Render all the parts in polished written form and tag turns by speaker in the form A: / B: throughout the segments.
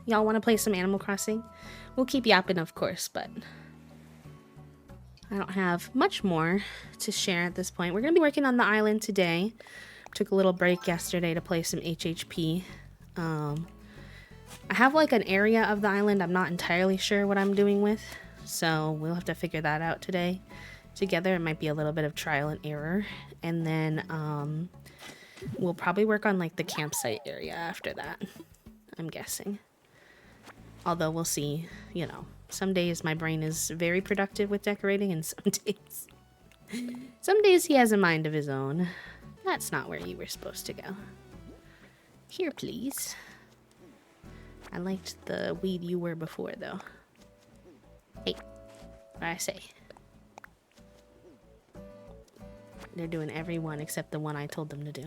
A: Y'all want to play some Animal Crossing? We'll keep yapping, of course, but I don't have much more to share at this point. We're going to be working on the island today. Took a little break yesterday to play some HHP. I have like an area of the island I'm not entirely sure what I'm doing with, so we'll have to figure that out today together. It might be a little bit of trial and error, and then we'll probably work on like the campsite area after that, I'm guessing. Although we'll see, you know, some days my brain is very productive with decorating, and some days he has a mind of his own. That's not where you were supposed to go. Here, please. I liked the weed you were before, though. Hey, what I say? They're doing every one except the one I told them to do.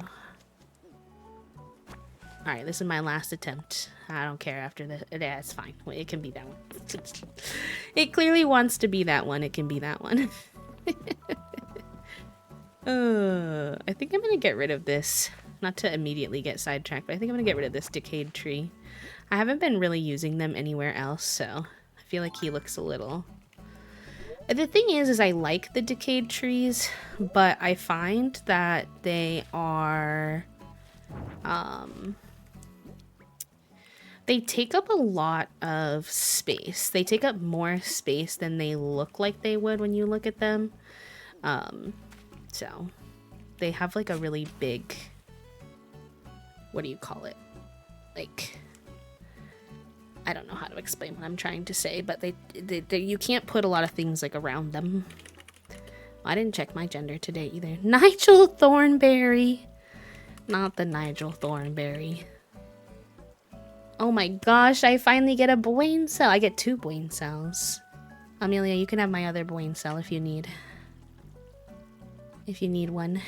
A: Alright, this is my last attempt. I don't care after this. Yeah, it's fine. It can be that one. It clearly wants to be that one. It can be that one. I think I'm gonna get rid of this. Not to immediately get sidetracked, but I think I'm gonna get rid of this decayed tree. I haven't been really using them anywhere else, so I feel like he looks a little... The thing is I like the decayed trees, but I find that they are... they take up a lot of space. They take up more space than they look like they would when you look at them. So they have like a really big, what do you call it? Like, I don't know how to explain what I'm trying to say, but they you can't put a lot of things like around them. I didn't check my gender today either. Nigel Thornberry. Not the Nigel Thornberry. Oh my gosh, I finally get a brain cell. I get 2 brain cells. Amelia, you can have my other brain cell if you need. If you need one.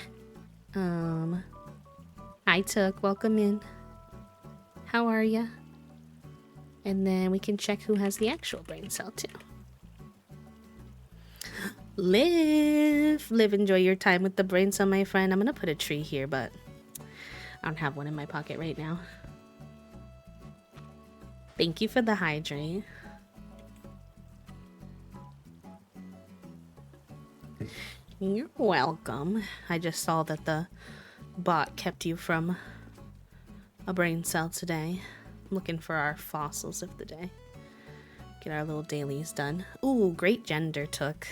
A: Hi Took, welcome in. How are ya? And then we can check who has the actual brain cell too. Live, enjoy your time with the brain cell, my friend. I'm gonna put a tree here, but I don't have one in my pocket right now. Thank you for the hydrate. You're welcome. I just saw that the bot kept you from a brain cell today. I'm looking for our fossils of the day. Get our little dailies done. Ooh, great gender Took.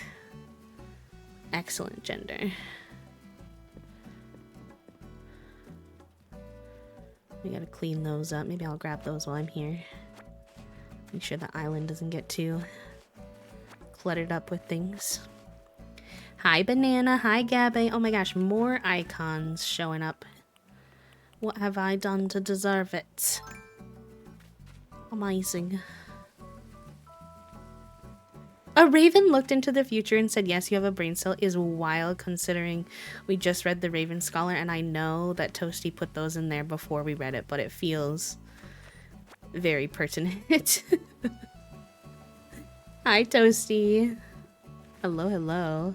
A: Excellent gender. We gotta clean those up. Maybe I'll grab those while I'm here. Make sure the island doesn't get too cluttered up with things. Hi, Banana. Hi, Gabby. Oh my gosh, more icons showing up. What have I done to deserve it? Amazing. A raven looked into the future and said, yes, you have a brain cell is wild considering we just read the Raven Scholar, and I know that Toasty put those in there before we read it, but it feels very pertinent. Hi, Toasty. Hello, hello.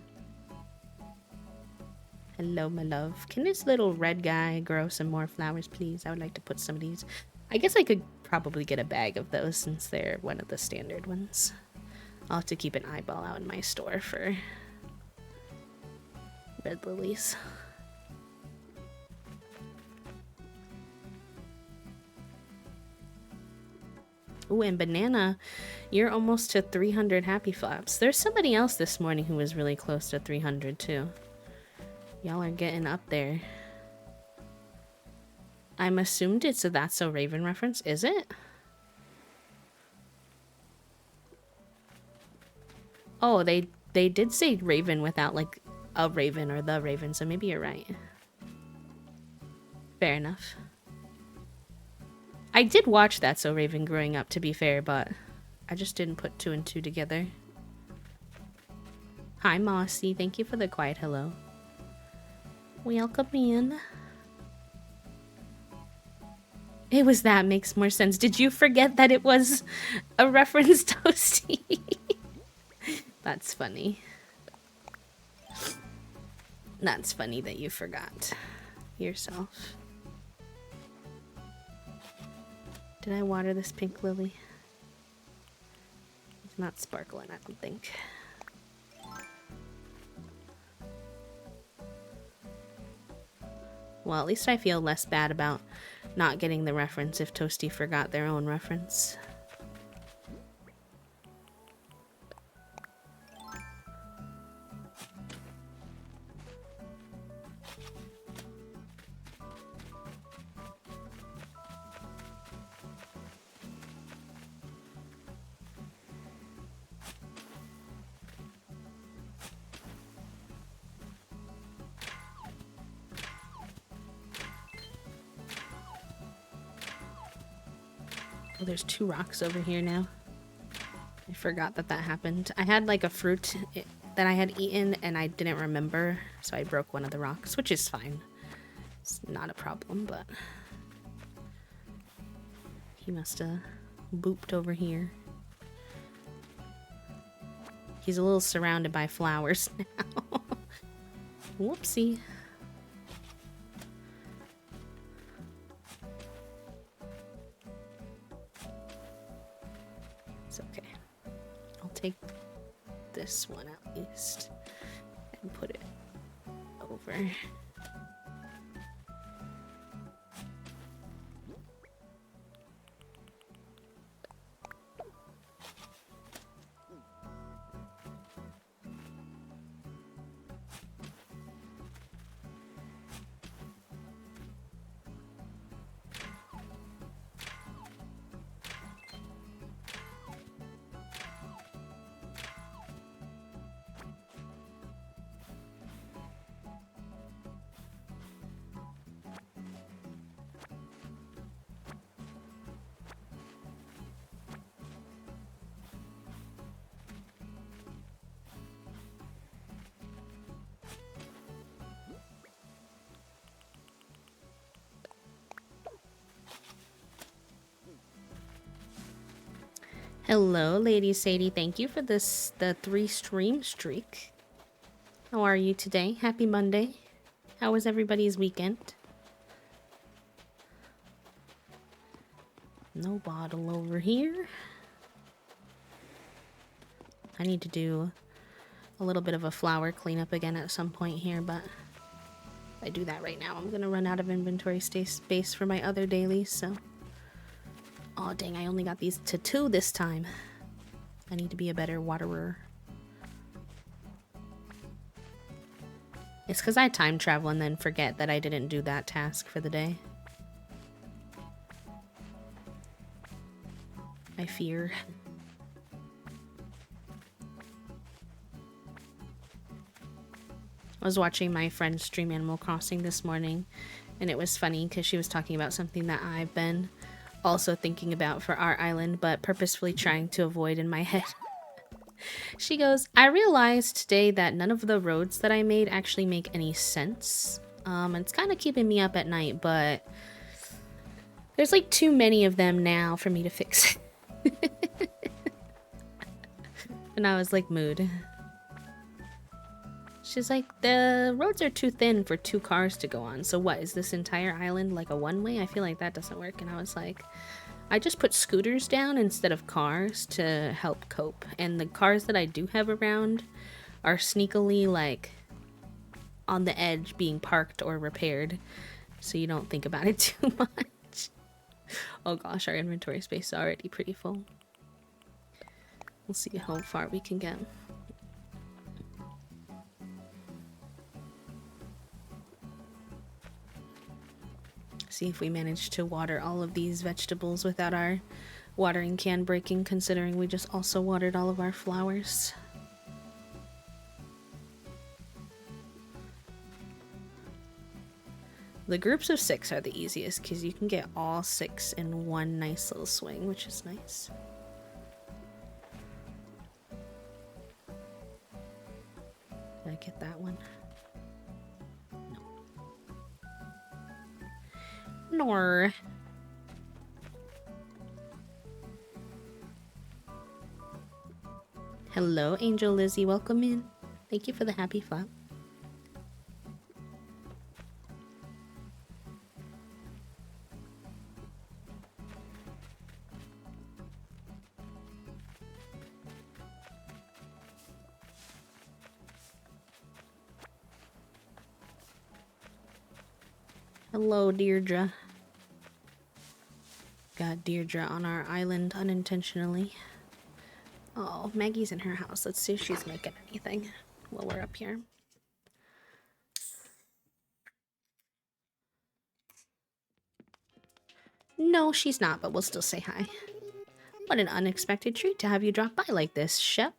A: Hello, my love. Can this little red guy grow some more flowers, please? I would like to put some of these. I guess I could probably get a bag of those since they're one of the standard ones. I'll have to keep an eyeball out in my store for red lilies. Ooh, and Banana, you're almost to 300 happy flaps. There's somebody else this morning who was really close to 300 too. Y'all are getting up there. I'm assumed it's a That's So Raven reference, is it? Oh, they did say Raven without like a Raven or the Raven, so maybe you're right. Fair enough. I did watch That's So Raven growing up, to be fair, but I just didn't put 2 and 2 together. Hi, Mossy. Thank you for the quiet hello. Welcome in. It was that makes more sense. Did you forget that it was a reference, Toasty? That's funny. That's funny that you forgot yourself. Did I water this pink lily? It's not sparkling, I don't think. Well, at least I feel less bad about not getting the reference if Toasty forgot their own reference. Oh, there's 2 rocks over here now. I forgot that that happened. I had like a fruit that I had eaten and I didn't remember, so I broke one of the rocks, which is fine. It's not a problem, but he must have booped over here. He's a little surrounded by flowers now. Whoopsie. It's okay. I'll take this one at least and put it over. Hello, Lady Sadie. Thank you for the 3 stream streak. How are you today? Happy Monday. How was everybody's weekend? No bottle over here. I need to do a little bit of a flower cleanup again at some point here, but if I do that right now, I'm gonna run out of inventory space for my other dailies, so... Oh dang, I only got these to 2 this time. I need to be a better waterer. It's because I time travel and then forget that I didn't do that task for the day. I fear. I was watching my friend stream Animal Crossing this morning, and it was funny because she was talking about something that I've been also thinking about for our island, but purposefully trying to avoid in my head. She goes, I realized today that none of the roads that I made actually make any sense. It's kind of keeping me up at night, but there's like too many of them now for me to fix it. And I was like, mood. She's like, the roads are too thin for 2 cars to go on. So what, is this entire island like a one-way? I feel like that doesn't work. And I was like, I just put scooters down instead of cars to help cope. And the cars that I do have around are sneakily like on the edge being parked or repaired. So you don't think about it too much. Oh gosh, our inventory space is already pretty full. We'll see how far we can get. See if we manage to water all of these vegetables without our watering can breaking, considering we just also watered all of our flowers. The groups of 6 are the easiest because you can get all 6 in one nice little swing, which is nice. Did I get that one? Nor. Hello, Angel Lizzie. Welcome in. Thank you for the happy flap. Hello, Deirdre. Got Deirdre on our island unintentionally. Oh, Maggie's in her house. Let's see if she's making anything while we're up here. No, she's not, but we'll still say hi. What an unexpected treat to have you drop by like this, Shep.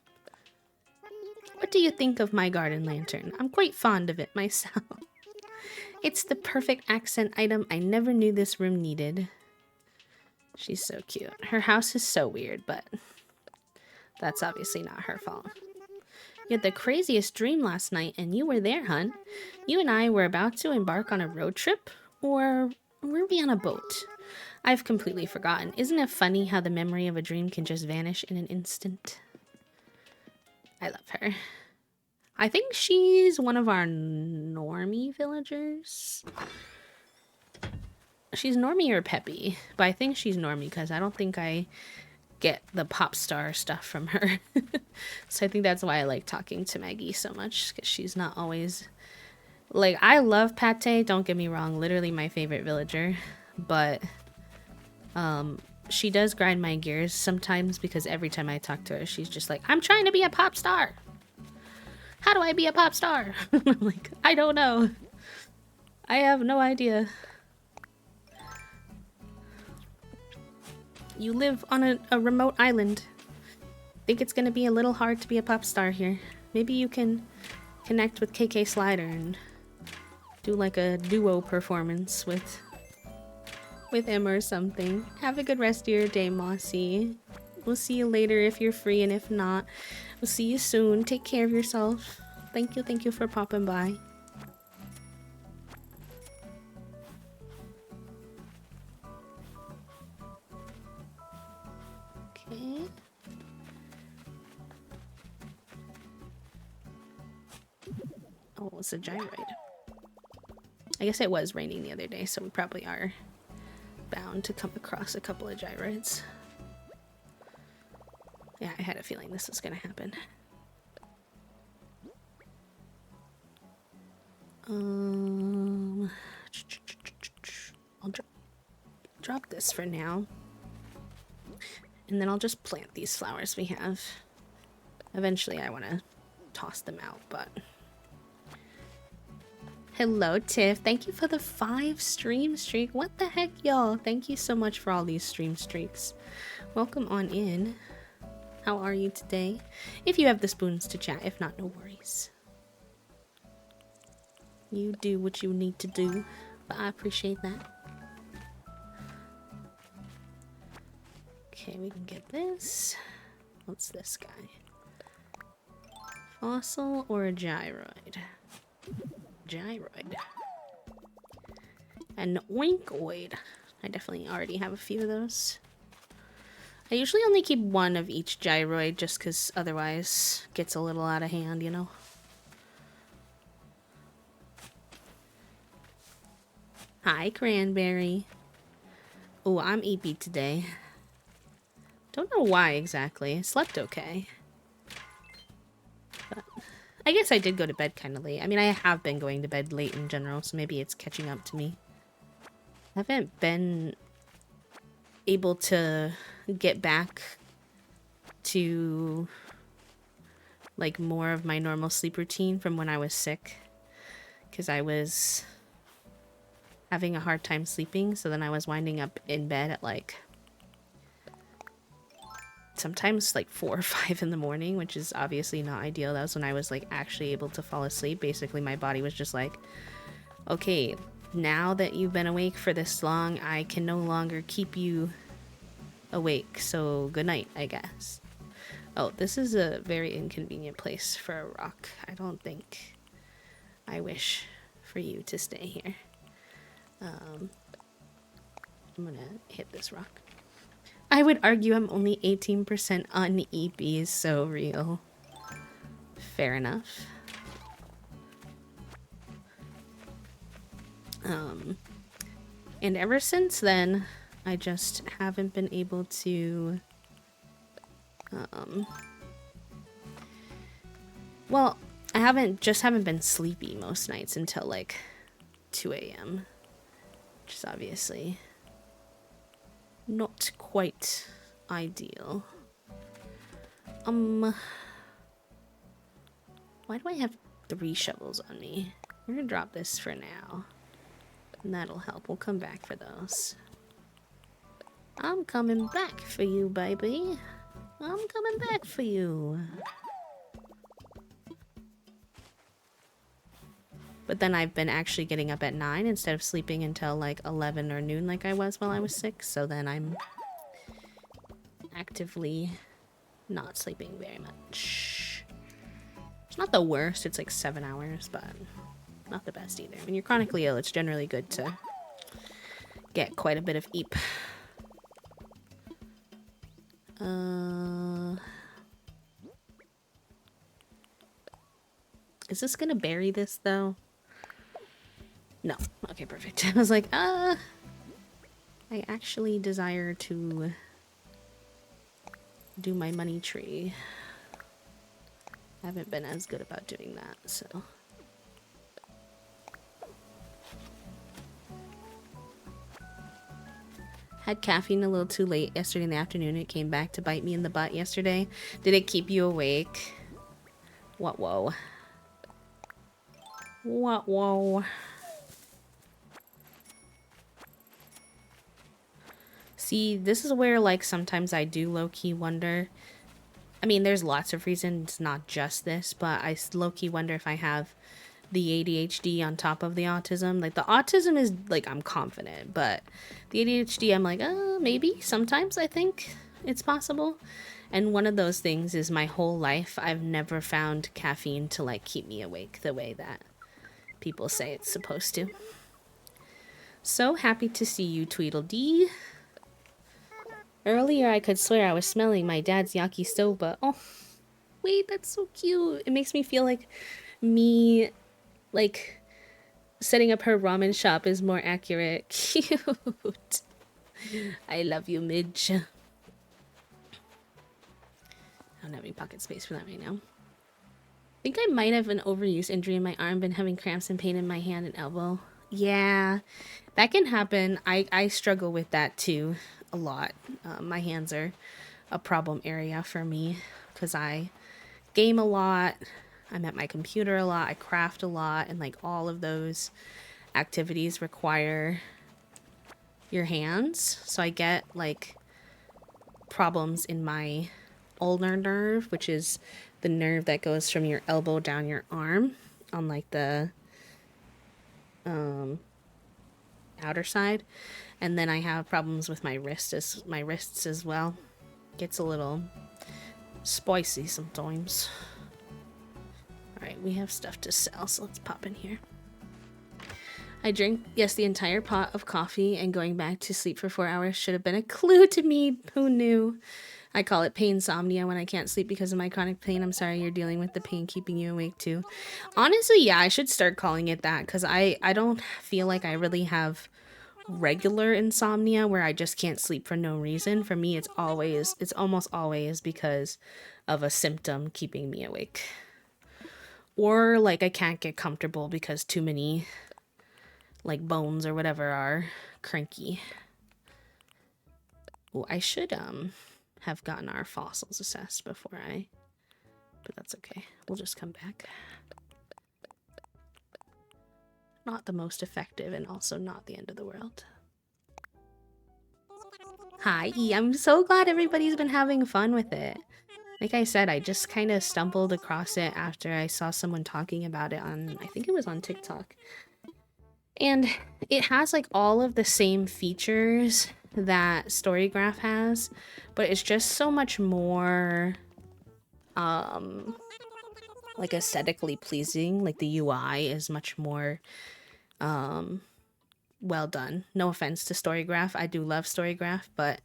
A: What do you think of my garden lantern? I'm quite fond of it myself. It's the perfect accent item I never knew this room needed. She's so cute. Her house is so weird, but that's obviously not her fault. You had the craziest dream last night, and you were there, hun. You and I were about to embark on a road trip, or were we on a boat? I've completely forgotten. Isn't it funny how the memory of a dream can just vanish in an instant? I love her. I think she's one of our normie villagers. She's normie or peppy, but I think she's normie because I don't think I get the pop star stuff from her. So I think that's why I like talking to Maggie so much, because she's not always... Like, I love Pate, don't get me wrong, literally my favorite villager, but she does grind my gears sometimes because every time I talk to her, she's just like, I'm trying to be a pop star. How do I be a pop star? I'm like, I don't know. I have no idea. You live on a remote island. Think it's gonna be a little hard to be a pop star here. Maybe you can connect with KK Slider and do like a duo performance with him or something. Have a good rest of your day, Mossy. We'll see you later if you're free, and if not, we'll see you soon. Take care of yourself. Thank you for popping by. Okay. Oh, it's a gyroid. I guess it was raining the other day, so we probably are bound to come across a couple of gyroids. Yeah, I had a feeling this was gonna happen. I'll drop this for now. And then I'll just plant these flowers we have. Eventually I want to toss them out, but... Hello, Tiff. Thank you for the 5 stream streak. What the heck, y'all? Thank you so much for all these stream streaks. Welcome on in. How are you today? If you have the spoons to chat. If not, no worries. You do what you need to do, but I appreciate that. Okay, we can get this. What's this guy? Fossil or a gyroid? Gyroid. An oinkoid. I definitely already have a few of those. I usually only keep one of each gyroid just because otherwise it gets a little out of hand, you know? Hi, Cranberry. Oh, I'm eepy today. Don't know why exactly. I slept okay. But I guess I did go to bed kind of late. I mean, I have been going to bed late in general, so maybe it's catching up to me. I haven't been able to get back to like more of my normal sleep routine from when I was sick, because I was having a hard time sleeping, so then I was winding up in bed at like sometimes like 4 or 5 in the morning, which is obviously not ideal. That was when I was like actually able to fall asleep. Basically my body was just like, okay, now that you've been awake for this long, I can no longer keep you awake, so good night, I guess. Oh, this is a very inconvenient place for a rock. I don't think I wish for you to stay here. I'm gonna hit this rock. I would argue I'm only 18% on EP, so real. Fair enough. And ever since then, I just haven't been able to, well, I haven't been sleepy most nights until like 2 a.m. which is obviously not quite ideal. Why do I have 3 shovels on me? We're gonna drop this for now. And that'll help. We'll come back for those. I'm coming back for you, baby. I'm coming back for you. But then I've been actually getting up at 9 instead of sleeping until like 11 or noon like I was while I was sick. So then I'm actively not sleeping very much. It's not the worst. It's like 7 hours, but not the best either. When you're chronically ill, it's generally good to get quite a bit of eep. Is this gonna bury this though? No. Okay, perfect. I was like, I actually desire to do my money tree. I haven't been as good about doing that, so. Had caffeine a little too late yesterday in the afternoon. It came back to bite me in the butt yesterday. Did it keep you awake? What, whoa. What, whoa. See, this is where, like, sometimes I do low-key wonder. I mean, there's lots of reasons, not just this, but I low-key wonder if I have the ADHD on top of the autism. Like, the autism is, like, I'm confident, but the ADHD, I'm like, maybe. Sometimes I think it's possible. And one of those things is my whole life, I've never found caffeine to, like, keep me awake the way that people say it's supposed to. So happy to see you, Tweedledee. Earlier, I could swear I was smelling my dad's yakisoba. Oh, wait, that's so cute. It makes me feel like me, like, setting up her ramen shop is more accurate. Cute. I love you, Midge. I don't have any pocket space for that right now. I think I might have an overuse injury in my arm. Been having cramps and pain in my hand and elbow. Yeah, that can happen. I struggle with that too. A lot. My hands are a problem area for me because I game a lot, I'm at my computer a lot, I craft a lot, and like all of those activities require your hands. So I get like problems in my ulnar nerve, which is the nerve that goes from your elbow down your arm on like the outer side. And then I have problems with my wrists as well. Gets a little spicy sometimes. Alright, we have stuff to sell, so let's pop in here. I drank, yes, the entire pot of coffee, and going back to sleep for 4 hours should have been a clue to me. Who knew? I call it painsomnia when I can't sleep because of my chronic pain. I'm sorry you're dealing with the pain keeping you awake too. Honestly, yeah, I should start calling it that because I don't feel like I really have regular insomnia where I just can't sleep for no reason. For me, it's almost always because of a symptom keeping me awake. Or like I can't get comfortable because too many like bones or whatever are cranky. Well, I should have gotten our fossils assessed before but that's okay. We'll just come back. Not the most effective and also not the end of the world. Hi, I'm so glad everybody's been having fun with it. Like I said, I just kind of stumbled across it after I saw someone talking about it on, I think it was on TikTok. And it has like all of the same features that Storygraph has, but it's just so much more like aesthetically pleasing. Like the UI is much more well done. No offense to Storygraph. I do love Storygraph, but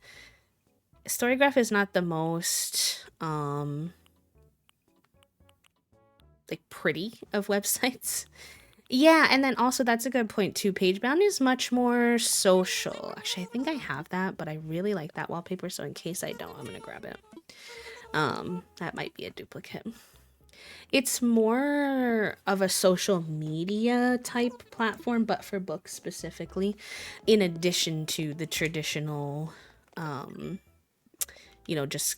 A: Storygraph is not the most like pretty of websites. Yeah, and then also that's a good point too. Pagebound is much more social. Actually, I think I have that, but I really like that wallpaper, so in case I don't, I'm gonna grab it. That might be a duplicate. It's more of a social media type platform, but for books specifically, in addition to the traditional, just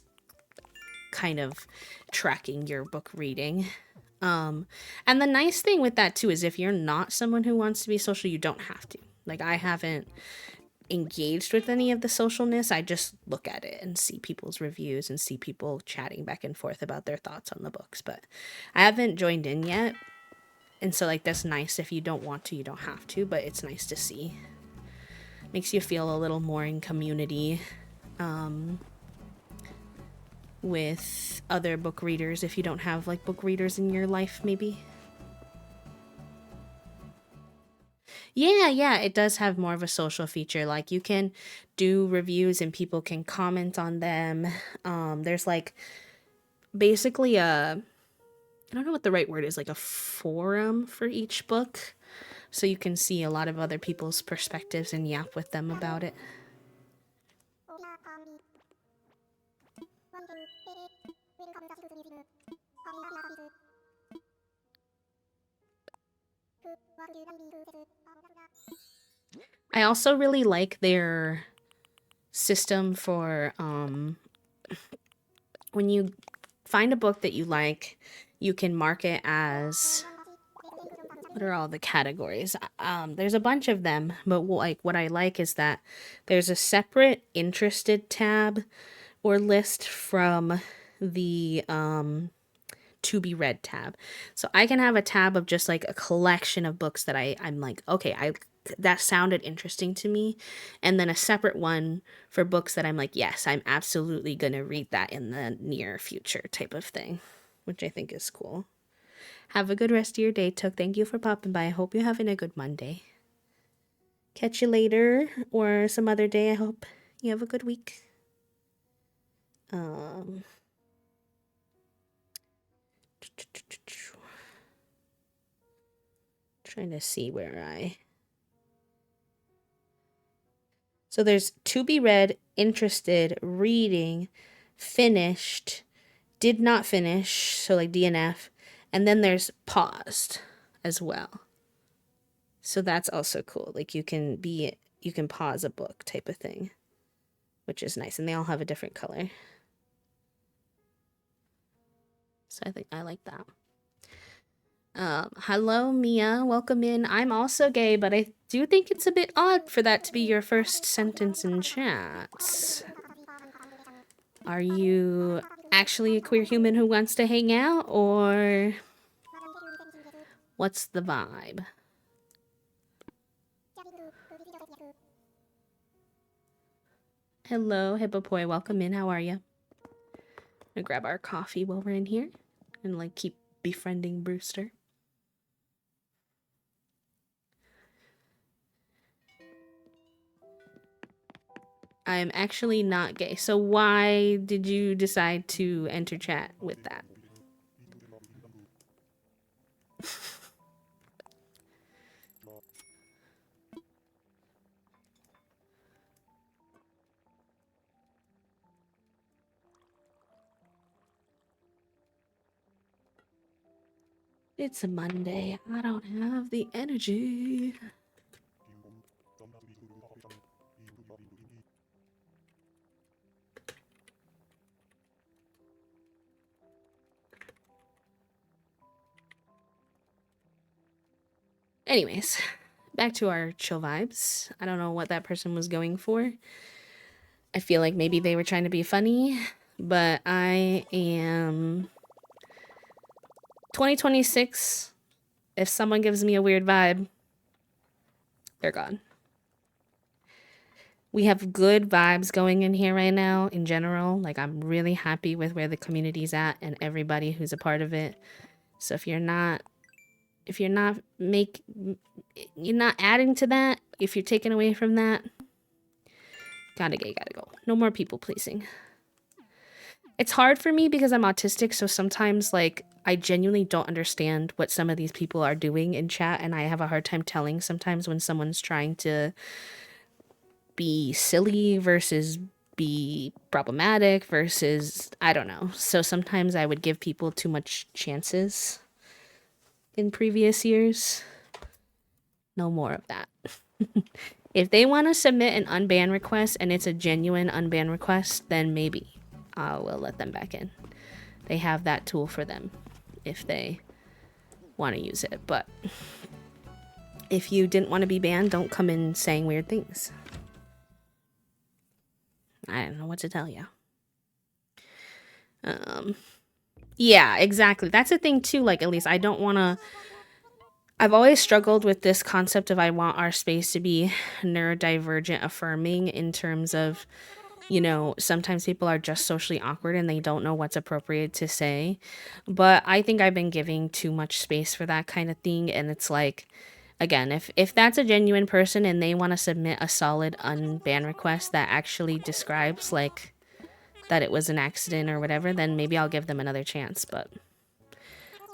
A: kind of tracking your book reading. And the nice thing with that too is if you're not someone who wants to be social, you don't have to. Like, I haven't engaged with any of the socialness. I just look at it and see people's reviews and see people chatting back and forth about their thoughts on the books. But I haven't joined in yet. And so, like, that's nice. If you don't want to, you don't have to, but it's nice to see. Makes you feel a little more in community with other book readers if you don't have, like, book readers in your life, maybe. Yeah, it does have more of a social feature. Like, you can do reviews and people can comment on them. There's like basically I don't know what the right word is, like a forum for each book. So you can see a lot of other people's perspectives and yap with them about it. I also really like their system for when you find a book that you like, you can mark it as, what are all the categories? There's a bunch of them, but like what I like is that there's a separate interested tab or list from the to be read tab. So I can have a tab of just like a collection of books that I'm like, okay, that sounded interesting to me, and then a separate one for books that I'm like, yes, I'm absolutely gonna read that in the near future type of thing, which I think is cool. Have a good rest of your day, Took. Thank you for popping by. I hope you're having a good Monday. Catch you later or some other day. I hope you have a good week. Trying to see where So there's to be read, interested, reading, finished, did not finish, so like DNF, and then there's paused as well. So that's also cool. Like you can pause a book type of thing, which is nice, and they all have a different color. So I think I like that. Hello, Mia. Welcome in. I'm also gay, but I do think it's a bit odd for that to be your first sentence in chats. Are you actually a queer human who wants to hang out, or what's the vibe? Hello, Hippopoi. Welcome in. How are you? I'm gonna grab our coffee while we're in here and like keep befriending Brewster. I'm actually not gay. So why did you decide to enter chat with that? It's a Monday. I don't have the energy. Anyways, back to our chill vibes. I don't know what that person was going for. I feel like maybe they were trying to be funny, but I am 2026. If someone gives me a weird vibe, they're gone. We have good vibes going in here right now in general. Like, I'm really happy with where the community's at and everybody who's a part of it. So if you're not adding to that, if you're taking away from that, gotta go. No more people pleasing. It's hard for me because I'm autistic, so sometimes like I genuinely don't understand what some of these people are doing in chat, and I have a hard time telling sometimes when someone's trying to be silly versus be problematic versus I don't know. So sometimes I would give people too much chances in previous years. No more of that. If they want to submit an unban request and it's a genuine unban request, then maybe I will let them back in. They have that tool for them if they want to use it. But if you didn't want to be banned, don't come in saying weird things. I don't know what to tell you. Yeah, exactly. That's the thing too. Like, at least I don't want to. I've always struggled with this concept of I want our space to be neurodivergent affirming in terms of, you know, sometimes people are just socially awkward and they don't know what's appropriate to say. But I think I've been giving too much space for that kind of thing. And it's like, again, if that's a genuine person and they want to submit a solid unban request that actually describes like that it was an accident or whatever, then maybe I'll give them another chance. But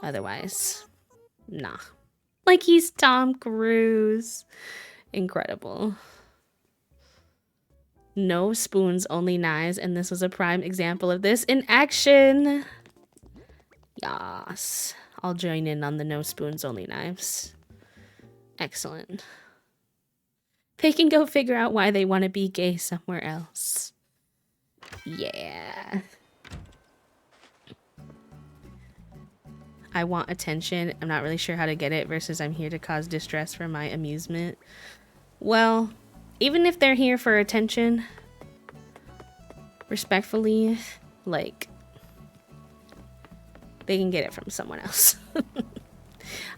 A: otherwise, nah. Like he's Tom Cruise. Incredible. No spoons, only knives. And this was a prime example of this in action. Yes. I'll join in on the no spoons, only knives. Excellent. They can go figure out why they want to be gay somewhere else. Yeah. I want attention. I'm not really sure how to get it versus I'm here to cause distress for my amusement. Well, even if they're here for attention, respectfully, like, they can get it from someone else.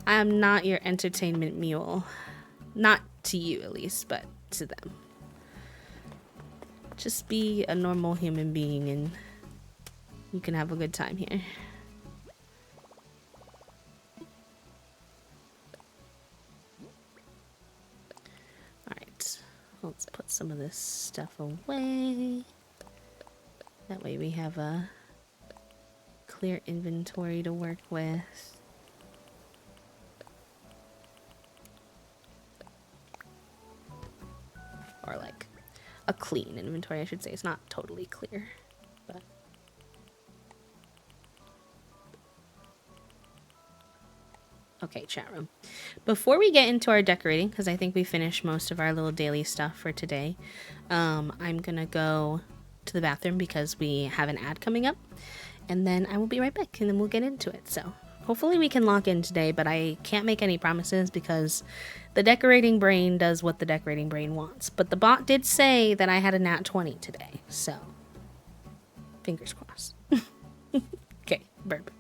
A: I'm not your entertainment mule. Not to you, at least, but to them. Just be a normal human being and you can have a good time here. Alright, let's put some of this stuff away. That way we have a clear inventory to work with. Or like a clean inventory, I should say. It's not totally clear, but okay, chat room. Before we get into our decorating, because I think we finished most of our little daily stuff for today, I'm gonna go to the bathroom because we have an ad coming up, and then I will be right back, and then we'll get into it. So hopefully we can lock in today, but I can't make any promises because the decorating brain does what the decorating brain wants. But the bot did say that I had a nat 20 today, so fingers crossed. Okay, burp.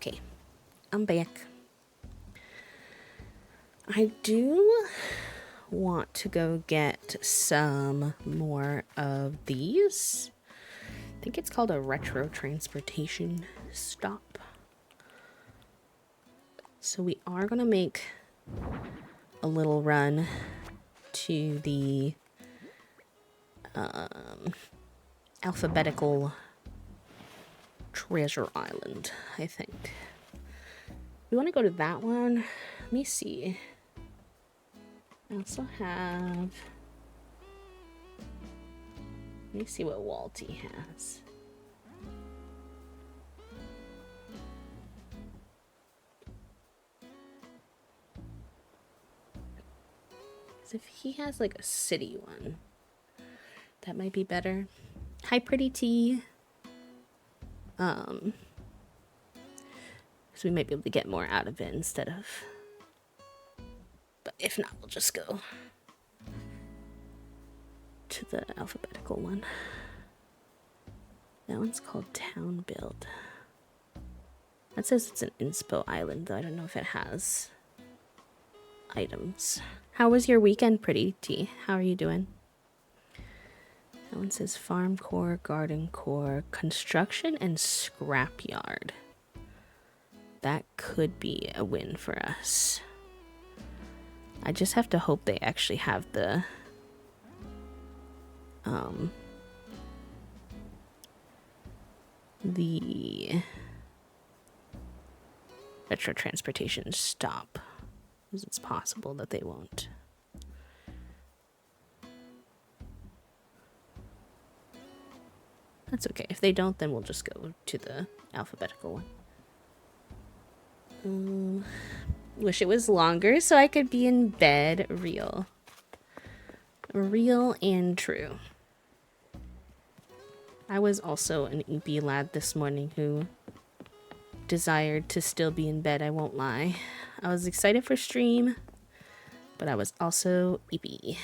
A: Okay, I'm back. I do want to go get some more of these. I think it's called a retro transportation stop. So we are going to make a little run to the alphabetical treasure island, I think. We want to go to that one. Let me see. I also have... Let me see what Walty has. Because if he has like a city one, that might be better. Hi, Pretty Tea. So we might be able to get more out of it instead of... But if not, we'll just go to the alphabetical one. That one's called Town Build. That says it's an inspo island, though I don't know if it has items. How was your weekend, Pretty Tea? How are you doing? That one says Farm Core, Garden Core, Construction, and Scrapyard. That could be a win for us. I just have to hope they actually have the retro transportation stop, because it's possible that they won't. That's okay. If they don't, then we'll just go to the alphabetical one. Wish it was longer so I could be in bed. Real and true. I was also an EP lad this morning who desired to still be in bed, I won't lie. I was excited for stream, but I was also EP.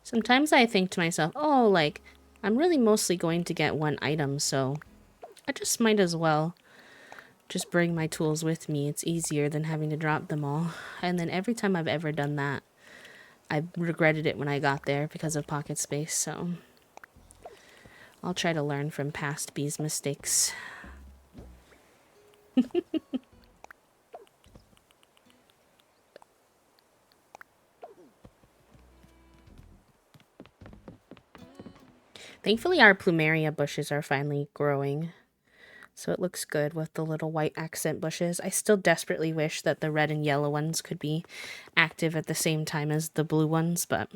A: Sometimes I think to myself, oh, like, I'm really mostly going to get one item, so I just might as well just bring my tools with me. It's easier than having to drop them all. And then every time I've ever done that, I regretted it when I got there because of pocket space, so I'll try to learn from past B's mistakes. Thankfully, our plumeria bushes are finally growing, so it looks good with the little white accent bushes. I still desperately wish that the red and yellow ones could be active at the same time as the blue ones, but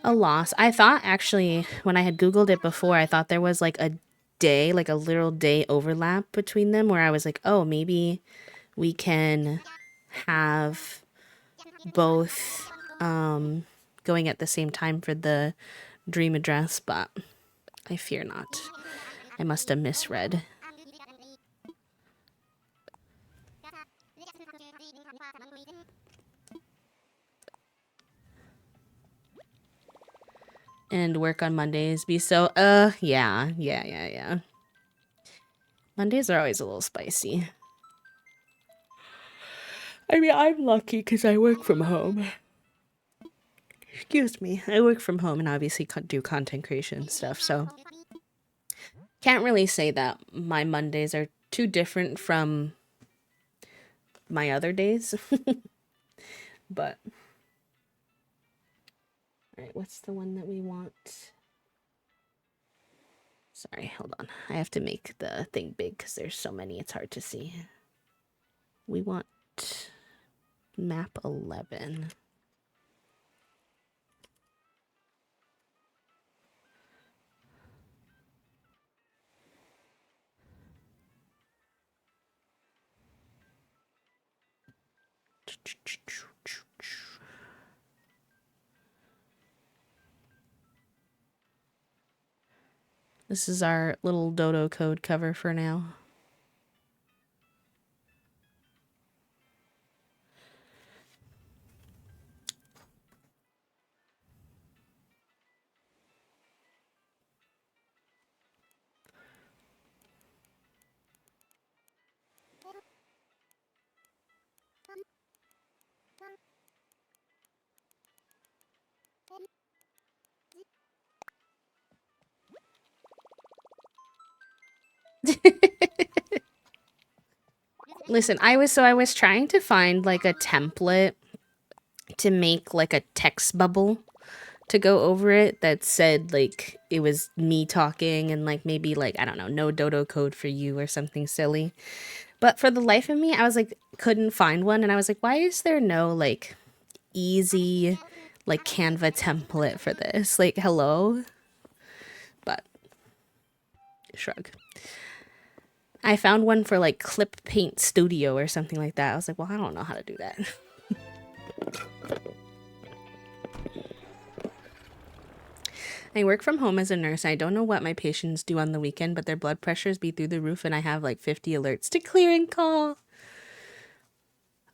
A: a loss. I thought, actually, when I had Googled it before, I thought there was like a day, like a literal day overlap between them, where I was like, oh, maybe we can have both going at the same time for the dream address, but I fear not. I must have misread. And work on Mondays be so, yeah. Mondays are always a little spicy. I mean, I'm lucky because I work from home. Excuse me. I work from home and obviously do content creation stuff, so can't really say that my Mondays are too different from my other days. But all right, what's the one that we want? Sorry, hold on. I have to make the thing big because there's so many, it's hard to see. We want map 11. This is our little dodo code cover for now. Listen, I was trying to find like a template to make like a text bubble to go over it that said like it was me talking and like maybe like I don't know, no dodo code for you or something silly. But for the life of me, I was like couldn't find one and I was like why is there no like easy like Canva template for this? Like hello? But shrug. I found one for like Clip Paint Studio or something like that. I was like, well, I don't know how to do that. I work from home as a nurse. I don't know what my patients do on the weekend, but their blood pressures be through the roof and I have like 50 alerts to clear and call.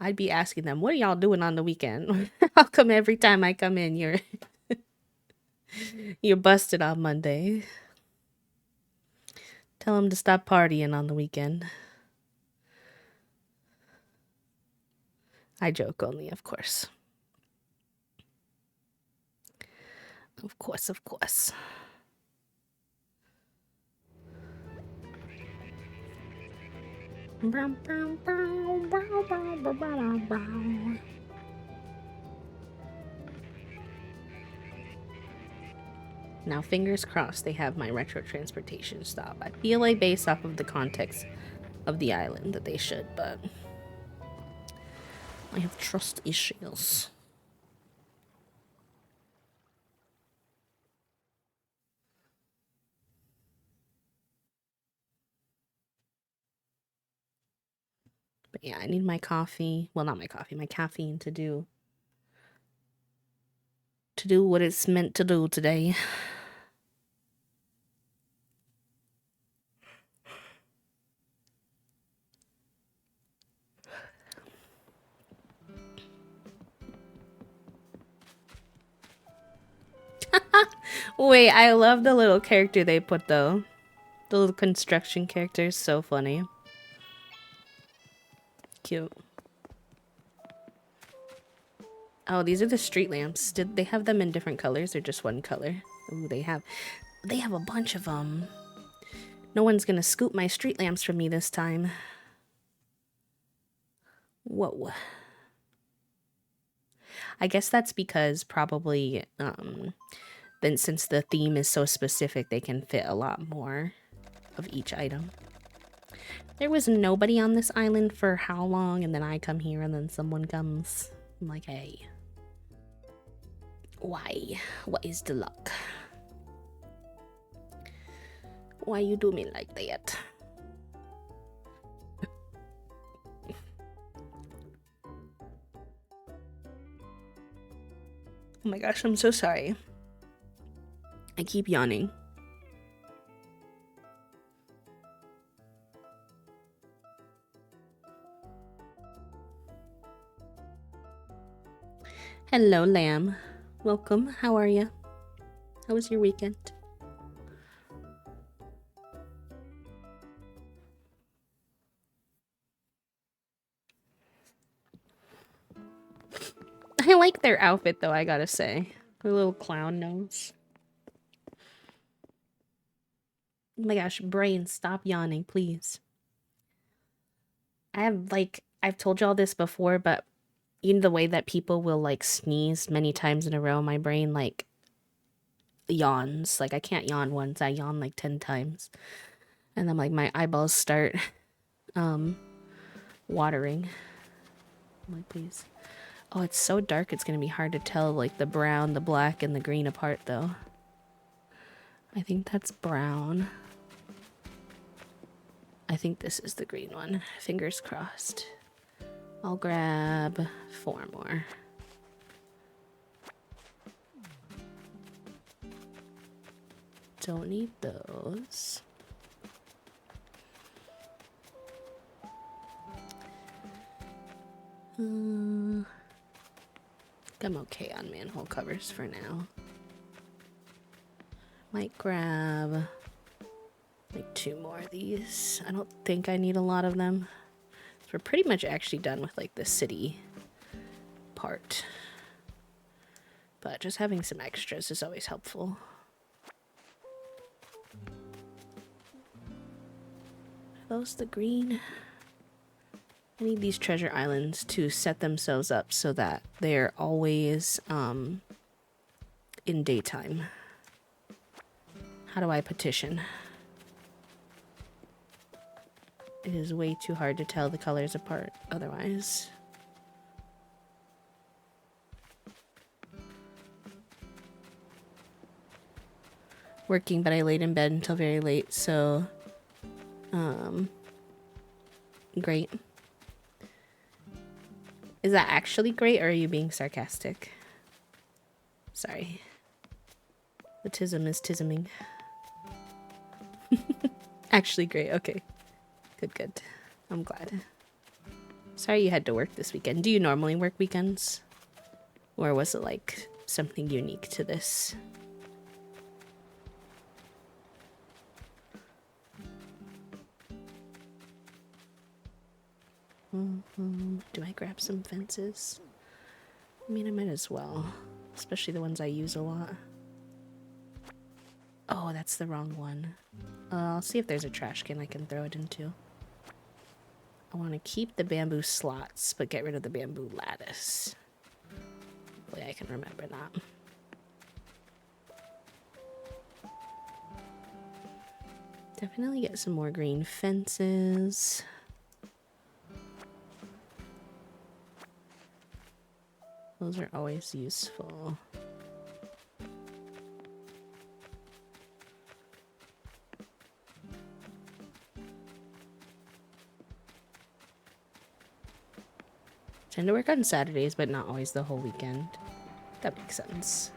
A: I'd be asking them, what are y'all doing on the weekend? How come every time I come in, you're busted on Monday? Tell them to stop partying on the weekend. I joke only, of course. Of course, of course. Now, fingers crossed they have my retro transportation stop. I feel like based off of the context of the island that they should, but I have trust issues. But yeah, I need my coffee. Well, not my coffee, my caffeine to do what it's meant to do today. Wait, I love the little character they put though. The little construction character is so funny. Cute. Oh, these are the street lamps. Did they have them in different colors or just one color? Ooh, they have a bunch of them. No one's gonna scoop my street lamps from me this time. Whoa. I guess that's because probably then since the theme is so specific, they can fit a lot more of each item. There was nobody on this island for how long, and then I come here and then someone comes. I'm like, hey. Why? What is the luck? Why you do me like that? Oh my gosh, I'm so sorry. I keep yawning. Hello, lamb. Welcome. How are you? How was your weekend? I like their outfit though, I gotta say. Their little clown nose. Oh my gosh, brain, stop yawning, please. I have like, I've told y'all this before, but you know the way that people will like sneeze many times in a row, my brain like yawns. Like I can't yawn once, I yawn like 10 times. And then like my eyeballs start watering. I'm like, please. Oh, it's so dark it's gonna be hard to tell like the brown, the black, and the green apart though. I think that's brown. I think this is the green one. Fingers crossed. I'll grab 4 more. Don't need those. I'm okay on manhole covers for now. Might grab like 2 more of these. I don't think I need a lot of them. We're pretty much actually done with like the city part. But just having some extras is always helpful. Are those the green? I need these treasure islands to set themselves up so that they're always in daytime. How do I petition? It is way too hard to tell the colors apart otherwise. Working, but I laid in bed until very late, so great. Is that actually great, or are you being sarcastic? Sorry. The tism is tisming. Actually great, okay. Good, good. I'm glad. Sorry you had to work this weekend. Do you normally work weekends? Or was it like something unique to this? Do I grab some fences? I mean, I might as well. Especially the ones I use a lot. Oh, that's the wrong one. I'll see if there's a trash can I can throw it into. I want to keep the bamboo slots, but get rid of the bamboo lattice. Hopefully I can remember that. Definitely get some more green fences. Those are always useful. Tend to work on Saturdays, but not always the whole weekend. That makes sense.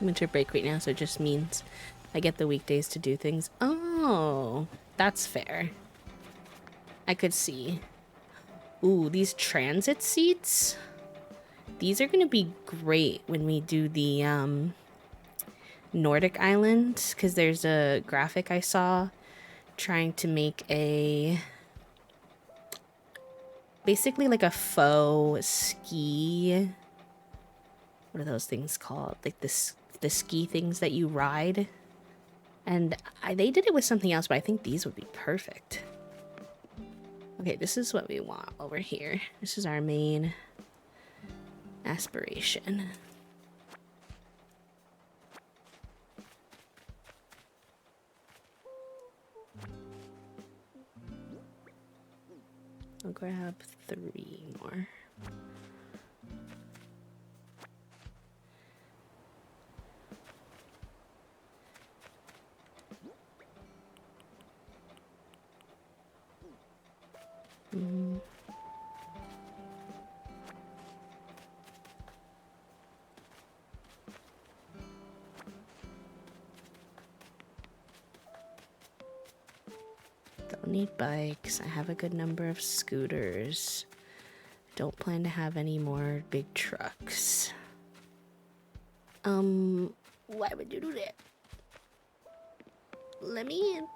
A: Winter break right now, so it just means I get the weekdays to do things. Oh, that's fair. I could see. Ooh, these transit seats? These are gonna be great when we do the Nordic island, because there's a graphic I saw trying to make a basically like a faux ski. What are those things called? Like the ski things that you ride. And they did it with something else, but I think these would be perfect. Okay, this is what we want over here. This is our main aspiration. I'll grab 3 more. Don't need bikes. I have a good number of scooters. Don't plan to have any more big trucks. Why would you do that? Let me in.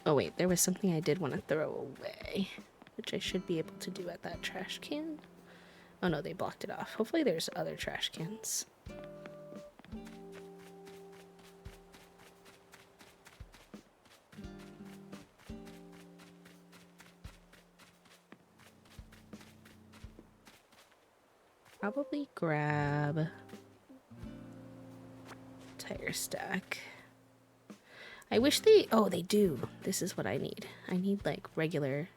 A: Oh wait, there was something I did want to throw away, which I should be able to do at that trash can. Oh no, they blocked it off. Hopefully there's other trash cans. Probably grab tire stack. I wish they, oh, they do. This is what I need. I need like regular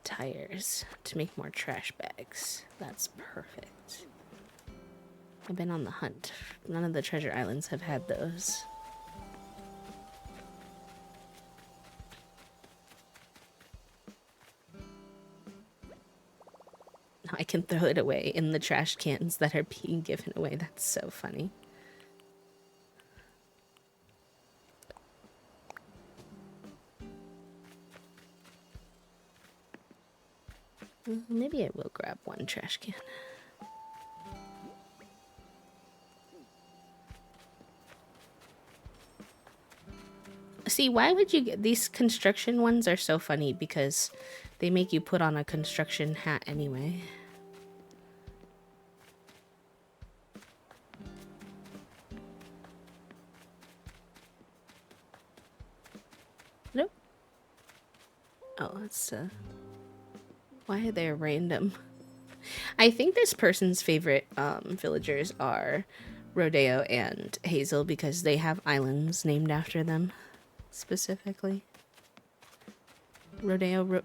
A: tires to make more trash bags. That's perfect. I've been on the hunt. None of the treasure islands have had those. I can throw it away in the trash cans that are being given away. That's so funny. Maybe I will grab one trash can. See, why would you get these construction ones are so funny because they make you put on a construction hat anyway. Nope. Oh, that's why are they random? I think this person's favorite villagers are Rodeo and Hazel because they have islands named after them specifically. Rodeo?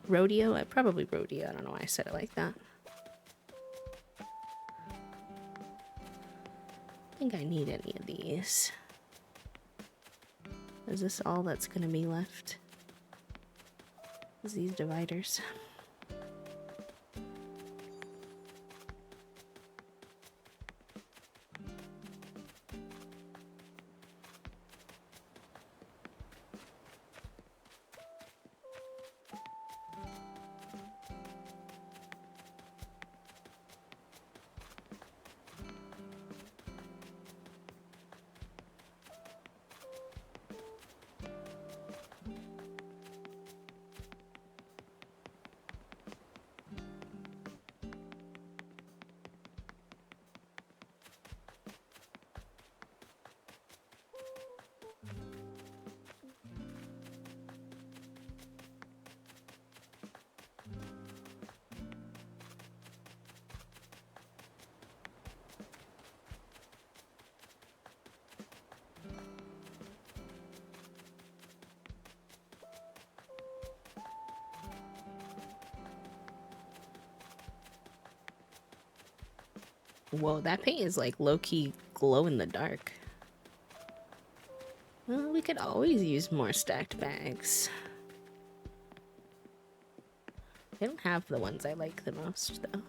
A: Probably Rodeo. I don't know why I said it like that. I think I need any of these. Is this all that's gonna be left? Is these dividers? Whoa, that paint is like low-key glow in the dark. Well, we could always use more stacked bags. I don't have the ones I like the most, though.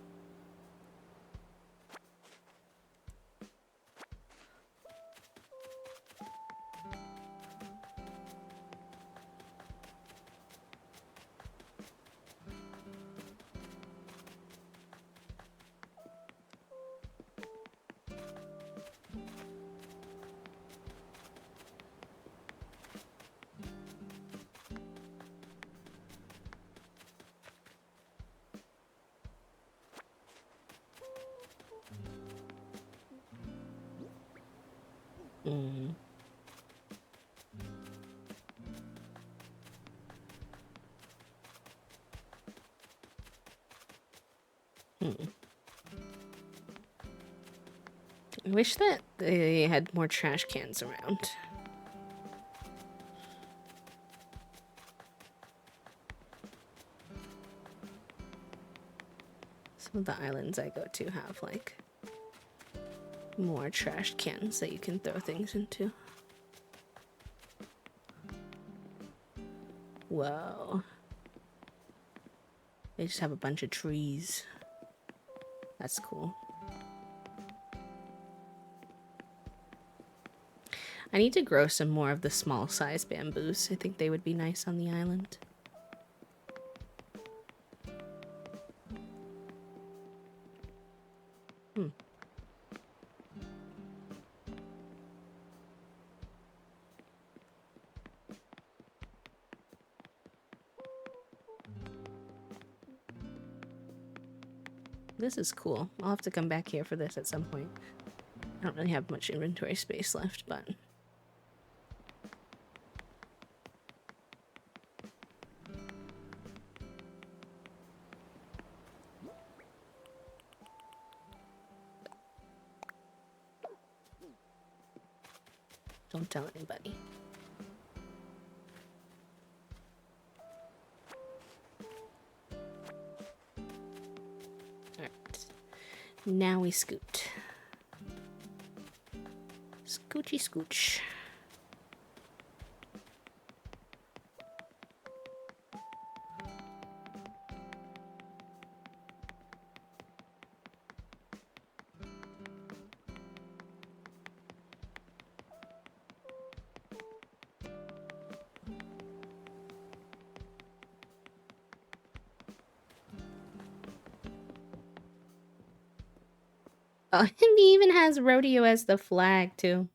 A: I wish that they had more trash cans around. Some of the islands I go to have, like, more trash cans that you can throw things into. Whoa. They just have a bunch of trees. That's cool. I need to grow some more of the small size bamboos. I think they would be nice on the island. This is cool. I'll have to come back here for this at some point. I don't really have much inventory space left, but... don't tell anybody. Alright. Now we scoot. Scoochy scooch. Oh, and he even has rodeo as the flag, too.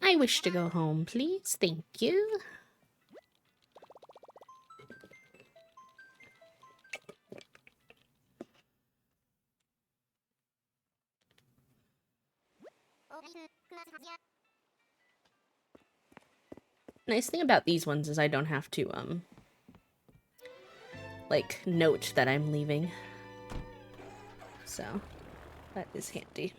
A: I wish to go home, please. Thank you. Nice thing about these ones is I don't have to, like, note that I'm leaving. So, that is handy.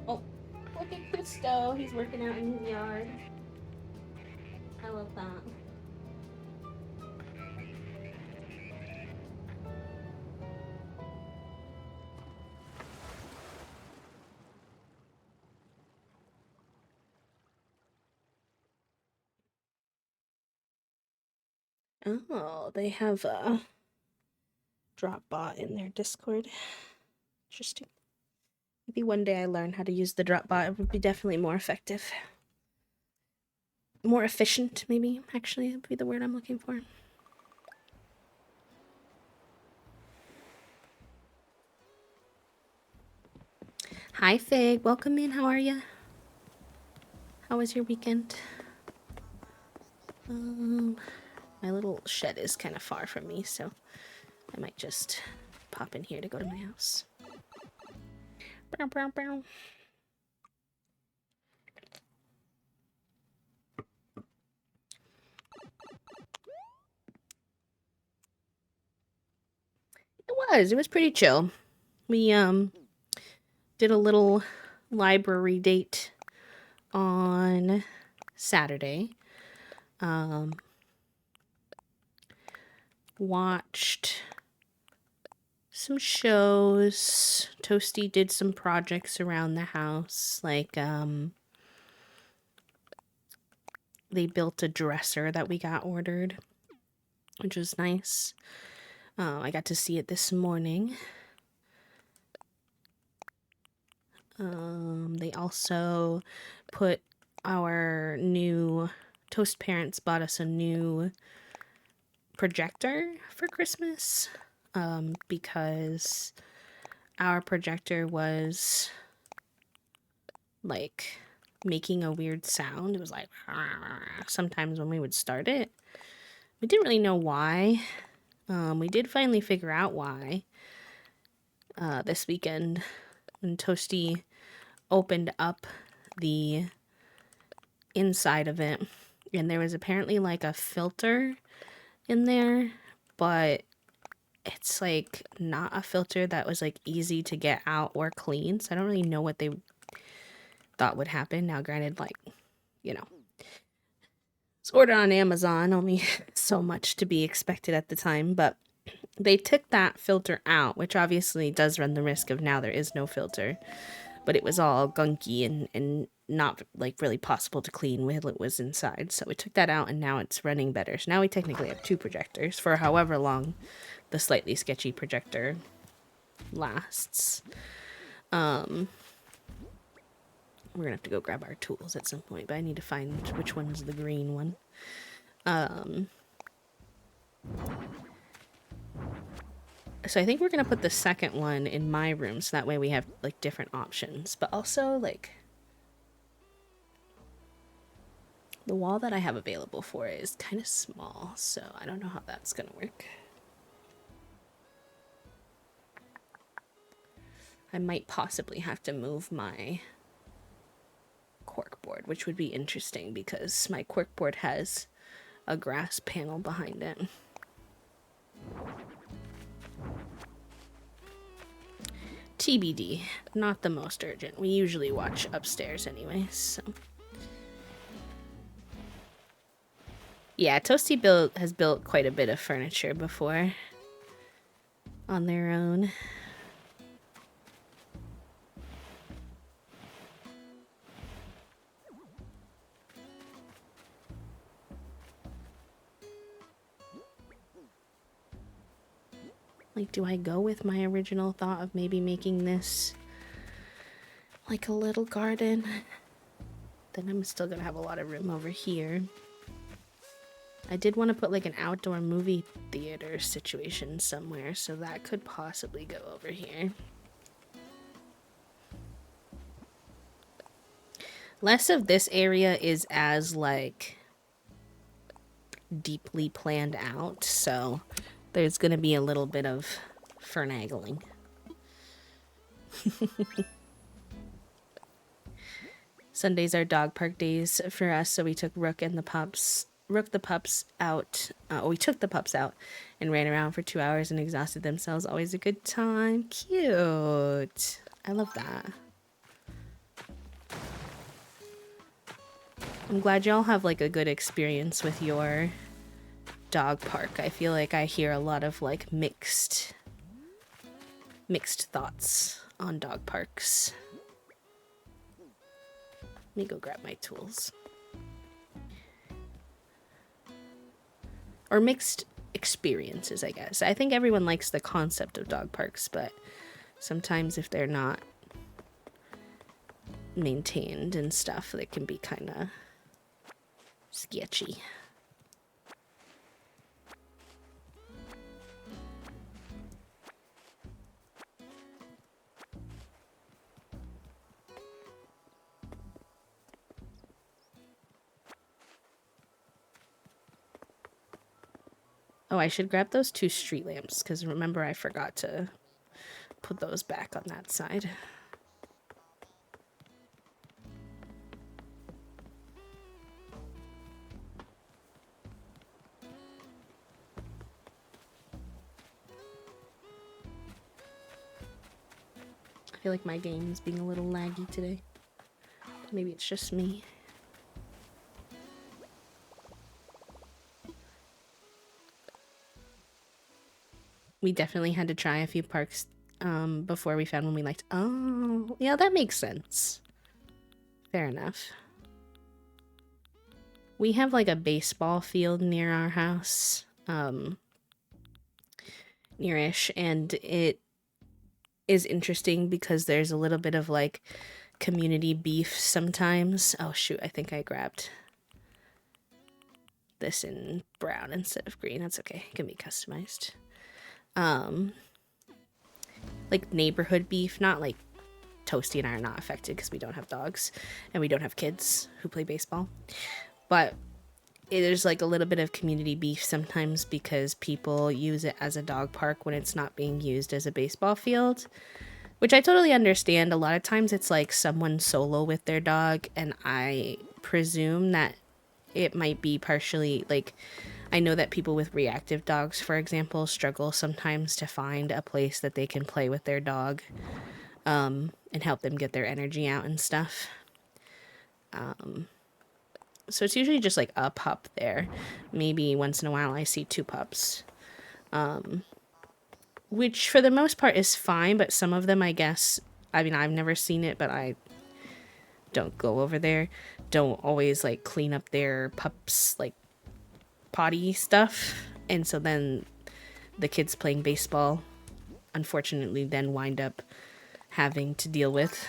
A: Oh, look at Christo. He's working out in his yard. I love that. Oh, they have a drop bot in their Discord. Interesting. Maybe one day I learn how to use the drop bot. It would be definitely more effective. More efficient, maybe, actually, would be the word I'm looking for. Hi, Fig. Welcome in. How are you? How was your weekend? My little shed is kind of far from me, so I might just pop in here to go to my house. Bow, bow, bow. It was pretty chill. We did a little library date on Saturday. Watched some shows. Toasty did some projects around the house, like they built a dresser that we got ordered, which was nice. I got to see it this morning. They also put our new Toast parents bought us a new projector for Christmas, because our projector was like making a weird sound. It was like sometimes when we would start it. We didn't really know why. We did finally figure out why this weekend when Toasty opened up the inside of it, and there was apparently like a filter in there, but it's like not a filter that was like easy to get out or clean, so I don't really know what they thought would happen. Now granted, like, you know, it's ordered on Amazon, only so much to be expected at the time, but they took that filter out, which obviously does run the risk of now there is no filter, but it was all gunky and not like really possible to clean while it was inside. So we took that out and now it's running better. So now we technically have two projectors for however long the slightly sketchy projector lasts. We're gonna have to go grab our tools at some point, but I need to find which one's the green one. So I think we're gonna put the second one in my room, so that way we have like different options. But also, like, the wall that I have available for it is kind of small, so I don't know how that's gonna work. I might possibly have to move my corkboard, which would be interesting because my corkboard has a grass panel behind it. TBD, not the most urgent. We usually watch upstairs anyways, so. Yeah, Toasty has built quite a bit of furniture before on their own. Like, do I go with my original thought of maybe making this like a little garden? Then I'm still gonna have a lot of room over here. I did want to put like an outdoor movie theater situation somewhere, so that could possibly go over here. Less of this area is as like deeply planned out, so there's gonna be a little bit of finagling. Sundays are dog park days for us, so we took Rook the pups out. We took the pups out and ran around for 2 hours and exhausted themselves. Always a good time. Cute. I love that. I'm glad y'all have like a good experience with your dog park. I feel like I hear a lot of like mixed thoughts on dog parks. Let me go grab my tools. Or mixed experiences, I guess. I think everyone likes the concept of dog parks, but sometimes if they're not maintained and stuff, they can be kind of sketchy. Oh, I should grab those 2 street lamps, because remember I forgot to put those back on that side. I feel like my game is being a little laggy today. Maybe it's just me. We definitely had to try a few parks before we found one we liked. Oh, yeah, that makes sense. Fair enough. We have like a baseball field near our house, nearish, and it is interesting because there's a little bit of like community beef sometimes. Oh shoot, I think I grabbed this in brown instead of green. That's okay, it can be customized. Like neighborhood beef, not like Toasty and I are not affected because we don't have dogs and we don't have kids who play baseball, but there's like a little bit of community beef sometimes because people use it as a dog park when it's not being used as a baseball field, which I totally understand. A lot of times it's like someone solo with their dog, and I presume that it might be partially like, I know that people with reactive dogs, for example, struggle sometimes to find a place that they can play with their dog and help them get their energy out and stuff. So it's usually just like a pup there. Maybe once in a while I see 2 pups. Which for the most part is fine, but some of them, I guess, I mean, I've never seen it, but I don't go over there, don't always like clean up their pups like potty stuff, and so then the kids playing baseball unfortunately then wind up having to deal with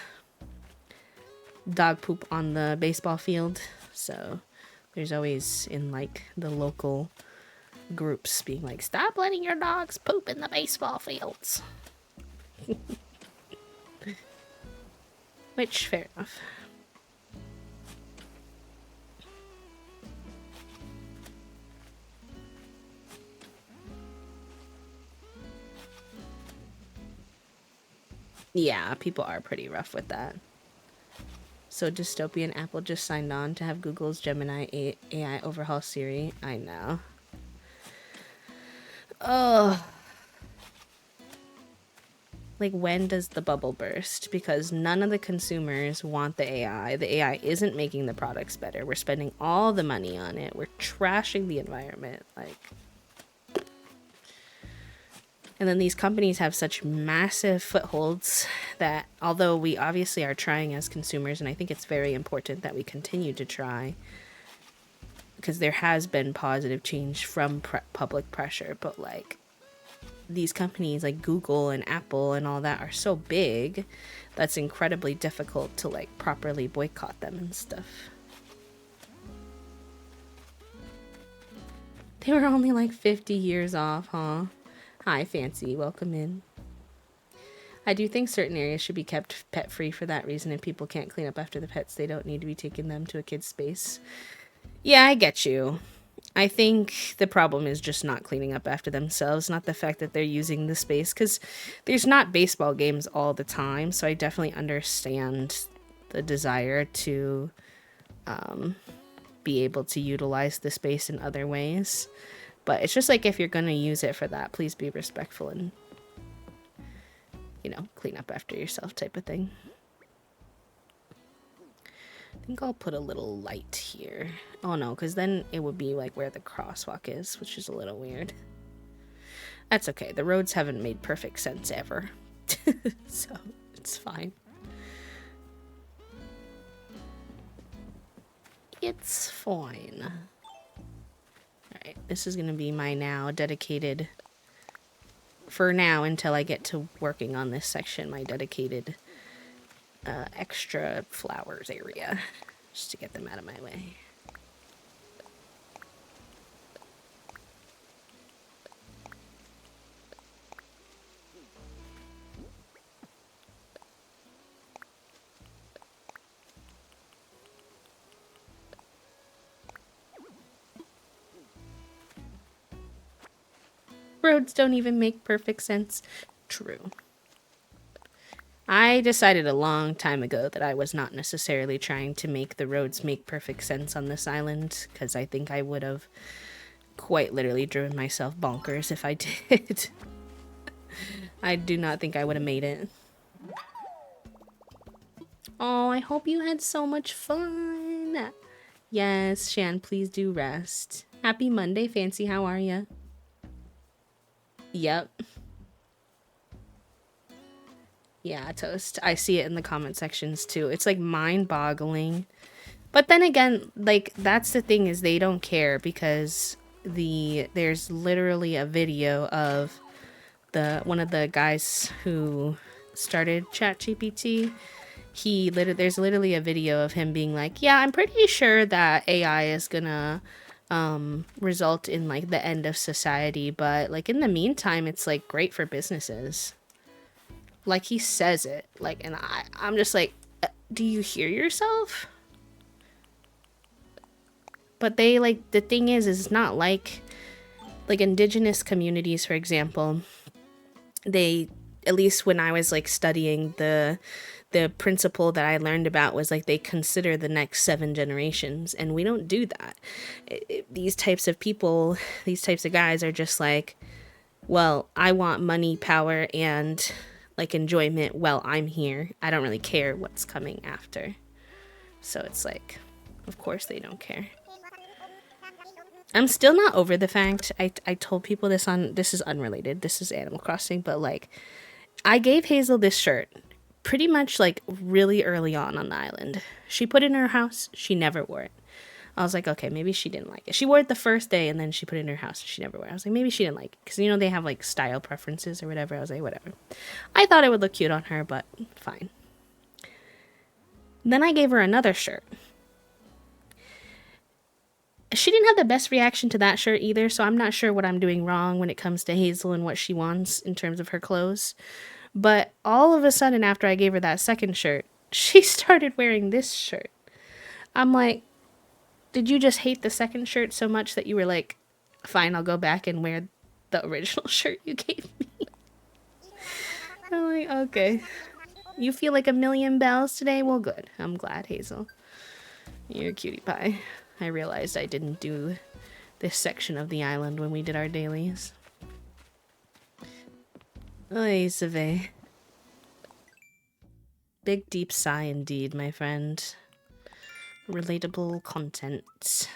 A: dog poop on the baseball field. So there's always in like the local groups being like, stop letting your dogs poop in the baseball fields. Which, fair enough. Yeah, people are pretty rough with that. So Dystopian Apple just signed on to have Google's Gemini AI overhaul Siri. I know. Oh. Like, when does the bubble burst? Because none of the consumers want the AI. The AI isn't making the products better. We're spending all the money on it. We're trashing the environment. Like, and then these companies have such massive footholds that although we obviously are trying as consumers, and I think it's very important that we continue to try, because there has been positive change from public pressure, but like, these companies like Google and Apple and all that are so big that's incredibly difficult to like properly boycott them and stuff. They were only like 50 years off, huh? Hi, Fancy. Welcome in. I do think certain areas should be kept pet free for that reason. If people can't clean up after the pets, they don't need to be taking them to a kid's space. Yeah, I get you. I think the problem is just not cleaning up after themselves, not the fact that they're using the space, because there's not baseball games all the time, so I definitely understand the desire to be able to utilize the space in other ways. But it's just like, if you're going to use it for that, please be respectful and, you know, clean up after yourself type of thing. I think I'll put a little light here. Oh no, because then it would be like where the crosswalk is, which is a little weird. That's okay. The roads haven't made perfect sense ever. So it's fine. It's fine. Alright, this is going to be my now dedicated, for now until I get to working on this section, my dedicated extra flowers area, just to get them out of my way. Roads don't even make perfect sense. True. I decided a long time ago that I was not necessarily trying to make the roads make perfect sense on this island, because I think I would have quite literally driven myself bonkers if I did. I do not think I would have made it. Oh, I hope you had so much fun. Yes, Shan, please do rest. Happy Monday, Fancy. How are you? Yep. Yeah, Toast. I see it in the comment sections too. It's like mind-boggling. But then again, like, that's the thing, is they don't care, because there's literally a video of one of the guys who started ChatGPT. There's literally a video of him being like, yeah, I'm pretty sure that AI is gonna result in like the end of society, but like in the meantime it's like great for businesses. Like, he says it, like, and I'm just like, do you hear yourself? But they, like, the thing is it's not like indigenous communities, for example, they, at least when I was like studying, the principle that I learned about was like they consider the next 7 generations, and we don't do that. These types of people, these types of guys are just like, well, I want money, power, and like enjoyment while I'm here. I don't really care what's coming after. So it's like, of course they don't care. I'm still not over the fact, I told people this is unrelated, this is Animal Crossing, but like, I gave Hazel this shirt pretty much like really early on the island. She put it in her house, she never wore it. I was like, okay, maybe she didn't like it. She wore it the first day, and then she put it in her house, and she never wore it. I was like, maybe she didn't like it, because, you know, they have like style preferences or whatever. I was like, whatever. I thought it would look cute on her, but fine. Then I gave her another shirt. She didn't have the best reaction to that shirt either, so I'm not sure what I'm doing wrong when it comes to Hazel and what she wants in terms of her clothes. But all of a sudden, after I gave her that second shirt, she started wearing this shirt. I'm like, did you just hate the second shirt so much that you were like, fine, I'll go back and wear the original shirt you gave me? I'm like, okay. You feel like a million bells today? Well, good. I'm glad, Hazel. You're a cutie pie. I realized I didn't do this section of the island when we did our dailies. Oy, Save. Big deep sigh indeed, my friend. Relatable content.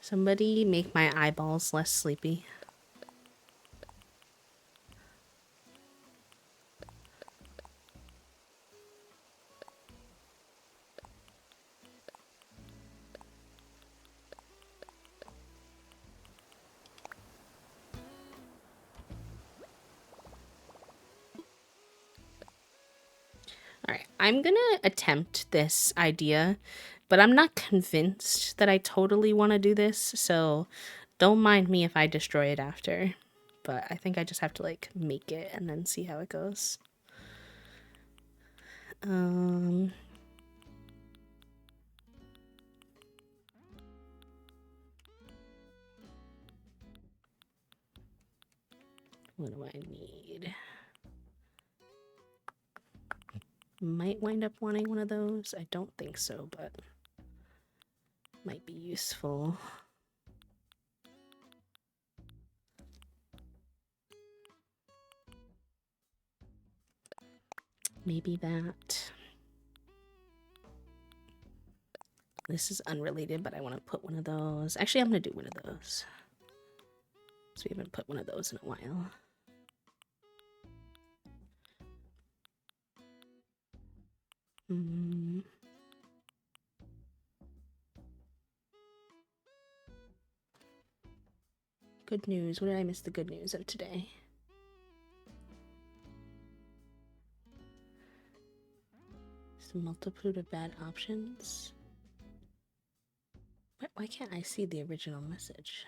A: Somebody make my eyeballs less sleepy. Alright, I'm gonna attempt this idea, but I'm not convinced that I totally want to do this, so don't mind me if I destroy it after. But I think I just have to, like, make it and then see how it goes. What do I need? Might wind up wanting one of those. I don't think so, but might be useful. Maybe that. This is unrelated, but I want to put one of those. Actually, I'm going to do one of those. So we haven't put one of those in a while. Good news. What did I miss the good news of today? Some multitude of bad options. Why can't I see the original message?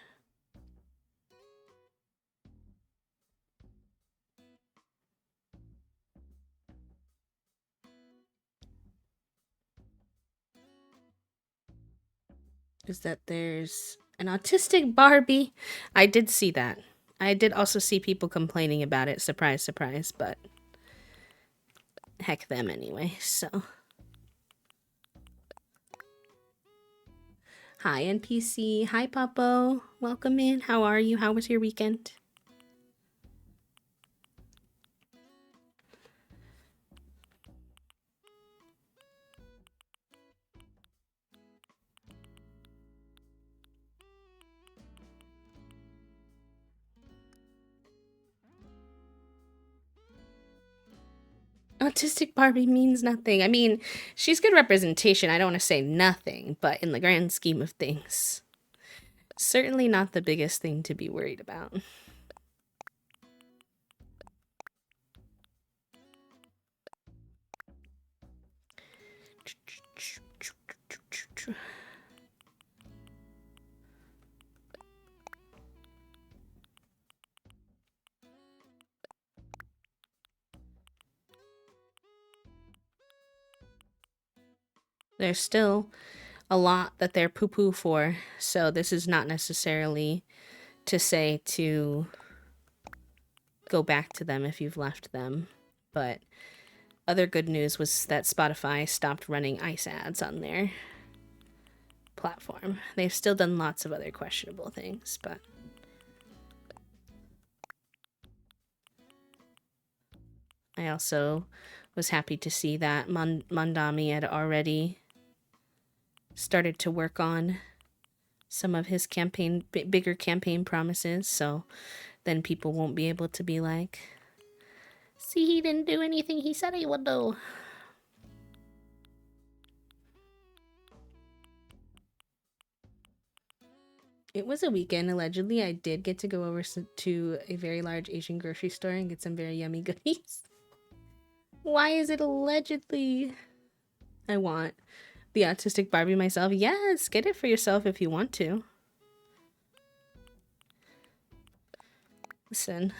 A: Is that there's an autistic Barbie. I did see that. I did also see people complaining about it. Surprise, surprise, but heck them anyway, so. Hi, NPC. Hi, Papo. Welcome in. How are you? How was your weekend? Autistic Barbie means nothing. I mean, she's good representation. I don't want to say nothing, but in the grand scheme of things, certainly not the biggest thing to be worried about. There's still a lot that they're poo-poo for, so this is not necessarily to say to go back to them if you've left them, but other good news was that Spotify stopped running ICE ads on their platform. They've still done lots of other questionable things, but I also was happy to see that Mandami had already started to work on some of his bigger campaign promises, so then people won't be able to be like, see, he didn't do anything he said he would do. It was a weekend, allegedly. I did get to go over to a very large Asian grocery store and get some very yummy goodies. Why is it allegedly? I want the autistic Barbie myself. Yes, get it for yourself if you want to. Listen,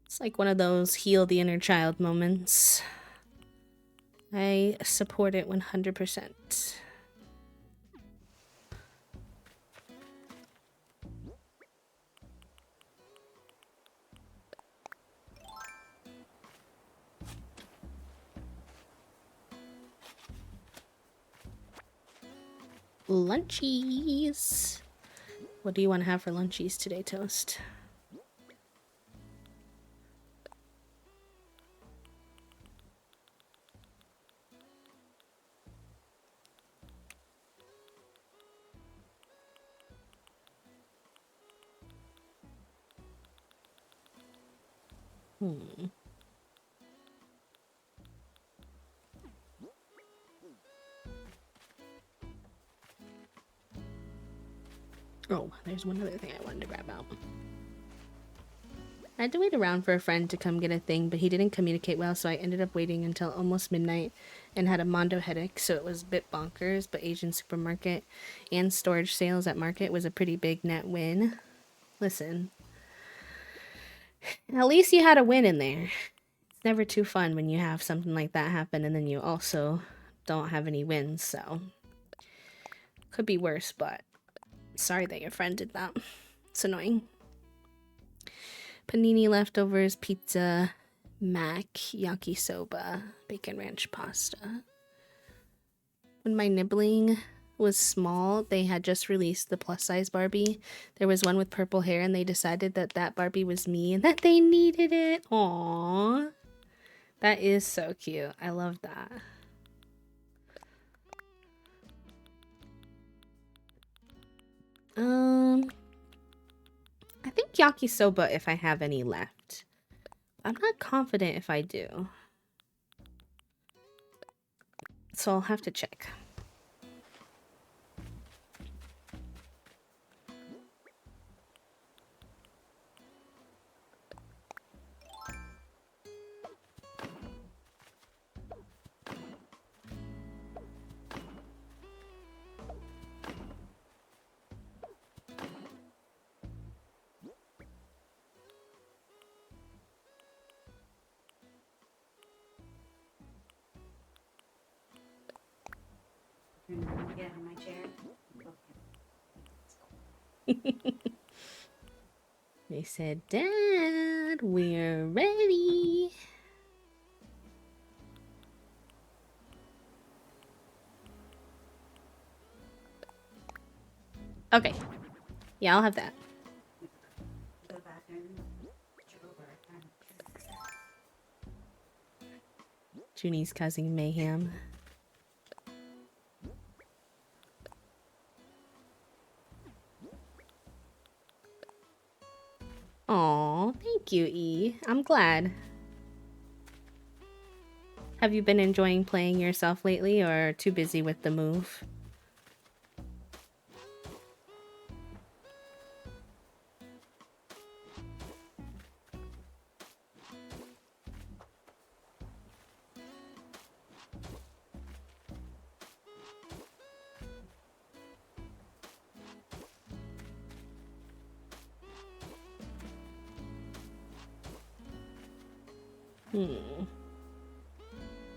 A: it's like one of those heal the inner child moments. I support it 100%. Lunchies. What do you want to have for lunchies today, Toast? Oh, there's one other thing I wanted to grab out. I had to wait around for a friend to come get a thing, but he didn't communicate well, so I ended up waiting until almost midnight and had a mondo headache, so it was a bit bonkers, but Asian supermarket and storage sales at market was a pretty big net win. Listen, at least you had a win in there. It's never too fun when you have something like that happen and then you also don't have any wins, so could be worse, but sorry that your friend did that. It's annoying. Panini leftovers, pizza, mac, yakisoba, bacon ranch pasta. When my nibbling was small, they had just released the plus size Barbie. There was one with purple hair and they decided that that Barbie was me and that they needed it. Aww. That is so cute. I love that. I think yakisoba if I have any left. I'm not confident if I do. So I'll have to check.
B: Get out of my chair.
A: They said, Dad, we're ready. Okay. Yeah, I'll have that. Junie's causing mayhem. Aw, thank you, E. I'm glad. Have you been enjoying playing yourself lately or too busy with the move?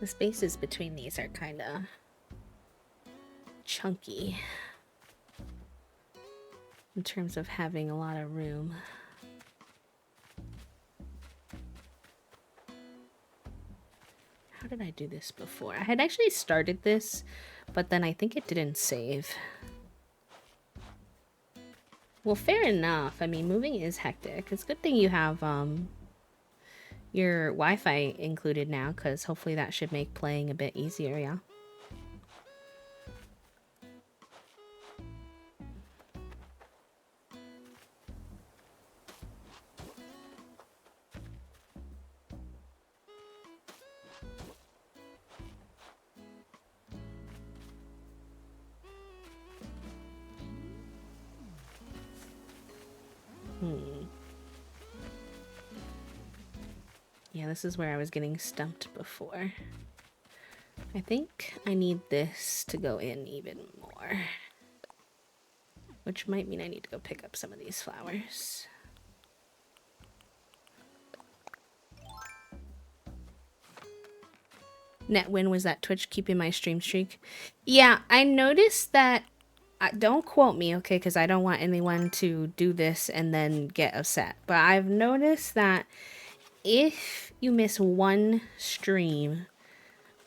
A: The spaces between these are kind of chunky in terms of having a lot of room. How did I do this before? I had actually started this, but then I think it didn't save. Well, fair enough. I mean, moving is hectic. It's a good thing you have your Wi-Fi included now, because hopefully that should make playing a bit easier, yeah? Yeah, this is where I was getting stumped before. I think I need this to go in even more. Which might mean I need to go pick up some of these flowers. Net win was that Twitch keeping my stream streak. Yeah, I noticed that. Don't quote me, okay? Because I don't want anyone to do this and then get upset. But I've noticed that if you miss one stream,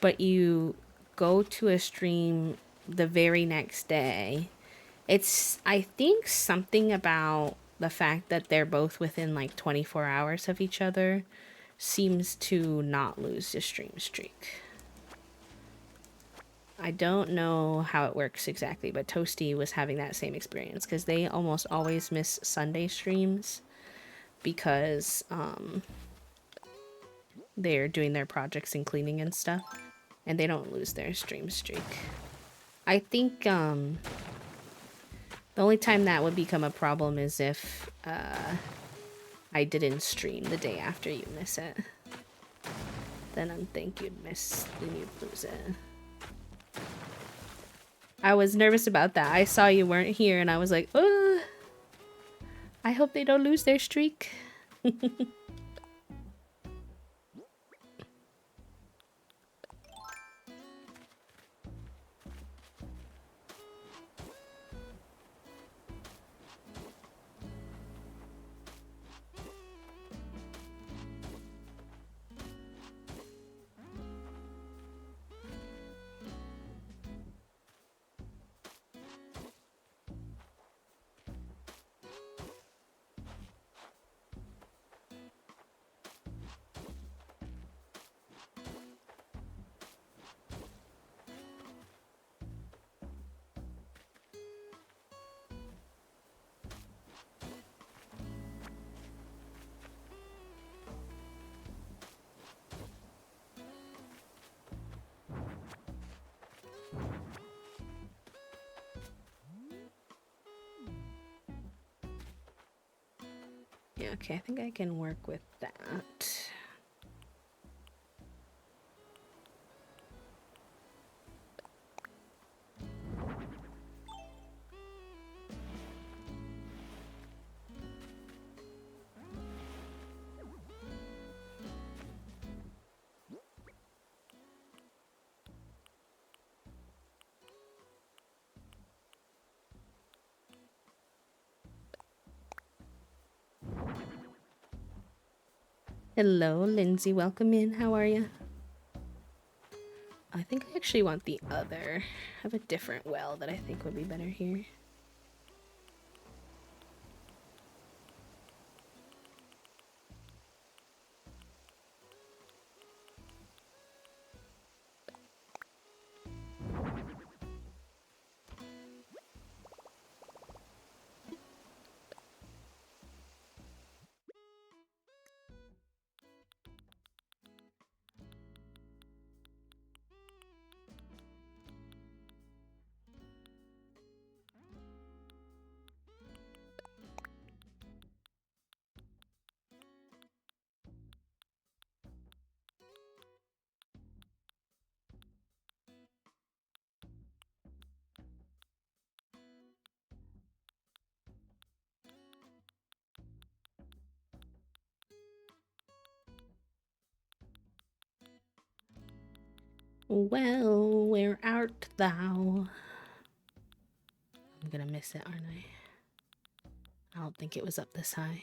A: but you go to a stream the very next day. It's, I think, something about the fact that they're both within like 24 hours of each other seems to not lose the stream streak. I don't know how it works exactly, but Toasty was having that same experience because they almost always miss Sunday streams because they're doing their projects and cleaning and stuff, and they don't lose their stream streak. I think the only time that would become a problem is if I didn't stream the day after you miss it. Then I think you'd lose it. I was nervous about that. I saw you weren't here and I was like, oh, I hope they don't lose their streak. Yeah, okay, I think I can work with that. Hello, Lindsay. Welcome in. How are you? I think I actually want the other. I have a different well that I think would be better here. Well, where art thou? I'm gonna miss it, aren't I? I don't think it was up this high.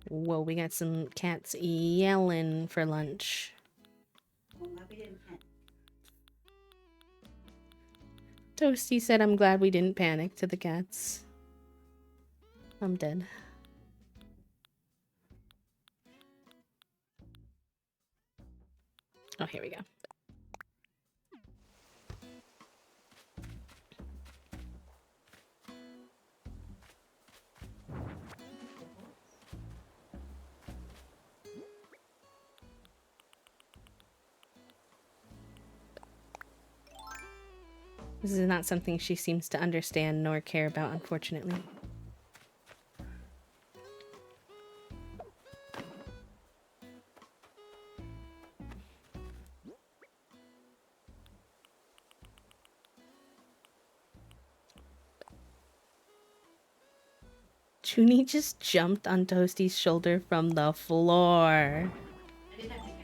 A: Whoa, we got some cats yelling for lunch. Toasty said, I'm glad we didn't panic to the cats. I'm dead. Oh, here we go. This is not something she seems to understand nor care about, unfortunately. Junie just jumped on Toasty's shoulder from the floor.
B: I didn't have to catch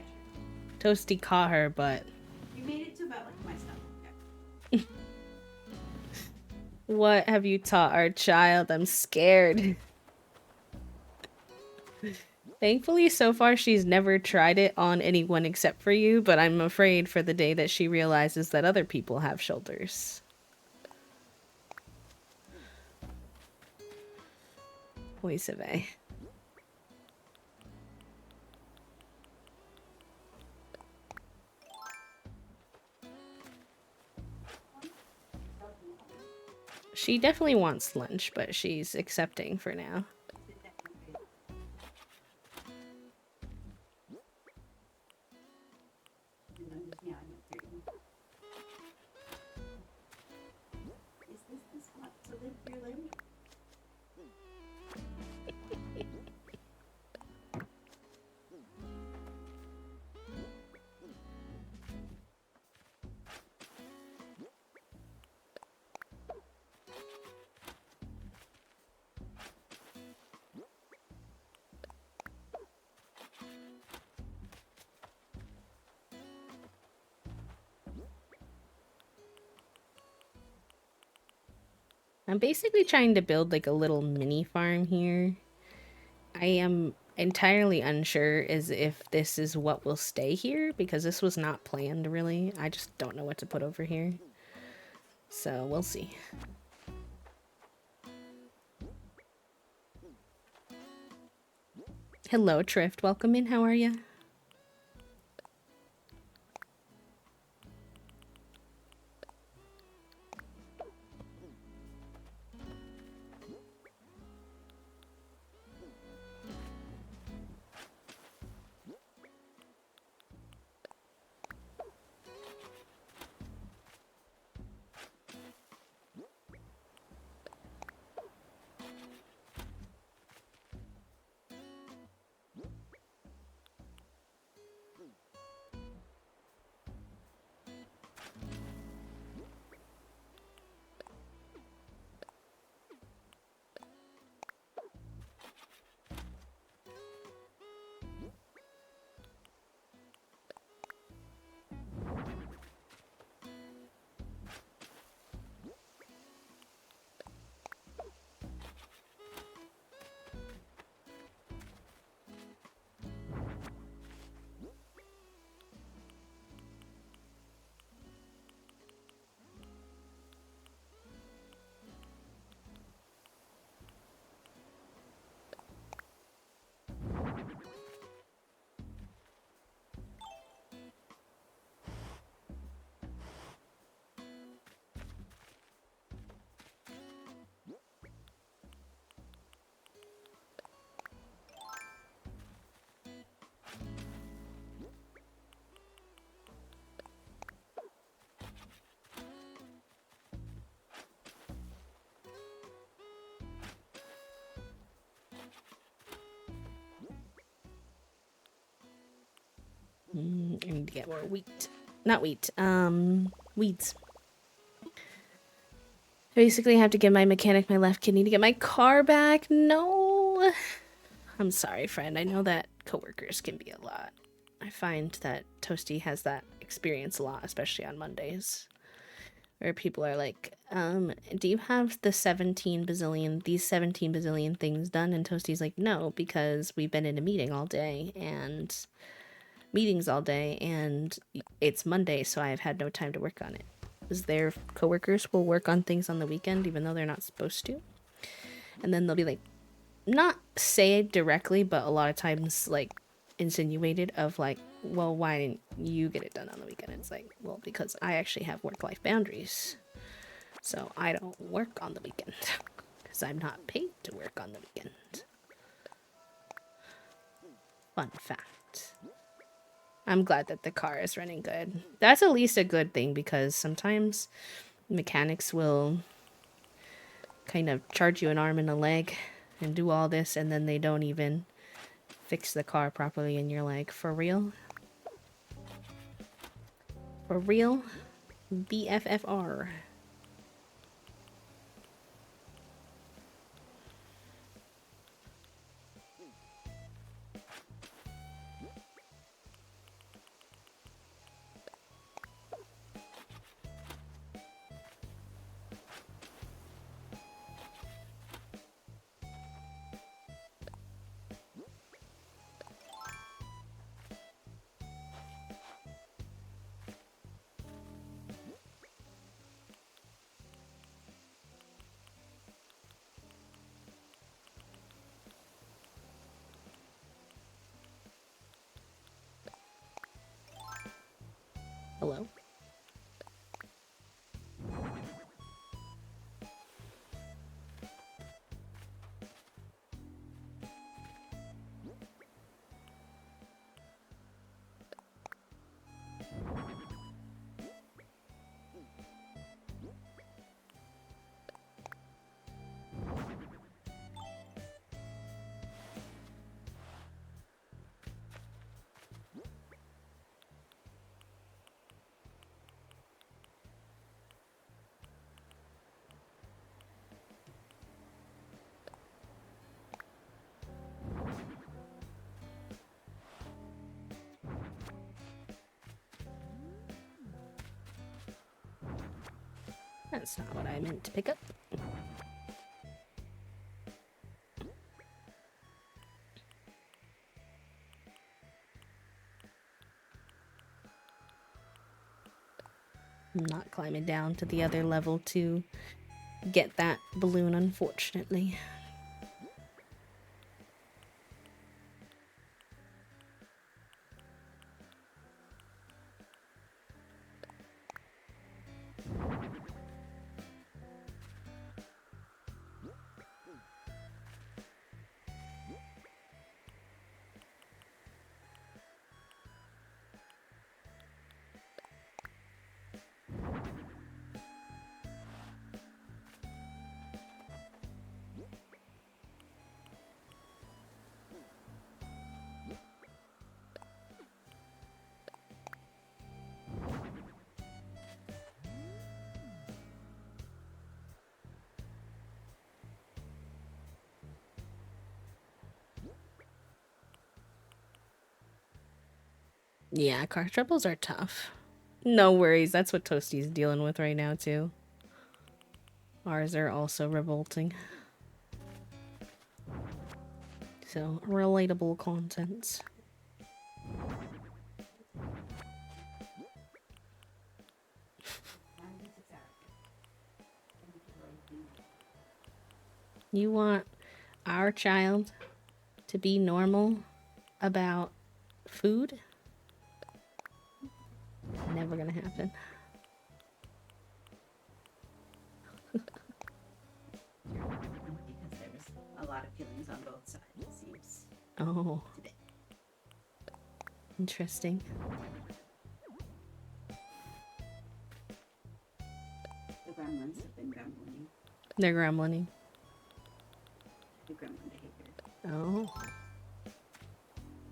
B: her.
A: Toasty caught her, but...
B: You made it to about like my stomach.
A: What have you taught our child? I'm scared. Thankfully, so far, she's never tried it on anyone except for you, but I'm afraid for the day that she realizes that other people have shoulders. Voice of A. She definitely wants lunch, but she's accepting for now.
B: Is this the spot to live your life?
A: I'm basically trying to build like a little mini farm here. I am entirely unsure as if this is what will stay here because this was not planned really. I just don't know what to put over here. So we'll see. Hello, Trift. Welcome in. How are you? I need to get more wheat. Not wheat, weeds. I basically have to give my mechanic my left kidney to get my car back. No! I'm sorry, friend. I know that coworkers can be a lot. I find that Toasty has that experience a lot, especially on Mondays. Where people are like, do you have these 17 bazillion things done? And Toasty's like, no, because we've been in a meetings all day, and it's Monday, so I've had no time to work on it. Because their coworkers will work on things on the weekend, even though they're not supposed to. And then they'll be like, not say it directly, but a lot of times, like, insinuated of like, well, why didn't you get it done on the weekend? It's like, well, because I actually have work-life boundaries. So I don't work on the weekend. Because I'm not paid to work on the weekend. Fun fact. I'm glad that the car is running good. That's at least a good thing, because sometimes mechanics will kind of charge you an arm and a leg and do all this, and then they don't even fix the car properly, and you're like, for real? For real? BFFR. Hello. That's not what I meant to pick up. I'm not climbing down to the other level to get that balloon, unfortunately. Yeah, car troubles are tough. No worries, that's what Toasty's dealing with right now, too. Ours are also revolting. So, relatable content. You want our child to be normal about food? Never gonna happen.
B: Because there was a lot of feelings on both sides, it seems.
A: Oh.
B: Today.
A: Interesting.
B: The gremlins have been grumbling.
A: They're grumbling.
B: The gremlin behavior.
A: Oh.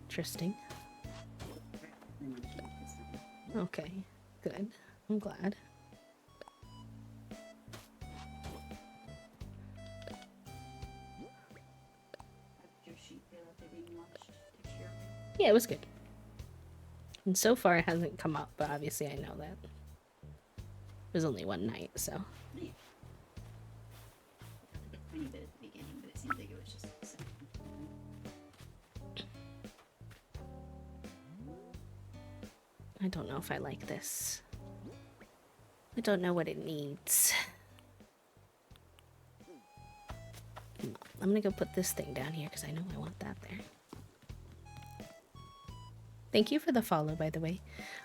A: Interesting.
B: They want to change this time.
A: Okay. Good. I'm glad.
B: How did your sheep feel after being watched? Did she okay?
A: Yeah, it was good. And so far it hasn't come up, but obviously I know that. It was only one night, so.
B: Yeah. I knew that at the beginning, but it seemed like it was just the second.
A: I don't know if I like this. I don't know what it needs. I'm gonna go put this thing down here because I know I want that there. Thank you for the follow, by the way.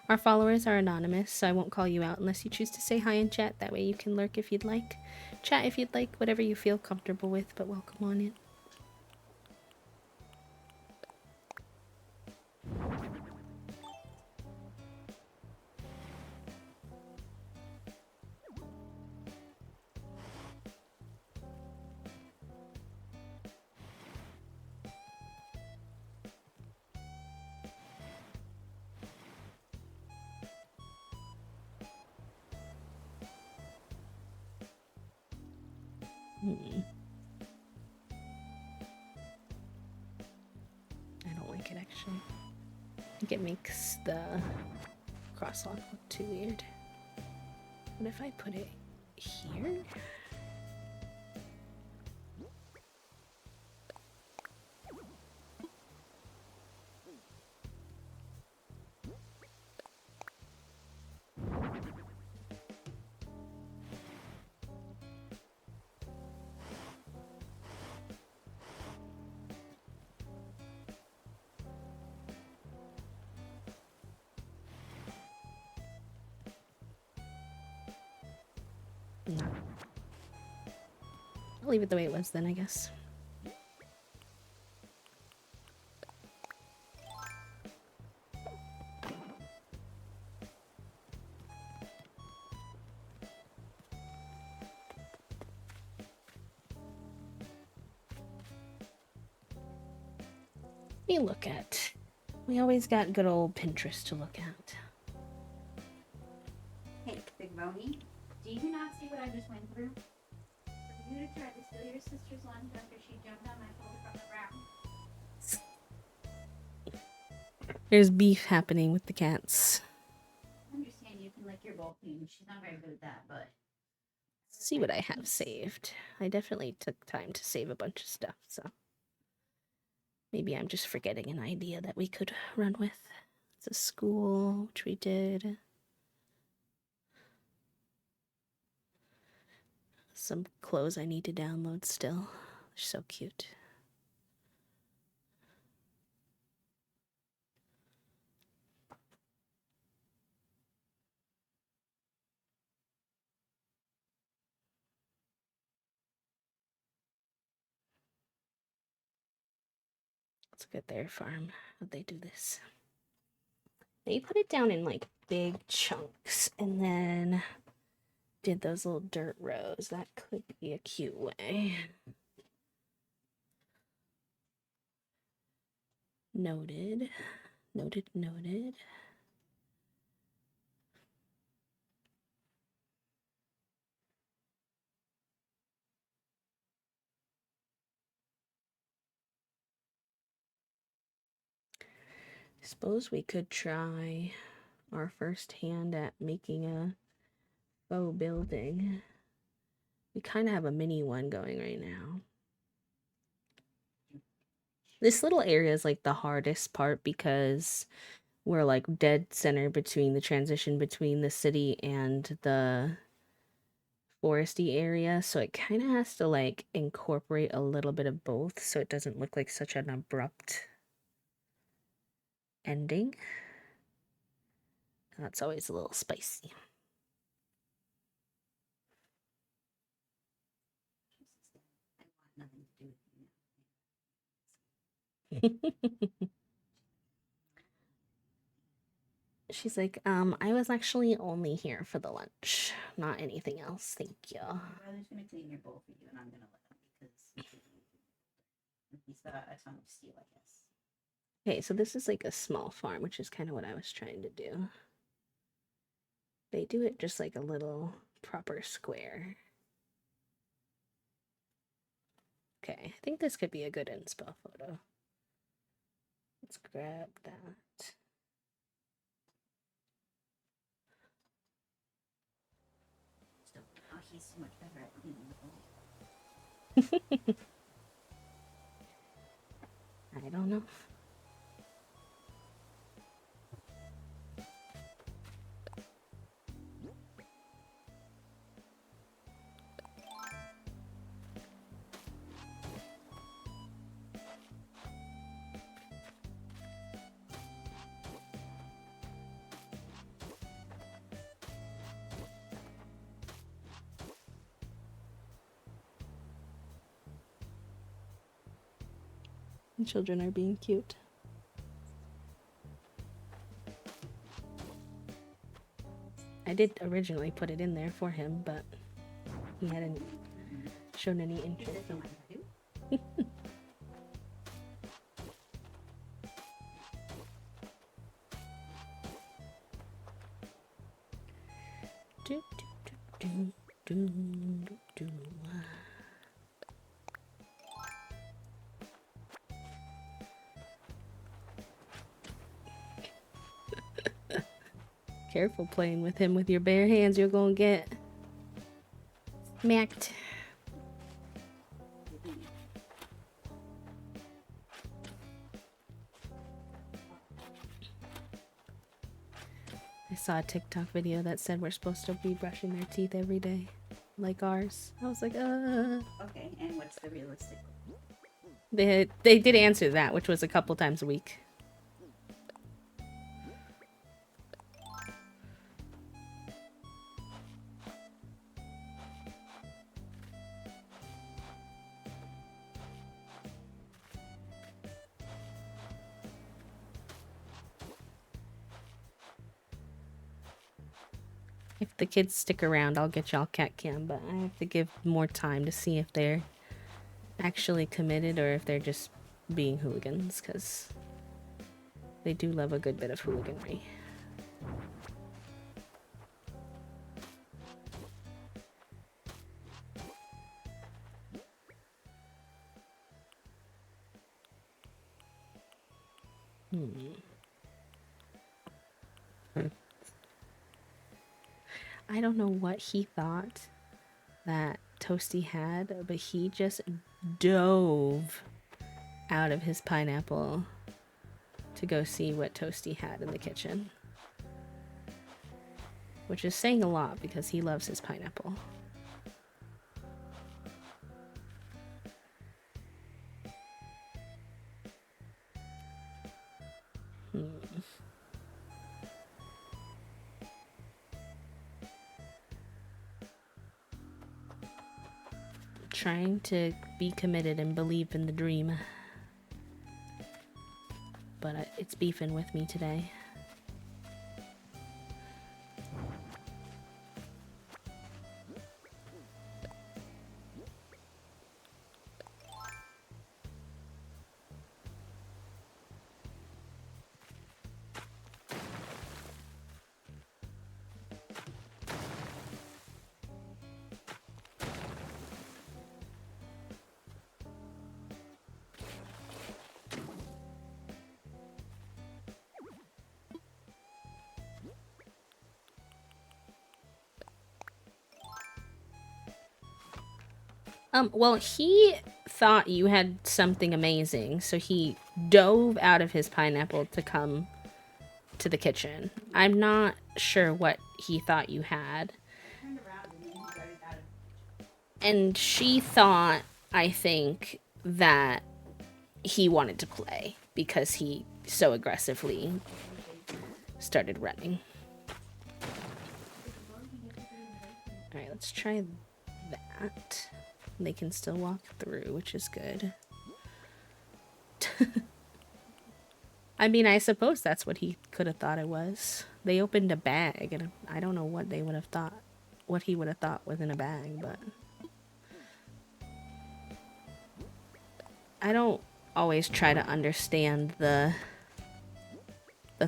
A: Our followers are anonymous, so I won't call you out unless you choose to say hi in chat. That way you can lurk if you'd like. Chat if you'd like, whatever you feel comfortable with, but welcome on in. I don't like it, actually. I think it makes the crosswalk look too weird. What if I put it here? No. I'll leave it the way it was then, I guess. We look at. We always got good old Pinterest to look at.
B: Hey, Big Boney, do you not see what I just went through? For you to try to steal your sister's lunch after she jumped on my phone from the ground.
A: There's beef happening with the cats.
B: I understand you can lick your bowl clean. She's not very good at that, but...
A: See what I have saved. I definitely took time to save a bunch of stuff, so... Maybe I'm just forgetting an idea that we could run with. It's a school, which we did. Some clothes I need to download still. They're so cute. Let's look at their farm. How'd they do this? They put it down in like big chunks and then did those little dirt rows. That could be a cute way. Noted. Noted, noted. I suppose we could try our first hand at making a faux building. We kind of have a mini one going right now. This little area is like the hardest part because we're like dead center between the transition between the city and the foresty area, so it kind of has to like incorporate a little bit of both so it doesn't look like such an abrupt ending. That's always a little spicy.
B: I want nothing to do with you.
A: She's like, I was actually only here for the lunch, not anything else. Thank you.
B: My brother's gonna clean your bowl for you, and I'm gonna let him because he's got a ton of steel, I guess.
A: Okay, so this is like a small farm, which is kind of what I was trying to do. They do it just like a little proper square. Okay, I think this could be a good inspo photo. Let's grab that.
B: So, oh, he's so much better at cleaning the bowl.
A: I don't know. The children are being cute. I did originally put it in there for him, but he hadn't shown any interest. Do, do, do, do, do, do. Careful playing with him with your bare hands, you're gonna get smacked. I saw a TikTok video that said we're supposed to be brushing their teeth every day, like ours. I was like,
B: Okay, and what's the realistic?
A: They did answer that, which was a couple times a week. If the kids stick around, I'll get y'all cat cam, but I have to give more time to see if they're actually committed or if they're just being hooligans, because they do love a good bit of hooliganry. I don't know what he thought that Toasty had, but he just dove out of his pineapple to go see what Toasty had in the kitchen. Which is saying a lot because he loves his pineapple. Trying to be committed and believe in the dream. But it's beefing with me today. Well, he thought you had something amazing, so he dove out of his pineapple to come to the kitchen. I'm not sure what he thought you had. And she thought, I think, that he wanted to play because he so aggressively started running. Alright, let's try that. They can still walk through, which is good. I mean, I suppose that's what he could have thought it was. They opened a bag, and I don't know what they would have thought, what he would have thought was in a bag, but I don't always try to understand the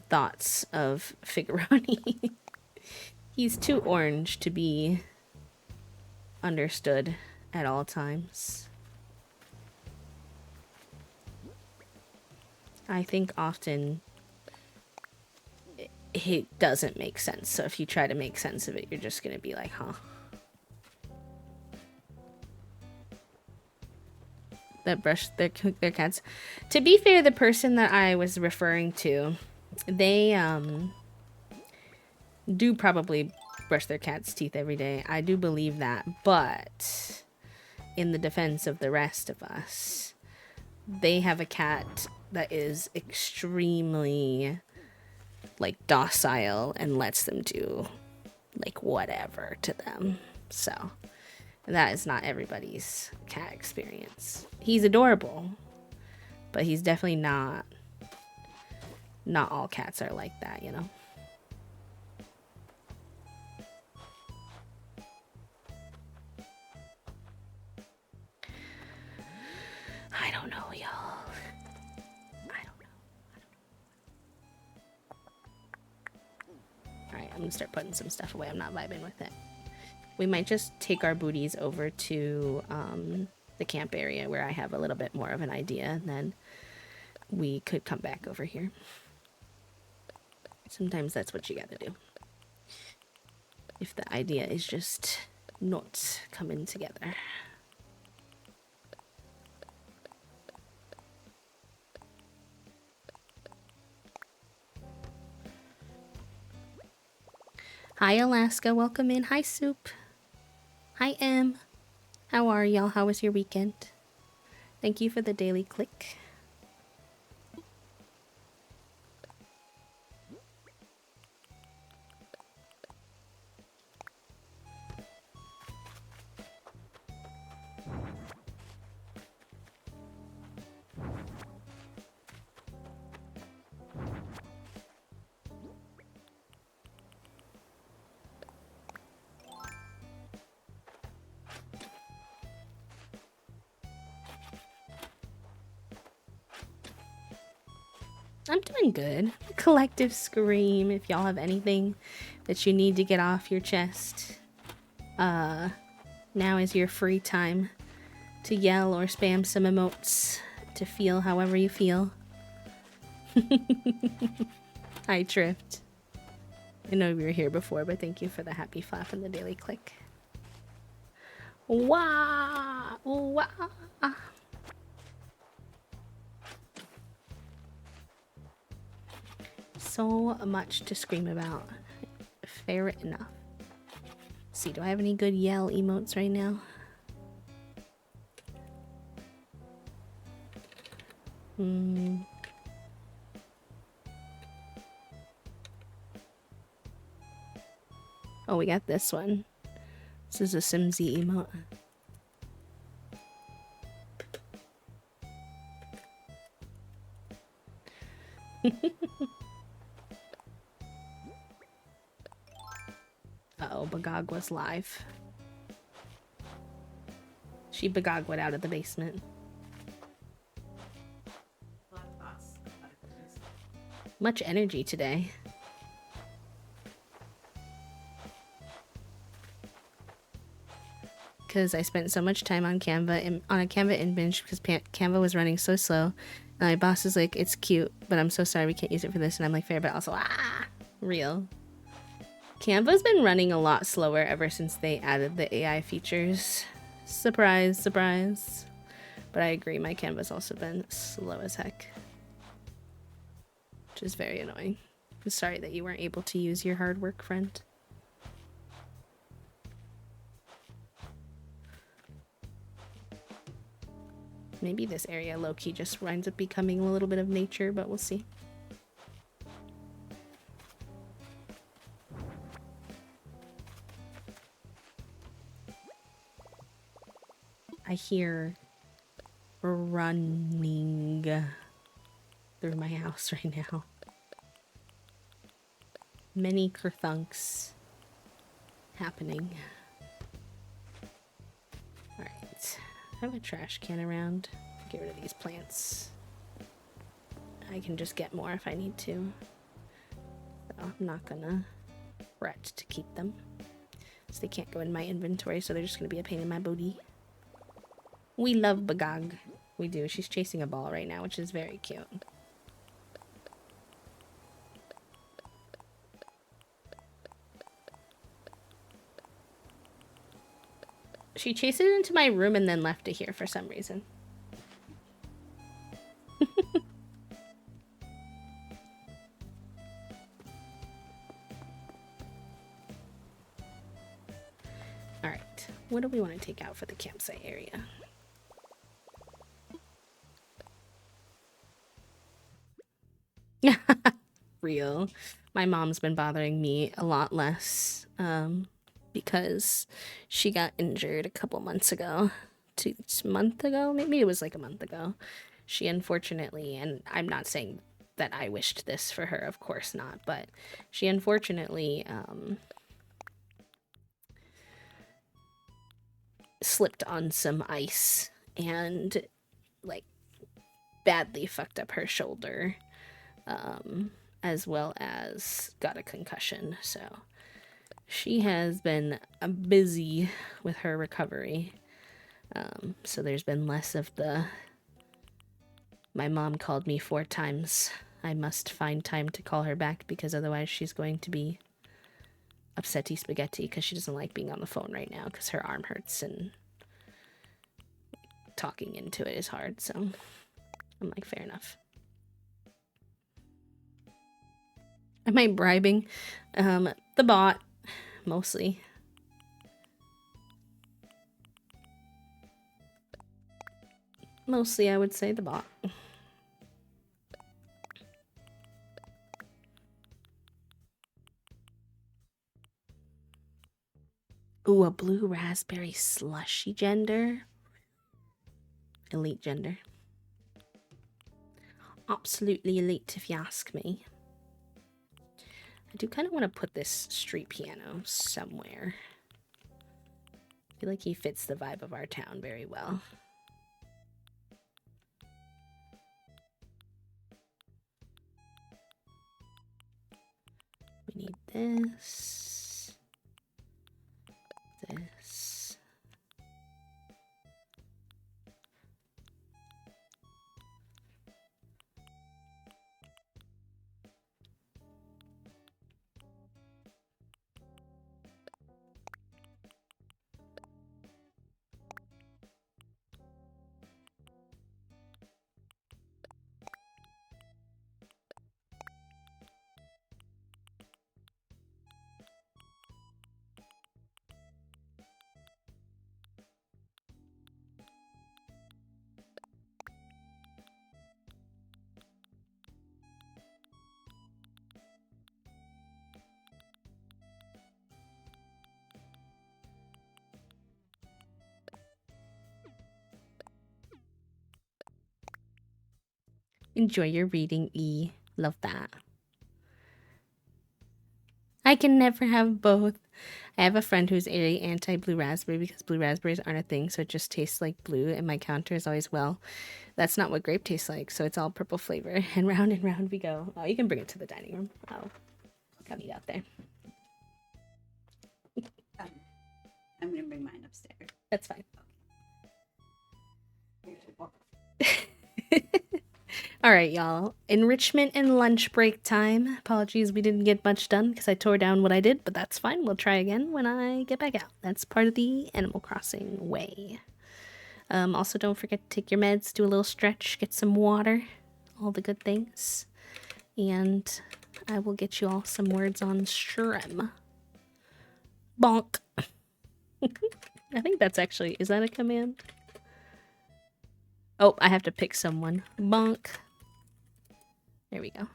A: thoughts of Figurani. He's too orange to be understood at all times. I think often it doesn't make sense. So if you try to make sense of it, you're just gonna be like, huh? That brush their cats. To be fair, the person that I was referring to, they do probably brush their cat's teeth every day. I do believe that, but in the defense of the rest of us, they have a cat that is extremely like docile and lets them do like whatever to them. So that is not everybody's cat experience. He's adorable, but he's definitely not all cats are like that, you know? I don't know, y'all. I don't know. Alright, I'm gonna start putting some stuff away. I'm not vibing with it. We might just take our booties over to the camp area where I have a little bit more of an idea, and then we could come back over here. Sometimes that's what you gotta do. If the idea is just not coming together. Hi, Alaska. Welcome in. Hi, Soup. Hi, Em. How are y'all? How was your weekend? Thank you for the daily click. I'm doing good. Collective scream if y'all have anything that you need to get off your chest. Now is your free time to yell or spam some emotes to feel however you feel. Hi, Trift. I know we were here before, but thank you for the happy flap and the daily click. Wah! Wah! So much to scream about. Fair enough. Let's see, do I have any good yell emotes right now? Oh, we got this one. This is a Simsy emote. Uh-oh, Bagagwa's live. She Bagagwa'd out of the basement. Much energy today. Because I spent so much time on Canva, on a Canva in binge because Canva was running so slow. And my boss is like, it's cute, but I'm so sorry we can't use it for this. And I'm like, fair, but also, real. Canva's been running a lot slower ever since they added the AI features. Surprise, surprise. But I agree, my Canva's also been slow as heck. Which is very annoying. I'm sorry that you weren't able to use your hard work, friend. Maybe this area low-key just winds up becoming a little bit of nature, but we'll see. I hear running through my house right now. Many kerthunks happening. Alright. I have a trash can around. Get rid of these plants. I can just get more if I need to. So I'm not gonna fret to keep them. So they can't go in my inventory, so they're just gonna be a pain in my booty. We love Bagag. We do. She's chasing a ball right now, which is very cute. She chased it into my room and then left it here for some reason. Alright, what do we want to take out for the campsite area? Real. My mom's been bothering me a lot less because she got injured a couple months ago. Maybe it was like a month ago. She unfortunately, and I'm not saying that I wished this for her, of course not, but she unfortunately slipped on some ice and like badly fucked up her shoulder, as well as got a concussion. So she has been busy with her recovery. So there's been less of the my mom called me 4 times. I must find time to call her back because otherwise she's going to be upsetty spaghetti because she doesn't like being on the phone right now because her arm hurts and talking into it is hard. So I'm like, fair enough. Am I bribing? The bot, mostly. Mostly, I would say the bot. Ooh, a blue raspberry slushy gender. Elite gender. Absolutely elite, if you ask me. I do kind of want to put this street piano somewhere. I feel like he fits the vibe of our town very well. We need this. This. Enjoy your reading, E. Love that. I can never have both. I have a friend who's a anti-blue raspberry because blue raspberries aren't a thing, so it just tastes like blue, and my counter is always, well, that's not what grape tastes like, so it's all purple flavor. And round we go. Oh, you can bring it to the dining room. I'll come eat out there.
B: I'm gonna bring mine upstairs.
A: That's fine. All right, y'all. Enrichment and lunch break time. Apologies, we didn't get much done because I tore down what I did, but that's fine. We'll try again when I get back out. That's part of the Animal Crossing way. Also, don't forget to take your meds, do a little stretch, get some water, all the good things. And I will get you all some words on Shrem. Bonk. I think that's actually, is that a command? Oh, I have to pick someone. Bonk. There we go.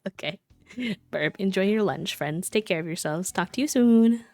A: Okay. Burp. Enjoy your lunch, friends. Take care of yourselves. Talk to you soon.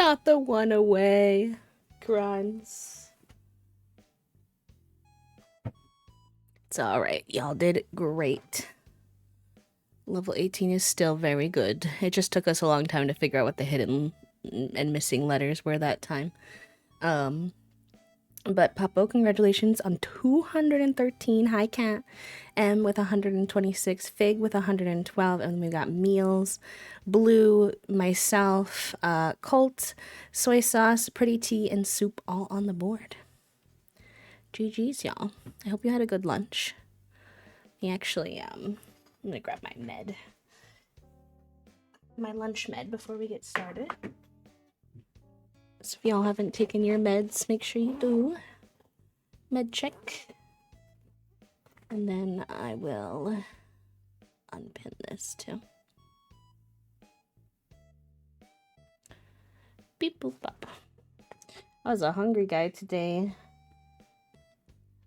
A: not the one away. Grimes. It's alright. Y'all did great. Level 18 is still very good. It just took us a long time to figure out what the hidden and missing letters were that time. But Papo, congratulations on 213. Hi, Cat. M with 126. Fig with 112. And we got Meals, Blue, myself, Colt, Soy Sauce, Pretty Tea, and Soup all on the board. GG's, y'all. I hope you had a good lunch. Actually, I'm gonna grab my med. My lunch med before we get started. So if y'all haven't taken your meds, make sure you do. Med check. And then I will unpin this too. Beep boop bop. I was a hungry guy today.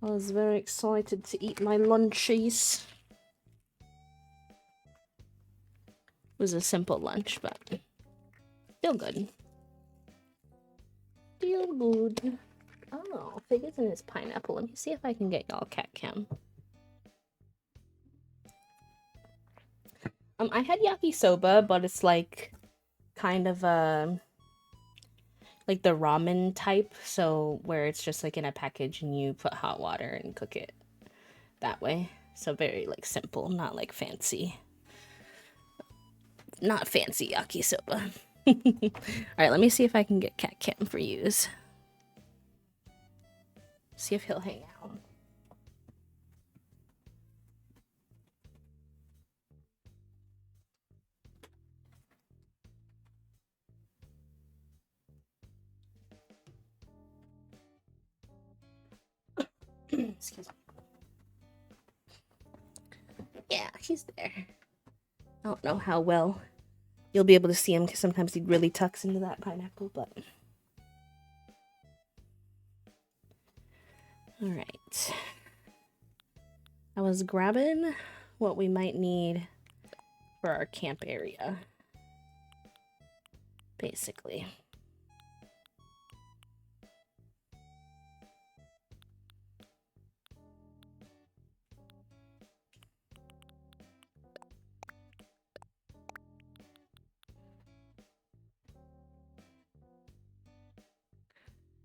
A: I was very excited to eat my lunchies. It was a simple lunch, but still good. Still good. Oh, Fig is in his pineapple. Let me see if I can get y'all cat cam. I had yakisoba, but it's like kind of like the ramen type, so where it's just like in a package and you put hot water and cook it that way. So very like simple, not like fancy. Not fancy yakisoba. Alright, let me see if I can get cat cam for yous. See if he'll hang out. Excuse me. Yeah, he's there. I don't know how well you'll be able to see him because sometimes he really tucks into that pineapple, but... Alright. I was grabbing what we might need for our camp area. Basically.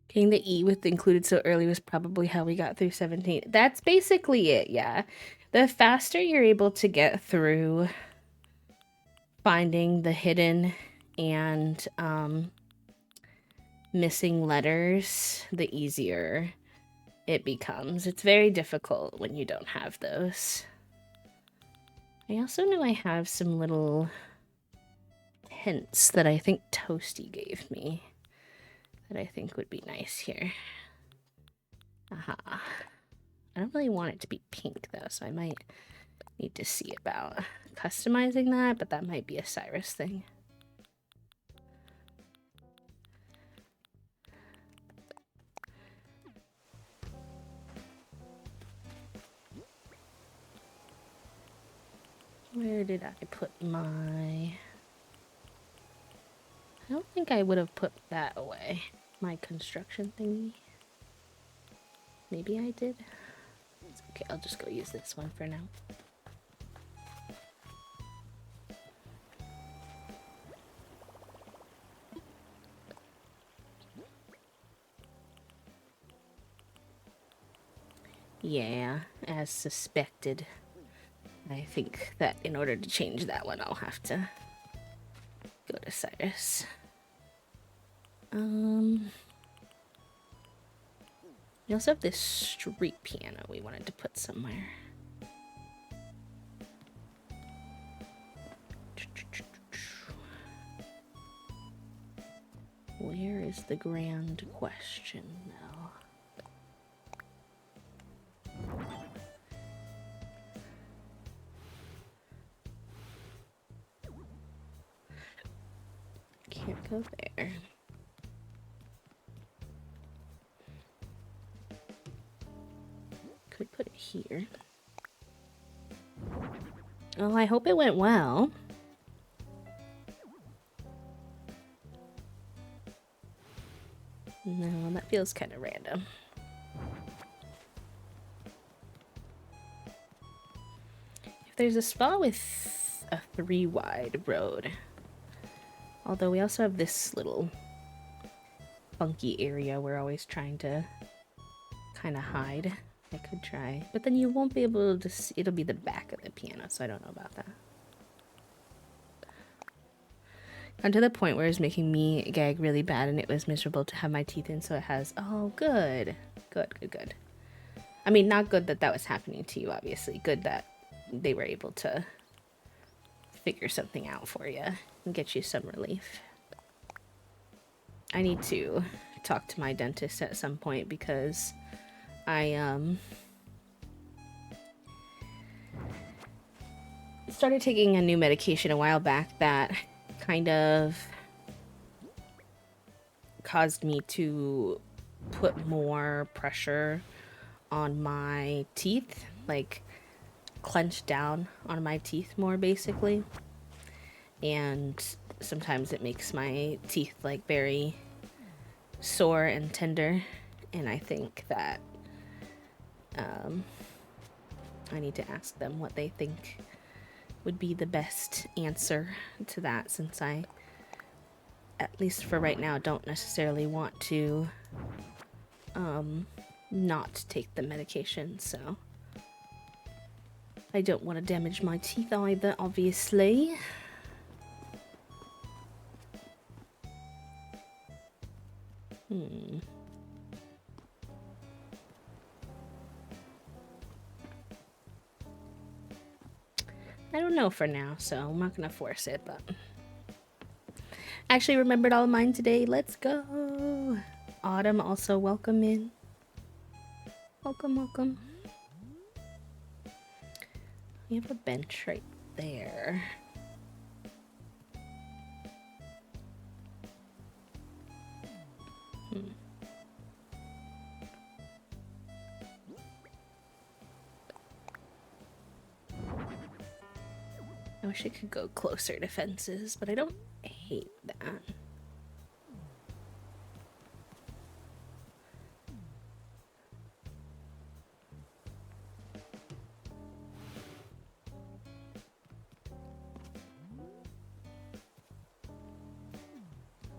A: Getting the E with included so early was probably how we got through 17. That's basically it, yeah. The faster you're able to get through finding the hidden and missing letters, the easier it becomes. It's very difficult when you don't have those. I also know I have some little hints that I think Toasty gave me that I think would be nice here. Aha. I don't really want it to be pink though, so I might need to see about customizing that, but that might be a Cyrus thing. Where did I put my... I don't think I would have put that away. My construction thingy. Maybe I did. It's okay, I'll just go use this one for now. Yeah, as suspected. I think that in order to change that one, I'll have to go to Cyrus. We also have this street piano we wanted to put somewhere. Where is the grand question now? Can't go there. Could put it here. Oh, I hope it went well. No, that feels kind of random. If there's a spot with a 3 wide road, although we also have this little funky area we're always trying to kind of hide. I could try, but then you won't be able to see, it'll be the back of the piano, so I don't know about that. Gotten to the point where it's making me gag really bad and it was miserable to have my teeth in, so it has, oh good. Good. I mean, not good that that was happening to you, obviously. Good that they were able to figure something out for you and get you some relief. I need to talk to my dentist at some point because I started taking a new medication a while back that kind of caused me to put more pressure on my teeth, like clench down on my teeth more basically, and sometimes it makes my teeth like very sore and tender, and I think that I need to ask them what they think would be the best answer to that, since I, at least for right now, don't necessarily want to not take the medication, so I don't want to damage my teeth either, obviously. I don't know for now, so I'm not gonna force it, but actually remembered all of mine today. Let's go. Autumn, also welcome in. Welcome. We have a bench right there. I wish I could go closer to fences, but I don't hate that.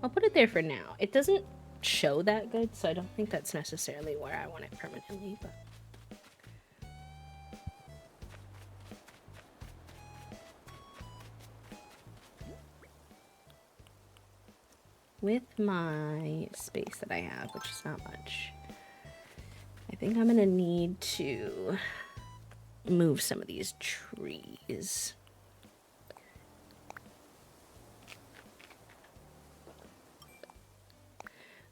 A: I'll put it there for now. It doesn't show that good, so I don't think that's necessarily where I want it permanently, but with my space that I have, which is not much, I think I'm gonna need to move some of these trees.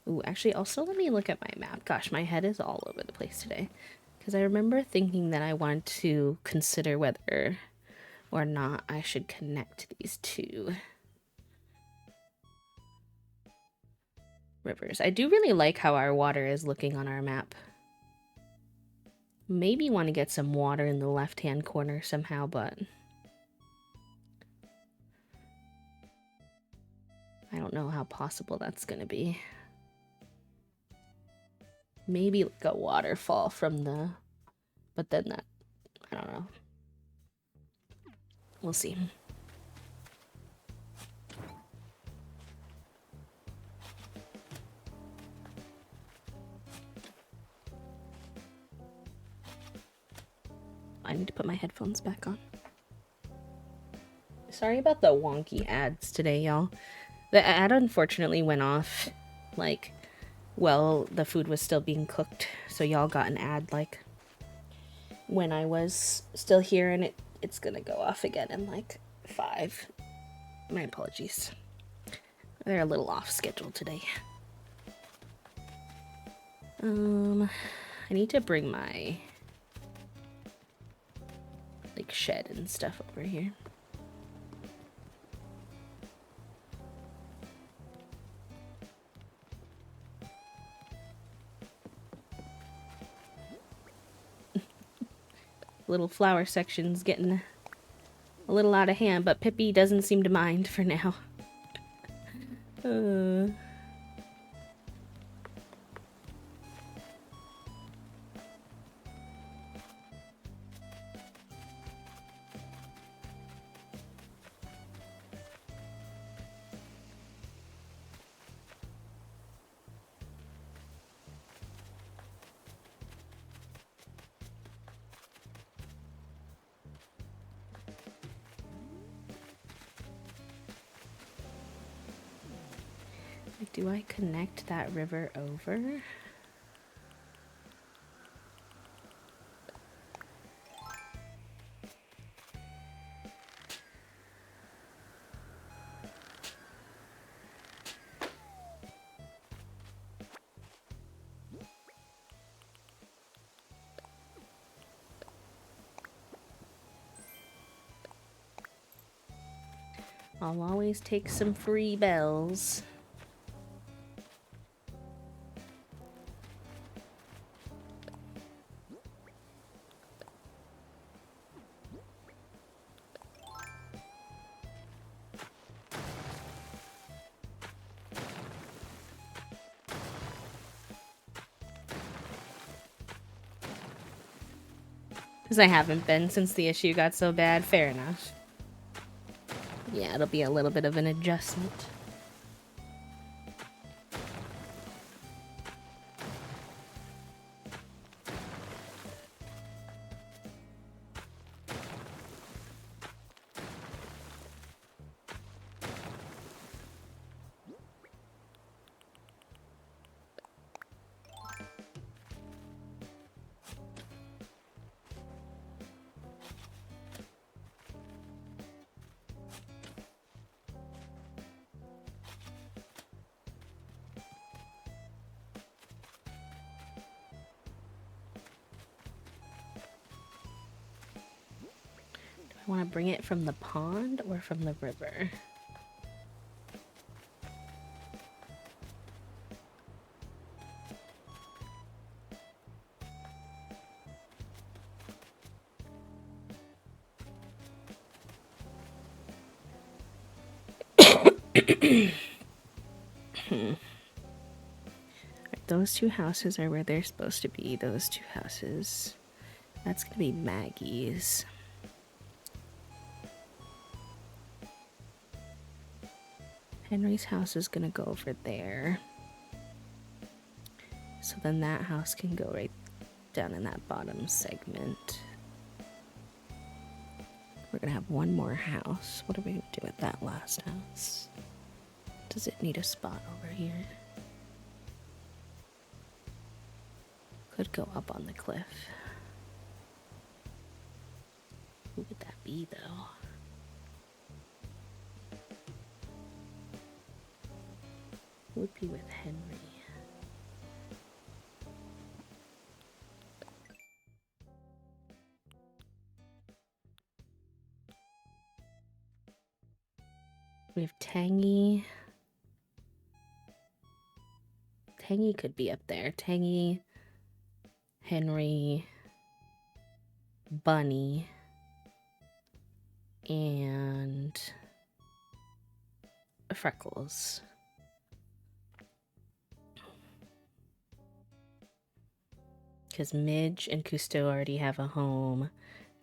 A: Ooh, actually, also let me look at my map. Gosh, my head is all over the place today. Because I remember thinking that I wanted to consider whether or not I should connect these two rivers. I do really like how our water is looking on our map. Maybe want to get some water in the left-hand corner somehow, but I don't know how possible that's going to be. Maybe like a waterfall from the... But then that... I don't know. We'll see. I need to put my headphones back on. Sorry about the wonky ads today, y'all. The ad unfortunately went off, like, well, the food was still being cooked, so y'all got an ad, like, when I was still here, and it's gonna go off again in, like, 5. My apologies. They're a little off schedule today. I need to bring my, like, shed and stuff over here. Little flower section's getting a little out of hand, but Pippi doesn't seem to mind for now. Like, do I connect that river over? I'll always take some free bells. Because I haven't been since the issue got so bad. Fair enough. Yeah, it'll be a little bit of an adjustment. I want to bring it from the pond or from the river. Those two houses are where they're supposed to be. Those two houses. That's gonna be Maggie's. Henry's house is gonna go over there. So then that house can go right down in that bottom segment. We're gonna have one more house. What are we gonna do with that last house? Does it need a spot over here? Could go up on the cliff. Who would that be, though? Who would be with Henry? We have Tangy. Tangy could be up there. Tangy, Henry, Bunny, and Freckles. Because Midge and Cousteau already have a home.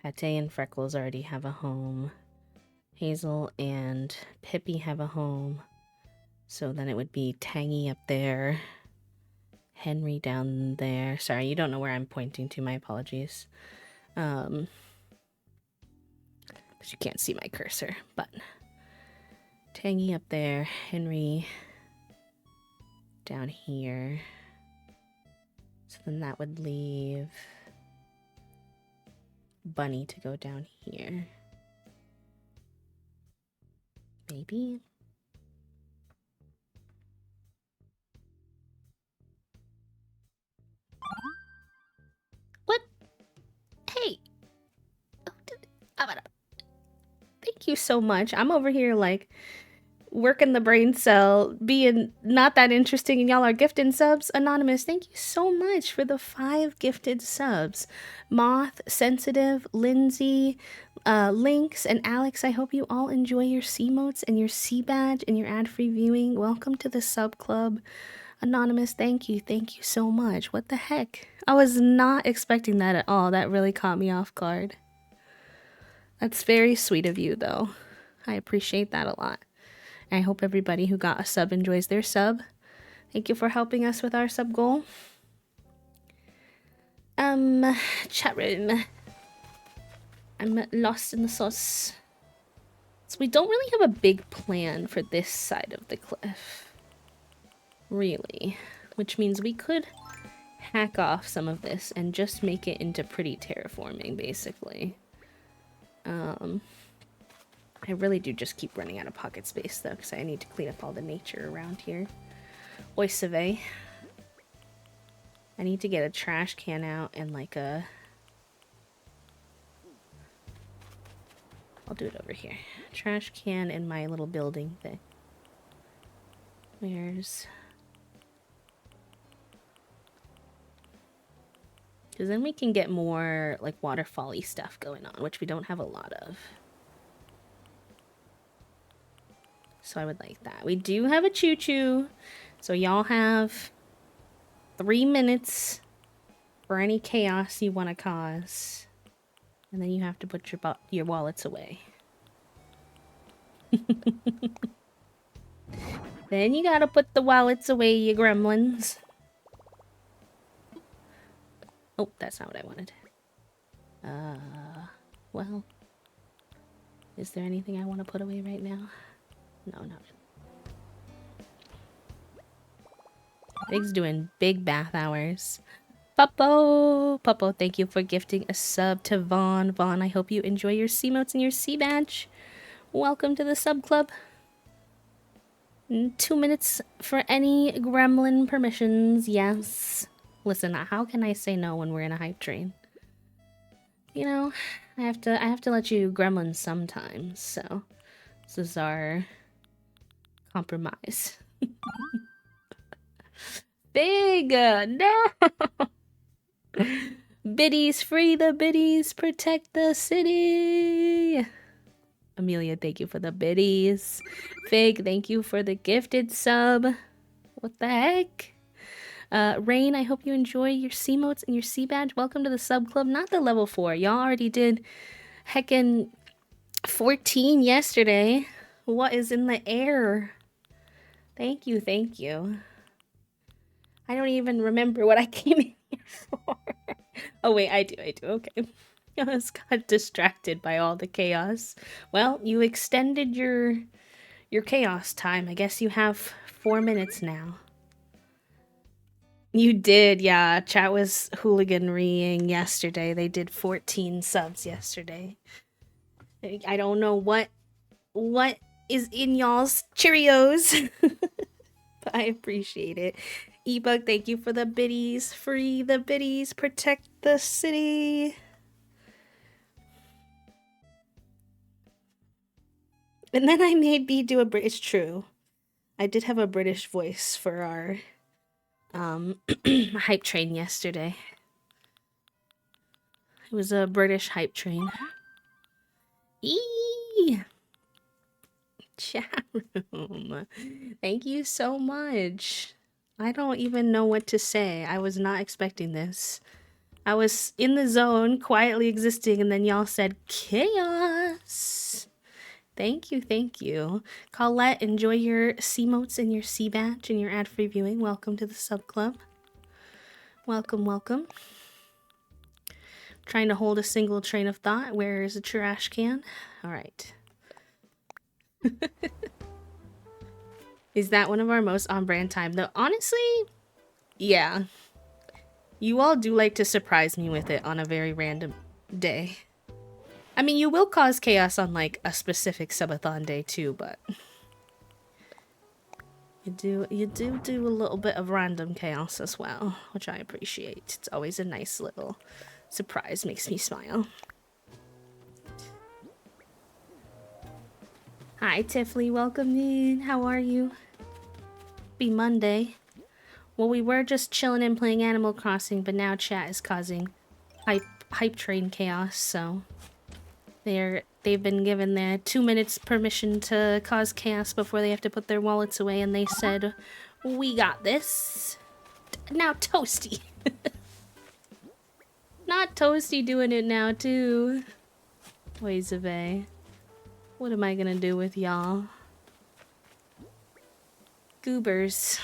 A: Pate and Freckles already have a home. Hazel and Pippi have a home. So then it would be Tangy up there. Henry down there. Sorry, you don't know where I'm pointing to. My apologies. Because you can't see my cursor. But Tangy up there. Henry down here. So then that would leave Bunny to go down here. Maybe? What? Hey! Thank you so much. I'm over here like working the brain cell, being not that interesting, and y'all are gifting subs. Anonymous, thank you so much for the 5 gifted subs. Moth, Sensitive, Lindsay, Lynx, and Alex, I hope you all enjoy your C-motes and your C-badge and your ad-free viewing. Welcome to the sub club. Anonymous, thank you so much. What the heck? I was not expecting that at all. That really caught me off guard. That's very sweet of you, though. I appreciate that a lot. I hope everybody who got a sub enjoys their sub. Thank you for helping us with our sub goal. Chat room. I'm lost in the sauce. So we don't really have a big plan for this side of the cliff. Really. Which means we could hack off some of this and just make it into pretty terraforming, basically. I really do just keep running out of pocket space, though, because I need to clean up all the nature around here. Oisave. I need to get a trash can out and, like, a... I'll do it over here. Trash can in my little building thing. Where's... Because then we can get more, like, waterfall-y stuff going on, which we don't have a lot of. So I would like that. We do have a choo-choo, so y'all have 3 minutes for any chaos you want to cause. And then you have to put your wallets away. Then you gotta put the wallets away, you gremlins. Oh, that's not what I wanted. Well. Is there anything I want to put away right now? No, not really. Big's doing big bath hours. Puppo, thank you for gifting a sub to Vaughn. Vaughn, I hope you enjoy your C-motes and your C-badge. Welcome to the sub club. 2 minutes for any gremlin permissions, yes. Listen, how can I say no when we're in a hype train? You know, I have to let you gremlins sometimes, so this is our compromise. Big, no! Biddies, free the biddies, protect the city! Amelia, thank you for the biddies. Fig, thank you for the gifted sub. What the heck? Rain, I hope you enjoy your C-motes and your C-badge. Welcome to the sub club, not the level 4. Y'all already did heckin' 14 yesterday. What is in the air? Thank you, thank you. I don't even remember what I came in here for. Oh wait, I do, okay. I just got distracted by all the chaos. Well, you extended your chaos time. I guess you have 4 minutes now. You did, yeah. Chat was hooliganrying yesterday. They did 14 subs yesterday. I don't know what is in y'all's Cheerios, but I appreciate it. Ebug, thank you for the biddies. Free the biddies, protect the city. And then I made B do a British. True, I did have a British voice for our hype train yesterday. It was a British hype train. Eee! Chat room. Thank you so much. I don't even know what to say. I was not expecting this. I was in the zone, quietly existing, and then y'all said chaos. Thank you, thank you. Colette, enjoy your C-motes and your C-badge and your ad-free viewing. Welcome to the sub club. Welcome, welcome. Trying to hold a single train of thought. Where is a trash can? All right. Is that one of our most on-brand time? Though, honestly, yeah. You all do like to surprise me with it on a very random day. I mean, you will cause chaos on, like, a specific subathon day, too, but... You do a little bit of random chaos as well, which I appreciate. It's always a nice little surprise, makes me smile. Hi, Tiffany, welcome in. How are you? Be Monday. Well, we were just chilling and playing Animal Crossing, but now chat is causing hype train chaos, so... They've been given their 2 minutes permission to cause chaos before they have to put their wallets away, and they said, we got this. Now Toasty. Not Toasty doing it now, too. Oisave. What am I gonna do with y'all? Goobers.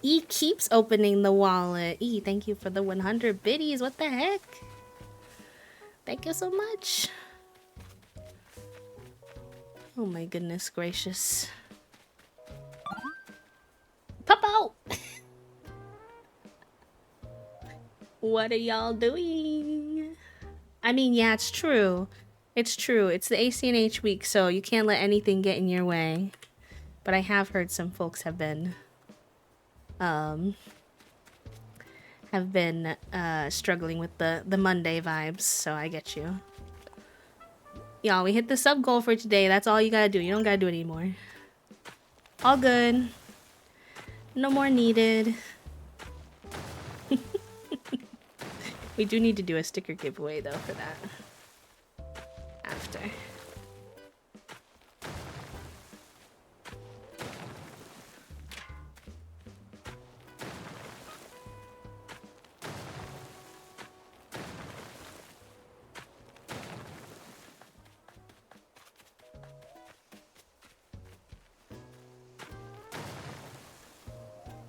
A: E keeps opening the wallet. E, thank you for the 100 biddies. What the heck? Thank you so much. Oh my goodness gracious. Pop out! What are y'all doing? I mean, yeah, it's true. It's true. It's the ACNH week, so you can't let anything get in your way. But I have heard some folks have been struggling with the Monday vibes, so I get you. Y'all, we hit the sub goal for today. That's all you gotta do. You don't gotta do it anymore. All good. No more needed. We do need to do a sticker giveaway, though, for that. After.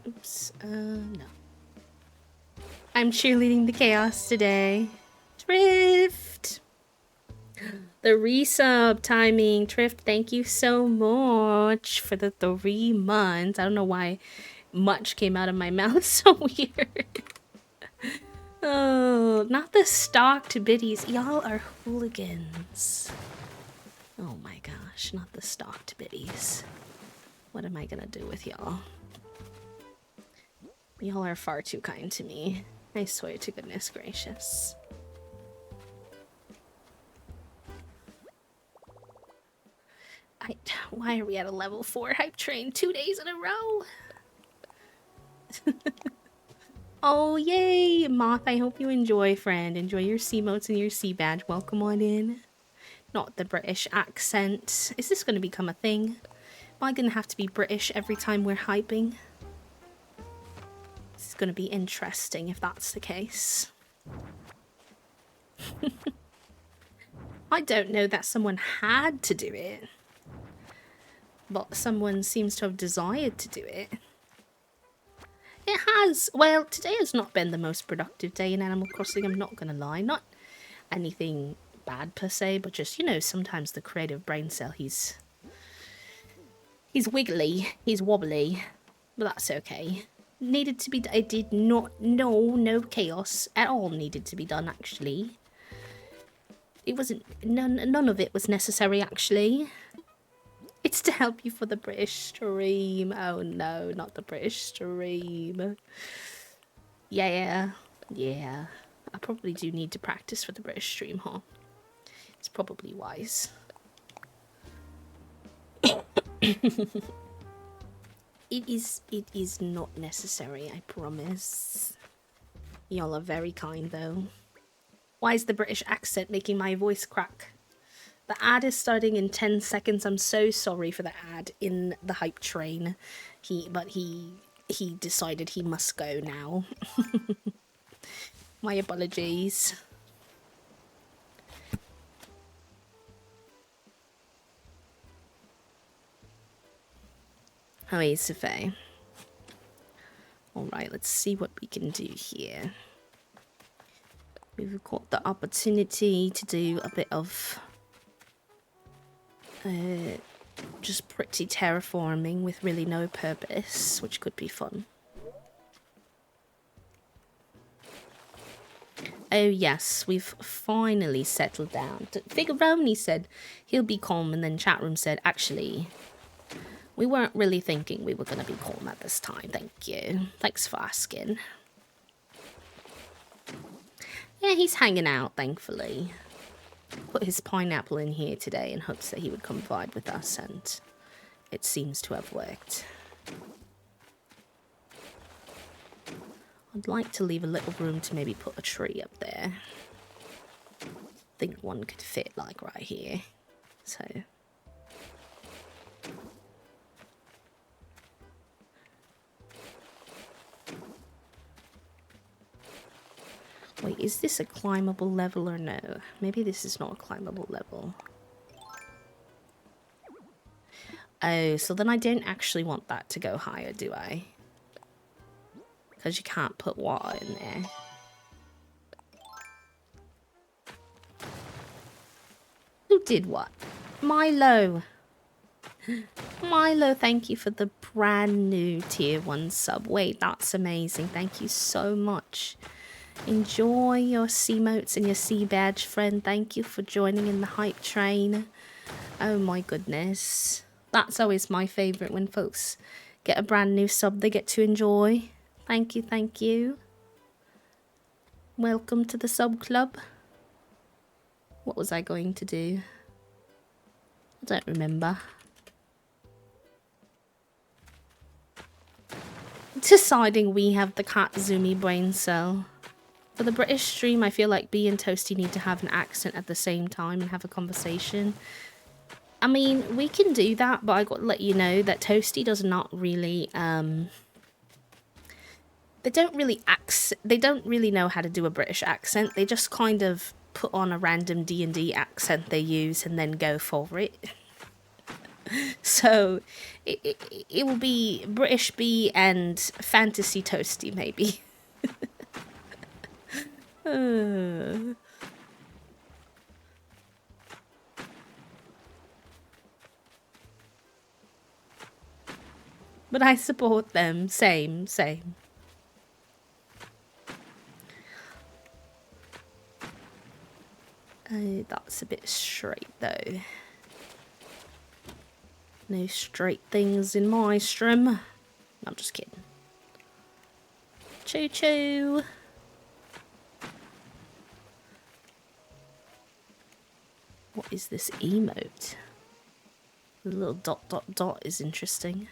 A: Oops, no. I'm cheerleading the chaos today. Drift! The resub timing. Drift, thank you so much for the 3 months. I don't know why much came out of my mouth. So weird. Oh, not the stocked biddies. Y'all are hooligans. Oh my gosh, not the stocked biddies. What am I gonna do with y'all? Y'all are far too kind to me. I swear to goodness gracious. Why are we at a level 4 hype train 2 days in a row? Oh, yay! Moth, I hope you enjoy, friend. Enjoy your C-motes and your C-badge. Welcome on in. Not the British accent. Is this going to become a thing? Am I going to have to be British every time we're hyping? This is going to be interesting if that's the case. I don't know that someone had to do it. But someone seems to have desired to do it. It has. Well, today has not been the most productive day in Animal Crossing, I'm not going to lie. Not anything bad per se, but just, you know, sometimes the creative brain cell, he's wiggly, he's wobbly, but that's okay. Needed to be, I did not, no chaos at all needed to be done, actually. It wasn't, none of it was necessary, actually. It's to help you for the British stream. Oh no, not the British stream. Yeah. I probably do need to practice for the British stream, huh? It's probably wise. It is not necessary, I promise. Y'all are very kind, though. Why is the British accent making my voice crack? The ad is starting in 10 seconds. I'm so sorry for the ad in the hype train. But he decided he must go now. My apologies. How is Sophie? Alright, let's see what we can do here. We've got the opportunity to do a bit of just pretty terraforming with really no purpose, which could be fun. Oh yes, we've finally settled down. Figuroni said he'll be calm, and then chatroom said, actually, we weren't really thinking we were going to be calm at this time, thank you. Thanks for asking. Yeah, he's hanging out, thankfully. Put his pineapple in here today in hopes that he would come vibe with us, and it seems to have worked. I'd like to leave a little room to maybe put a tree up there. I think one could fit like right here. So wait, is this a climbable level or no? Maybe this is not a climbable level. Oh, so then I don't actually want that to go higher, do I? Because you can't put water in there. Who did what? Milo. Milo, thank you for the brand new tier 1 sub. Wait, that's amazing. Thank you so much. Enjoy your C motes and your C badge, friend. Thank you for joining in the hype train. Oh my goodness. That's always my favourite when folks get a brand new sub they get to enjoy. Thank you, thank you. Welcome to the sub club. What was I going to do? I don't remember. Deciding we have the Katzumi brain cell. For the British stream, I feel like B and Toasty need to have an accent at the same time and have a conversation. I mean, we can do that, but I got to let you know that Toasty does not really, they don't really know how to do a British accent. They just kind of put on a random D&D accent they use and then go for it. So, it will be British B and Fantasy Toasty, maybe. But I support them. Same. That's a bit straight, though. No straight things in my stream. No, I'm just kidding. Choo choo. What is this emote? The little dot is interesting.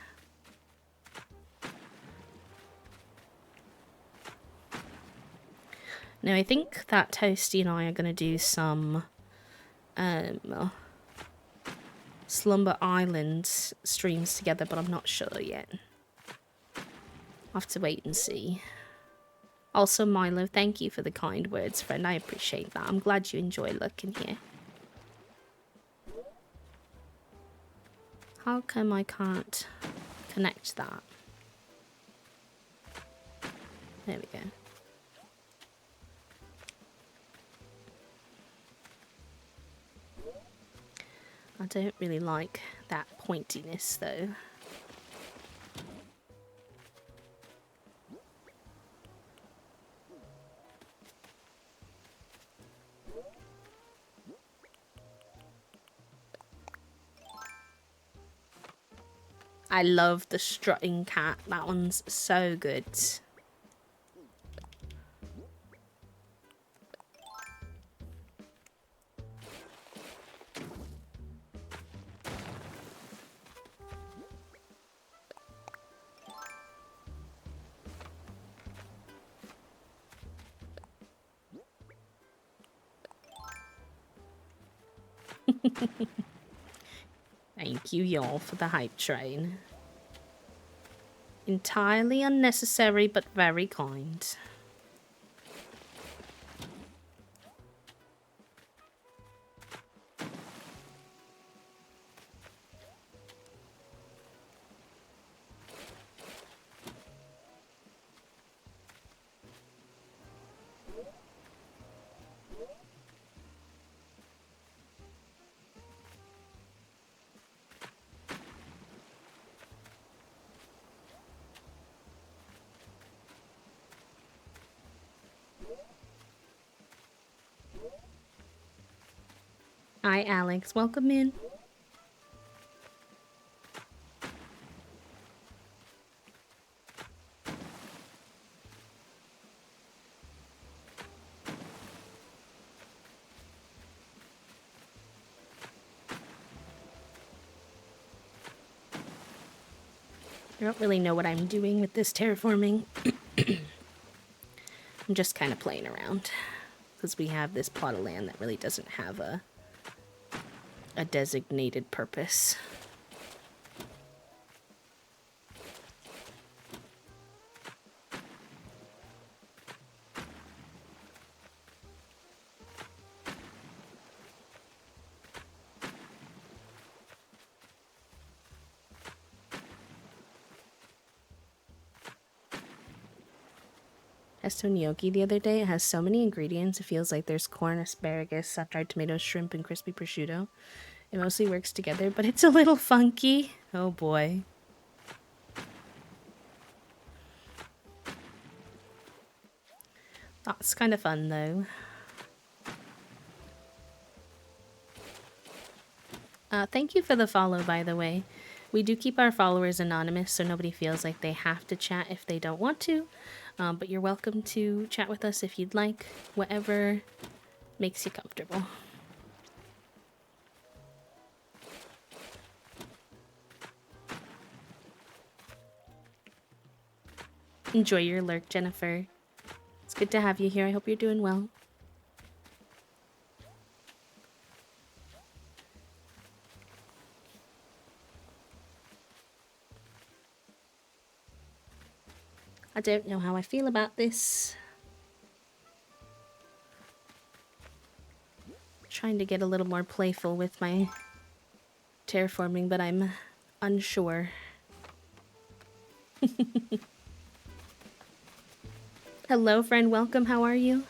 A: Now I think that Toasty and I are going to do some Slumber Island streams together, but I'm not sure yet. I'll have to wait and see. Also, Milo, thank you for the kind words, friend. I appreciate that. I'm glad you enjoy looking here. How come I can't connect that? There we go. I don't really like that pointiness, though. I love the strutting cat. That one's so good. Thank you, y'all, for the hype train. Entirely unnecessary, but very kind. Hi, Alex. Welcome in. I don't really know what I'm doing with this terraforming. I'm just kind of playing around. Because we have this plot of land that really doesn't have a designated purpose. Pesto gnocchi the other day. It has so many ingredients. It feels like there's corn, asparagus, sun-dried tomatoes, shrimp, and crispy prosciutto. It mostly works together, but it's a little funky. Oh boy. That's kind of fun though. Thank you for the follow, by the way. We do keep our followers anonymous so nobody feels like they have to chat if they don't want to. But you're welcome to chat with us if you'd like, whatever makes you comfortable. Enjoy your lurk, Jennifer. It's good to have you here. I hope you're doing well. I don't know how I feel about this. Trying to get a little more playful with my terraforming, but I'm unsure. Hello, friend. Welcome. How are you?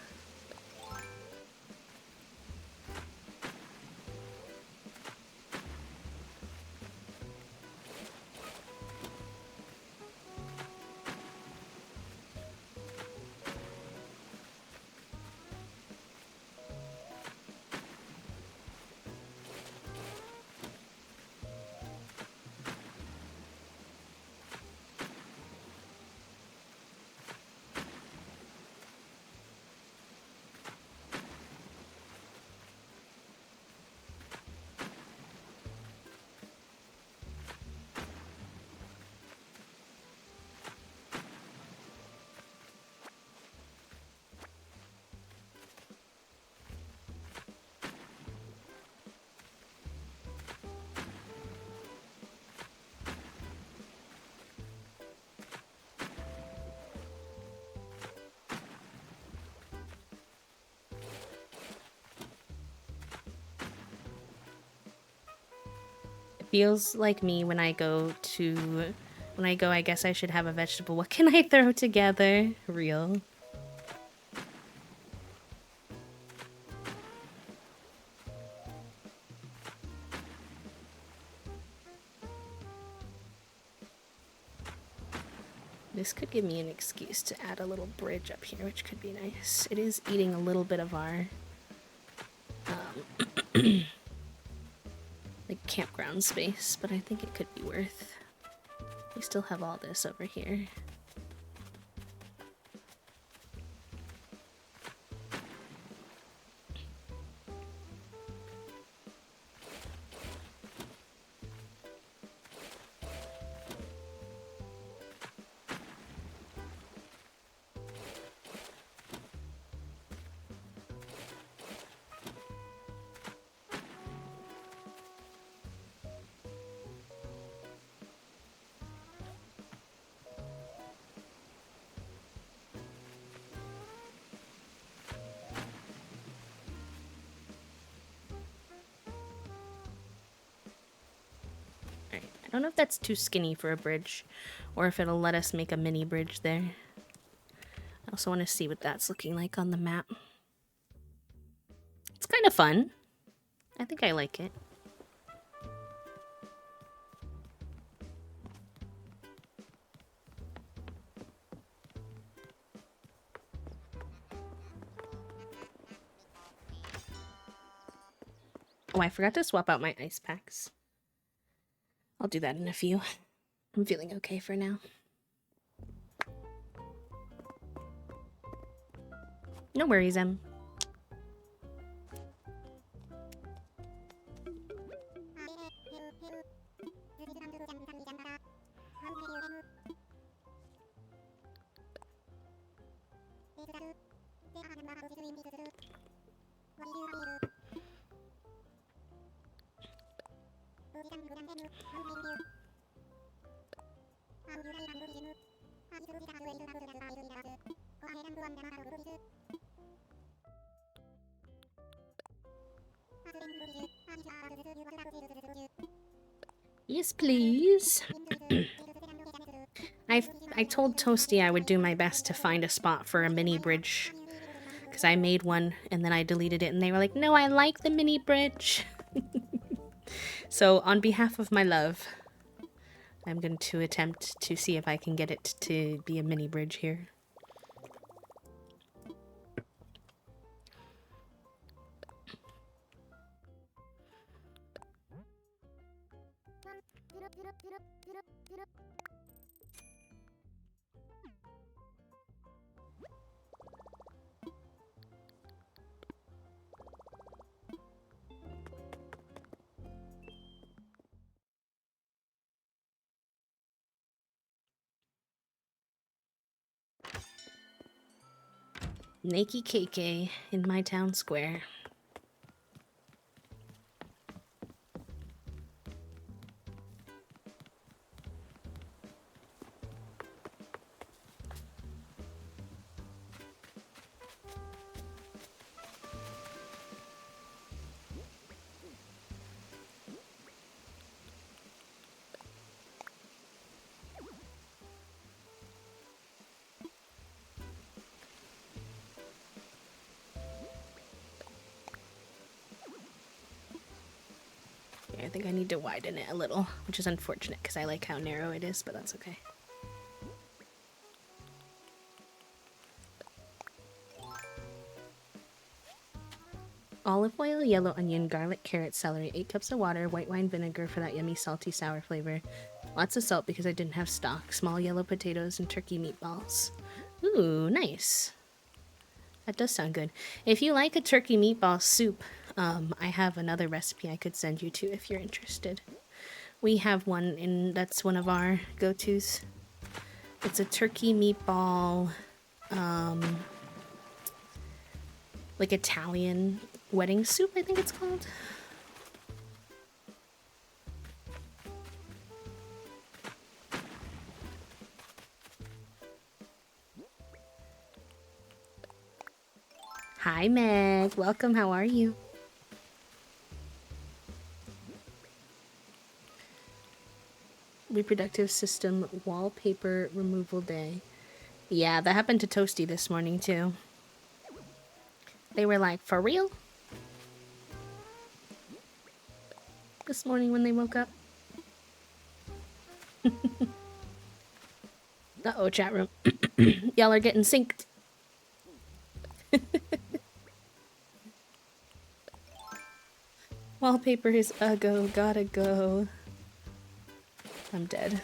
A: Feels like me when I go, I guess I should have a vegetable. What can I throw together? Real. This could give me an excuse to add a little bridge up here, which could be nice. It is eating a little bit of our like campground space, but I think it could be worth. We still have all this over here. I don't know if that's too skinny for a bridge, or if it'll let us make a mini bridge there. I also want to see what that's looking like on the map. It's kind of fun. I think I like it. Oh, I forgot to swap out my ice packs. I'll do that in a few. I'm feeling okay for now. No worries, Em. Yes, please. I told Toasty I would do my best to find a spot for a mini bridge, because I made one and then I deleted it and they were like, no, I like the mini bridge. So on behalf of my love, I'm going to attempt to see if I can get it to be a mini bridge here. Nakey KK in my town square. I think I need to widen it a little, which is unfortunate because I like how narrow it is, but that's okay. Olive oil, yellow onion, garlic, carrot, celery, 8 cups of water, white wine vinegar for that yummy salty sour flavor. Lots of salt because I didn't have stock. Small yellow potatoes and turkey meatballs. Ooh, nice. That does sound good. If you like a turkey meatball soup, I have another recipe I could send you to if you're interested. We have one that's one of our go-tos. It's a turkey meatball, like Italian wedding soup, I think it's called. Hi Meg, welcome, how are you? Reproductive system wallpaper removal day. Yeah, that happened to Toasty this morning too. They were like, for real? This morning when they woke up. Uh-oh, chat room. Y'all are getting synced. Wallpaper is a go, gotta go. I'm dead.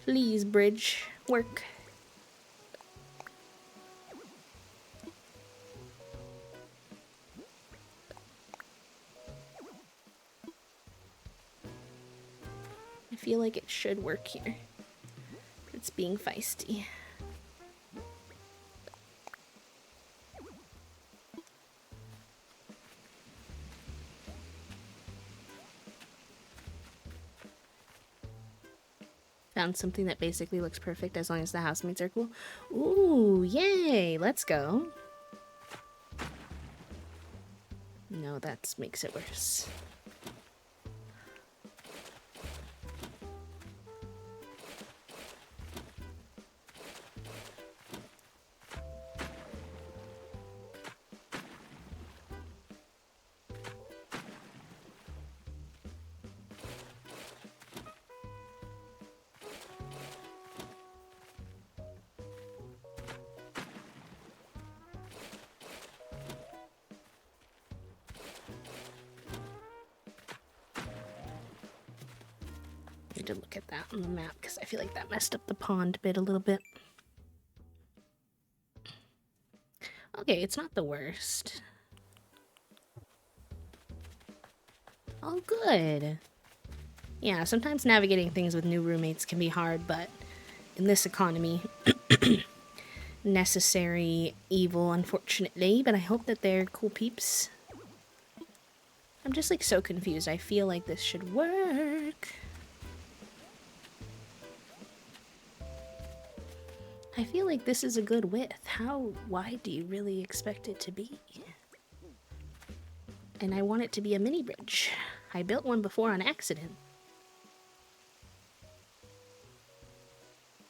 A: Please, bridge, work. I feel like it should work here. It's being feisty. Found something that basically looks perfect as long as the housemates are cool. Ooh, yay! Let's go. No, that makes it worse. Need to look at that on the map because I feel like that messed up the pond bit a little bit. Okay, it's not the worst. Oh, good. Yeah, sometimes navigating things with new roommates can be hard, but in this economy, necessary evil, unfortunately, but I hope that they're cool peeps. I'm just like so confused. I feel like this should work. I feel like this is a good width. How wide do you really expect it to be? And I want it to be a mini bridge. I built one before on accident.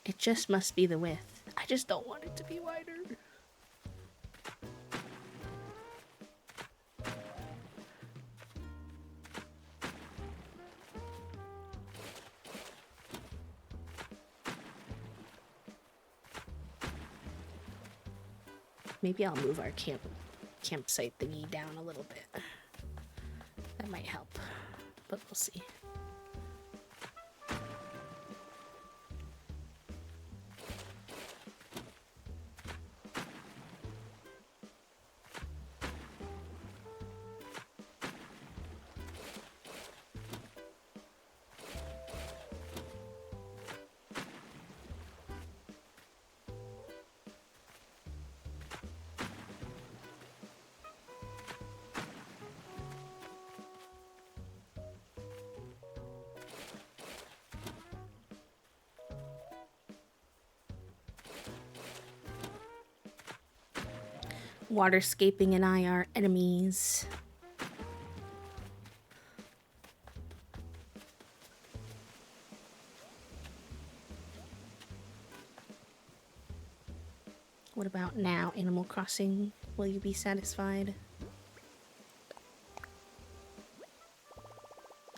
A: It just must be the width. I just don't want it to be wider. Maybe I'll move our campsite thingy down a little bit. That might help, but we'll see. Waterscaping and I are enemies. What about now, Animal Crossing? Will you be satisfied?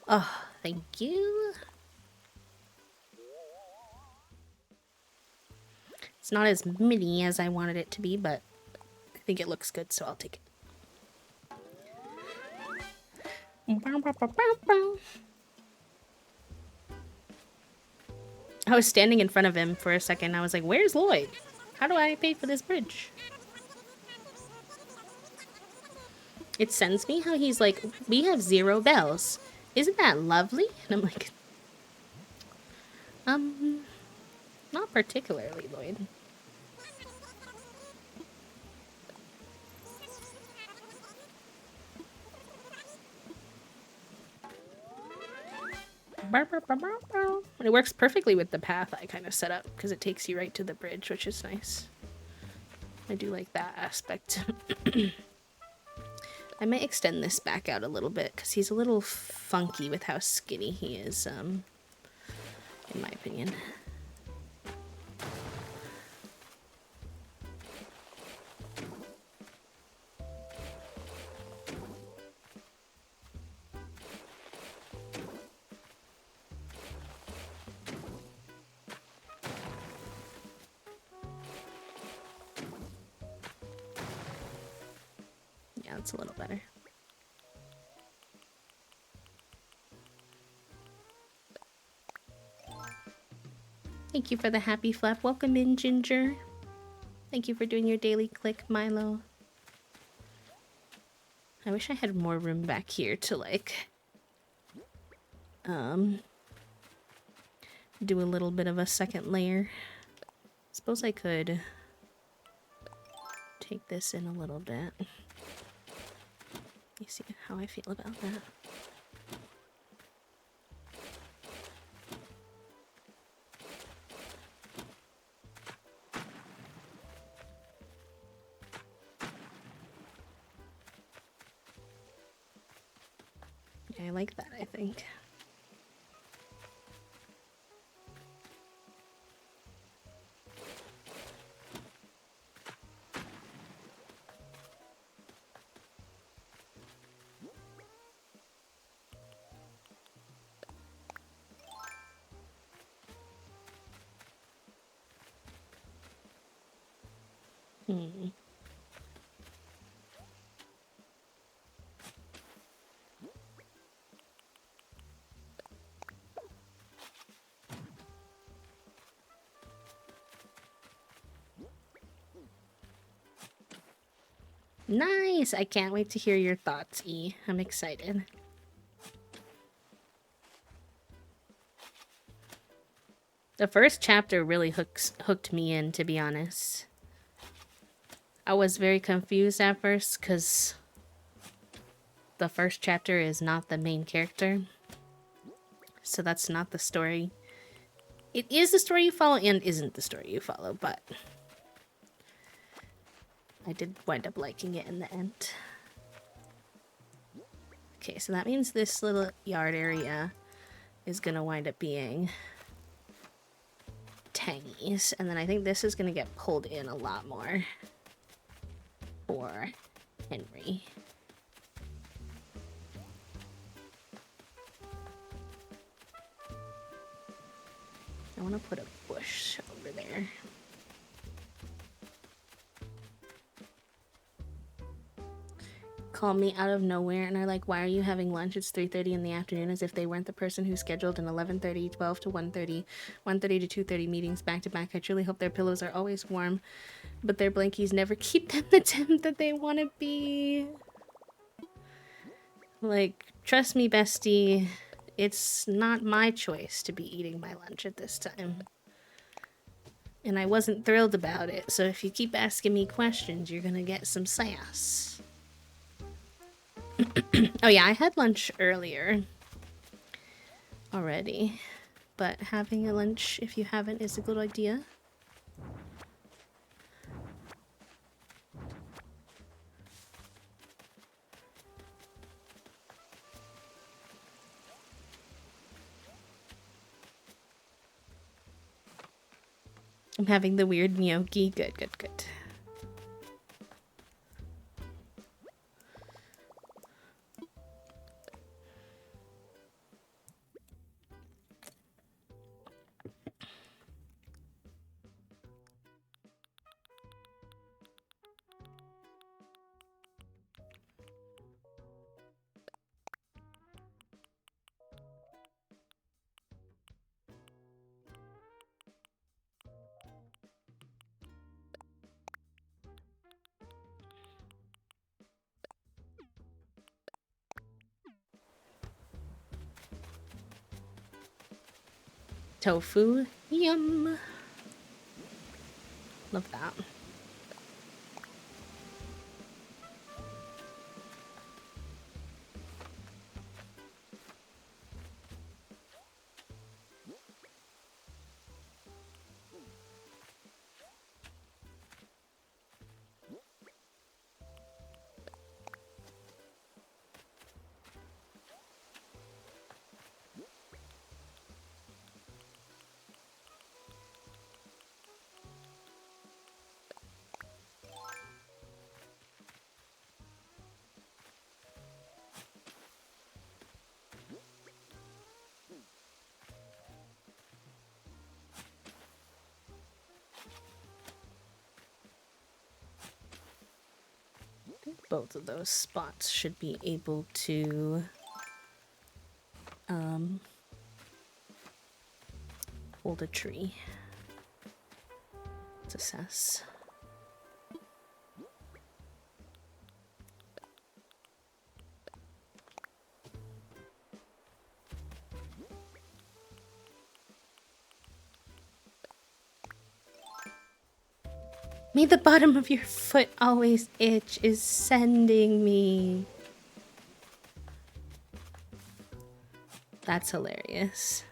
A: Oh, thank you. It's not as mini as I wanted it to be, but I think it looks good, so I'll take it. I was standing in front of him for a second. I was like, where's Lloyd? How do I pay for this bridge? It sends me how he's like, we have 0 bells. Isn't that lovely? And I'm like, not particularly, Lloyd. And it works perfectly with the path I kind of set up because it takes you right to the bridge, which is nice. I do like that aspect. I might extend this back out a little bit because he's a little funky with how skinny he is, in my opinion. Yeah, it's a little better. Thank you for the happy flap. Welcome in, Ginger. Thank you for doing your daily click, Milo. I wish I had more room back here to, like, do a little bit of a second layer. Suppose I could take this in a little bit. You see how I feel about that. Yeah, I like that, I think. Nice! I can't wait to hear your thoughts, E. I'm excited. The first chapter really hooked me in, to be honest. I was very confused at first, because the first chapter is not the main character. So that's not the story It is the story you follow and isn't the story you follow, but I did wind up liking it in the end. Okay, so that means this little yard area is gonna wind up being Tangy's, and then I think this is gonna get pulled in a lot more for Henry. I want to put a bush over there. Call me out of nowhere and are like, why are you having lunch? It's 3:30 in the afternoon, as if they weren't the person who scheduled an 11:30, 12 to 1:30, 1:30 to 2:30 meetings back to back. I truly hope their pillows are always warm, but their blankies never keep them the temp that they want to be. Like, trust me, bestie, it's not my choice to be eating my lunch at this time. And I wasn't thrilled about it, so if you keep asking me questions, you're gonna get some sass. Oh yeah, I had lunch earlier already, but having a lunch, if you haven't, is a good idea. I'm having the weird gnocchi. Good, good, good. Tofu, yum. Love that. Both of those spots should be able to hold a tree. Let's assess. May the bottom of your foot always itch is sending me. That's hilarious.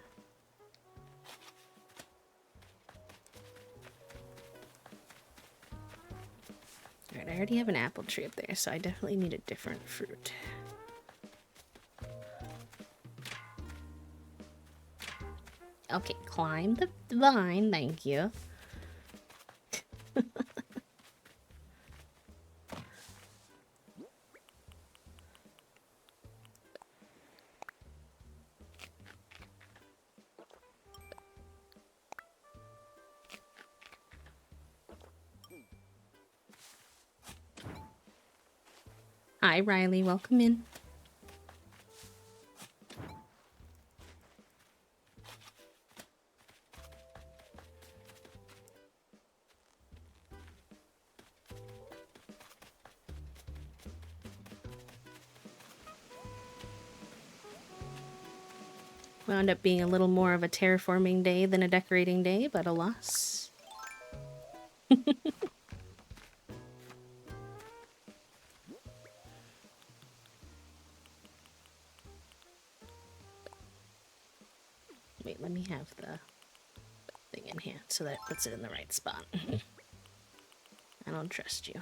A: Alright, I already have an apple tree up there, so I definitely need a different fruit. Okay, climb the vine, thank you. Hi, Riley. Welcome in. Wound up being a little more of a terraforming day than a decorating day, but alas. Wait, let me have the in here so that it puts it in the right spot. I don't trust you.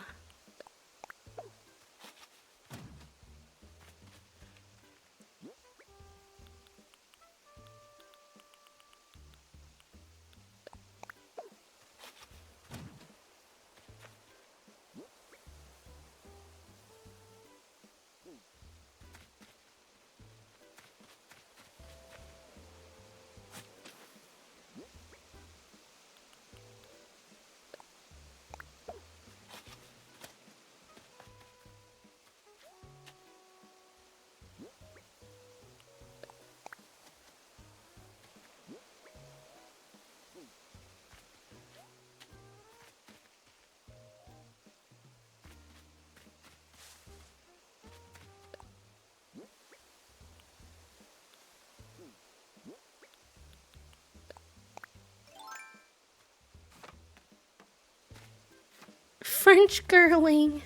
A: French girling.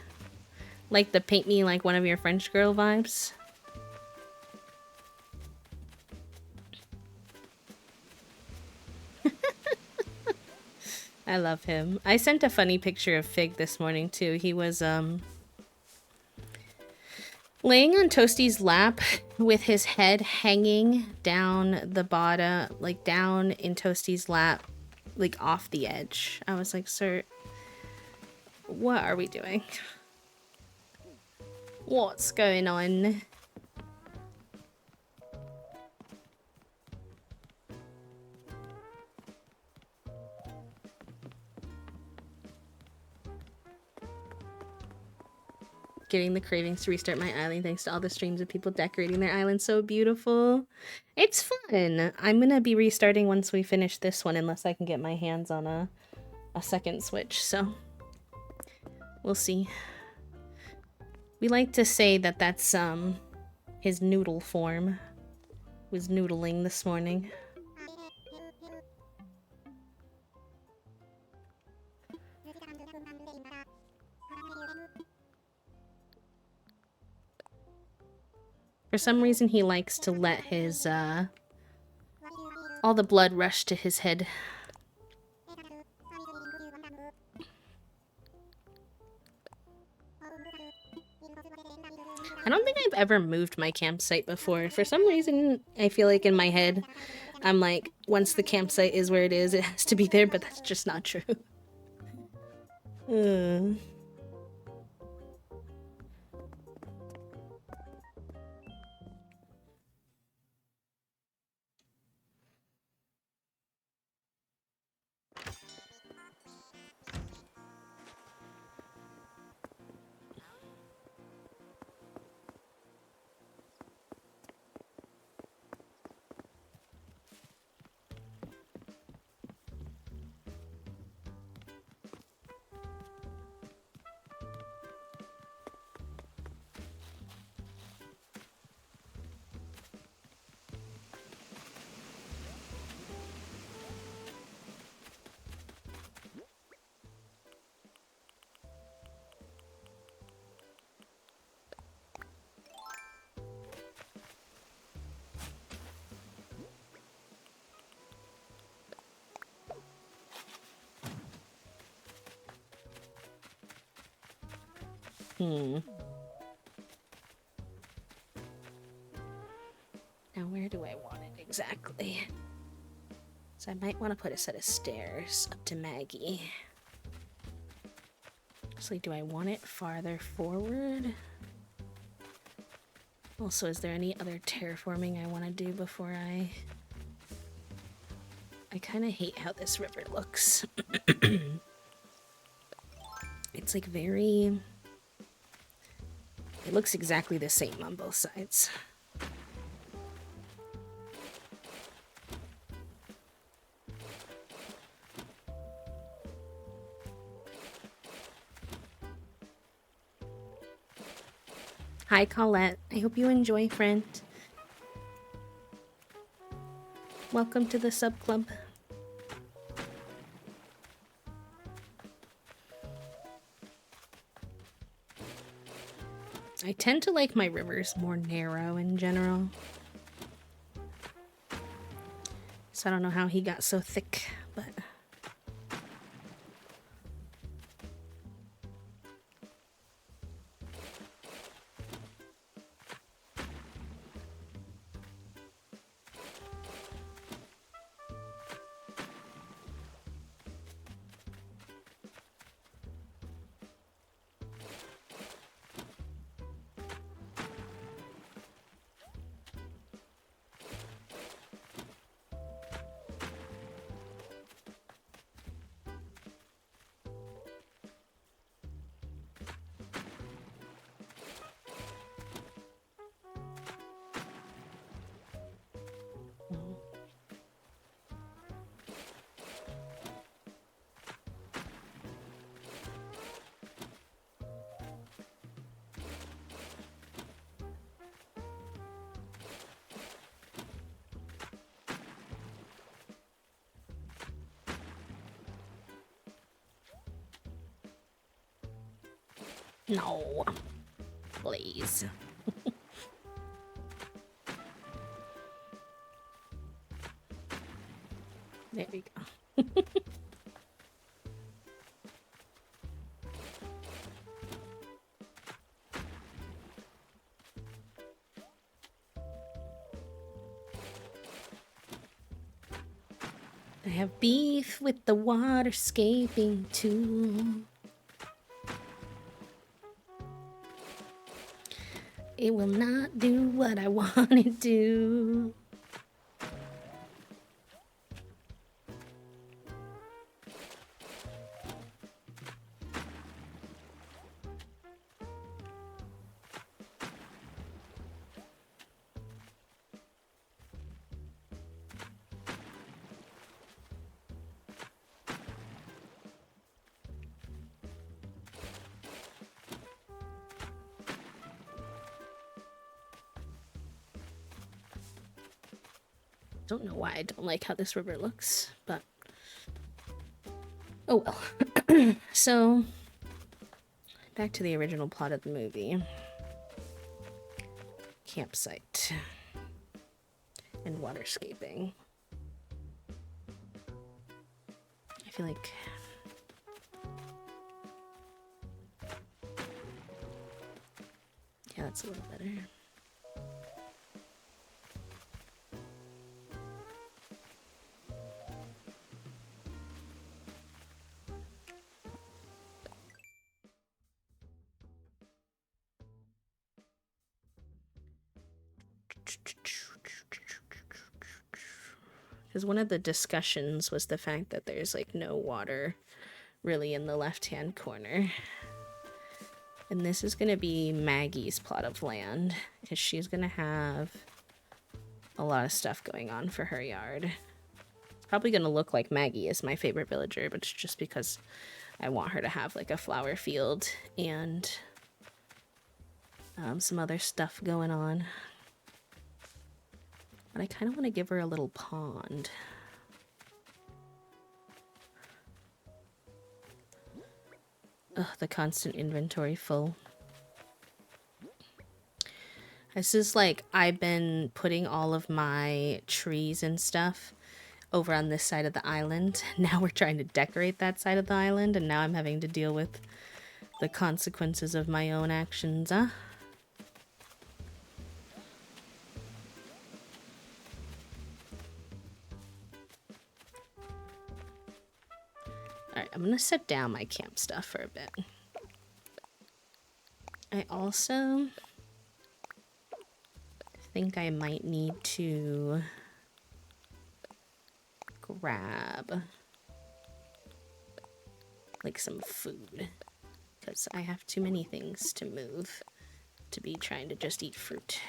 A: Like the paint me like one of your French girl vibes. I love him. I sent a funny picture of Fig this morning too. He was laying on Toasty's lap with his head hanging down the bottom, like down in Toasty's lap, like off the edge. I was like, sir, what are we doing? What's going on? Getting the cravings to restart my island thanks to all the streams of people decorating their island so beautiful. It's fun. I'm gonna be restarting once we finish this one unless I can get my hands on a second Switch, so we'll see. We like to say that that's his noodle form. Was noodling this morning. For some reason, he likes to let his, all the blood rush to his head. I don't think I've ever moved my campsite before. For some reason, I feel like in my head, I'm like, once the campsite is where it has to be there, but that's just not true. Now, where do I want it exactly? So I might want to put a set of stairs up to Maggie. So, do I want it farther forward? Also, is there any other terraforming I want to do before I kind of hate how this river looks. It's like very... It looks exactly the same on both sides. Hi, Colette. I hope you enjoy, friend. Welcome to the sub club. I tend to like my rivers more narrow in general. So I don't know how he got so thick, but... No. Please. There we go. I have beef with the waterscaping tool. It will not do what I want it to. Don't know why I don't like how this river looks, but oh well. So, back to the original plot of the movie. Campsite and waterscaping. I feel like yeah, that's a little better. Because one of the discussions was the fact that there's like no water really in the left-hand corner. And this is going to be Maggie's plot of land, because she's going to have a lot of stuff going on for her yard. It's probably going to look like Maggie is my favorite villager, but it's just because I want her to have like a flower field and some other stuff going on. But I kind of want to give her a little pond. Ugh, the constant inventory full. This is like, I've been putting all of my trees and stuff over on this side of the island. Now we're trying to decorate that side of the island, and now I'm having to deal with the consequences of my own actions, huh? Alright, I'm gonna set down my camp stuff for a bit. I also think I might need to grab like some food, because I have too many things to move to be trying to just eat fruit.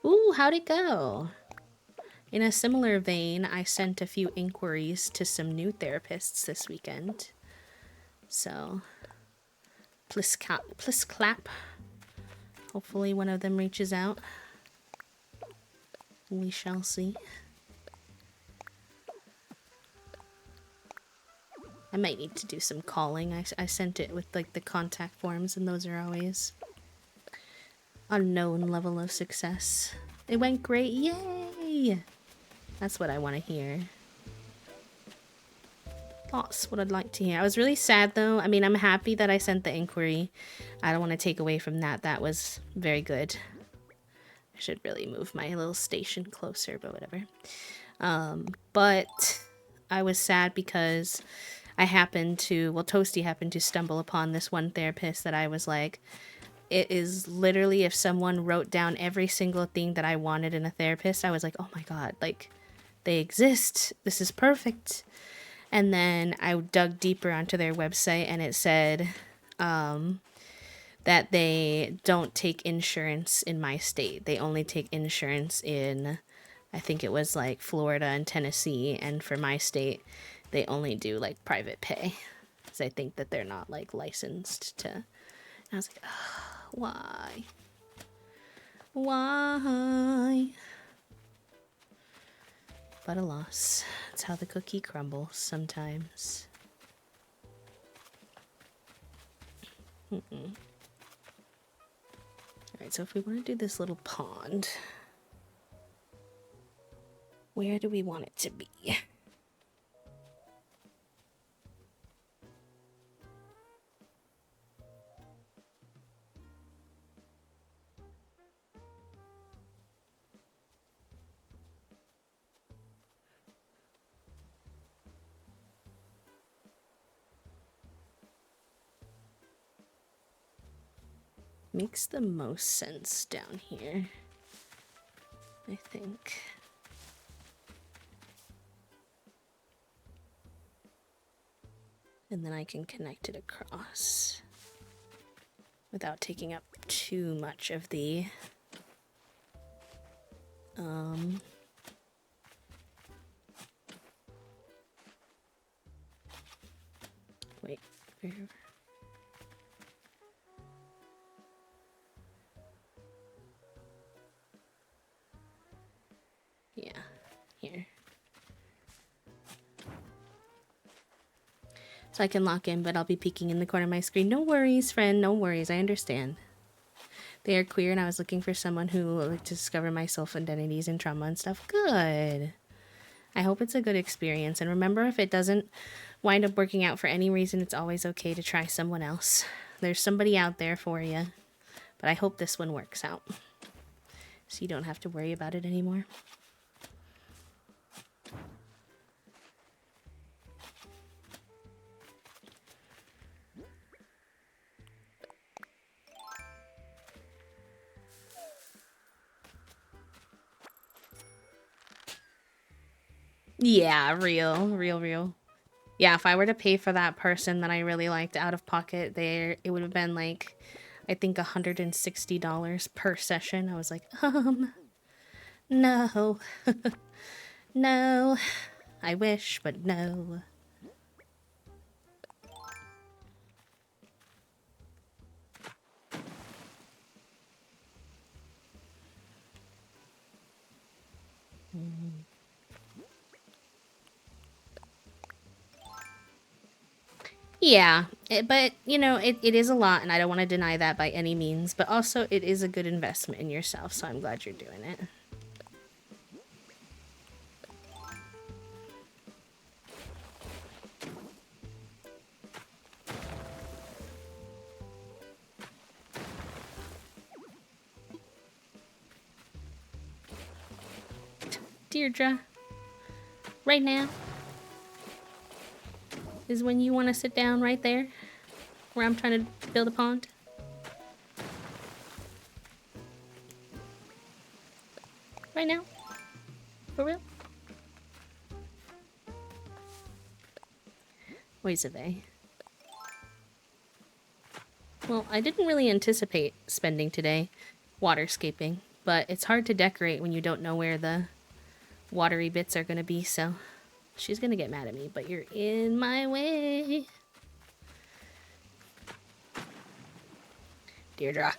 A: Ooh, how'd it go? In a similar vein, I sent a few inquiries to some new therapists this weekend. So, please clap. Hopefully one of them reaches out. We shall see. I might need to do some calling. I sent it with like the contact forms, and those are always unknown level of success. It went great, yay! That's what I want to hear. That's what I'd like to hear. I was really sad though. I mean, I'm happy that I sent the inquiry. I don't want to take away from that. That was very good. I should really move my little station closer, but whatever. But I was sad because I happened to, well, Toasty happened to stumble upon this one therapist that I was like, it is literally, if someone wrote down every single thing that I wanted in a therapist, I was like, oh my god, like, they exist. This is perfect. And then I dug deeper onto their website, and it said that they don't take insurance in my state. They only take insurance in, I think it was like Florida and Tennessee, and for my state, they only do like private pay. Because I think that they're not like licensed to. And I was like, oh, why? Why? But alas, that's how the cookie crumbles sometimes. Alright, so if we want to do this little pond, where do we want it to be? Makes the most sense down here, I think. And then I can connect it across without taking up too much of the wait. Yeah, here. So I can lock in, but I'll be peeking in the corner of my screen. No worries, friend, no worries, I understand. They are queer and I was looking for someone who would like to discover my self-identities and trauma and stuff. Good. I hope it's a good experience. And remember, if it doesn't wind up working out for any reason, it's always okay to try someone else. There's somebody out there for you. But I hope this one works out, so you don't have to worry about it anymore. Yeah, real. Yeah, if I were to pay for that person that I really liked out of pocket, there it would have been like, I think $160 per session. I was like, no, no, I wish, but no. Yeah, but you know, it is a lot, and I don't want to deny that by any means, but also it is a good investment in yourself, so I'm glad you're doing it. Deirdre, right now is when you want to sit down right there where I'm trying to build a pond. Right now? For real? Wait a minute. Well, I didn't really anticipate spending today waterscaping, but it's hard to decorate when you don't know where the watery bits are going to be, so she's going to get mad at me, but you're in my way. Deirdre.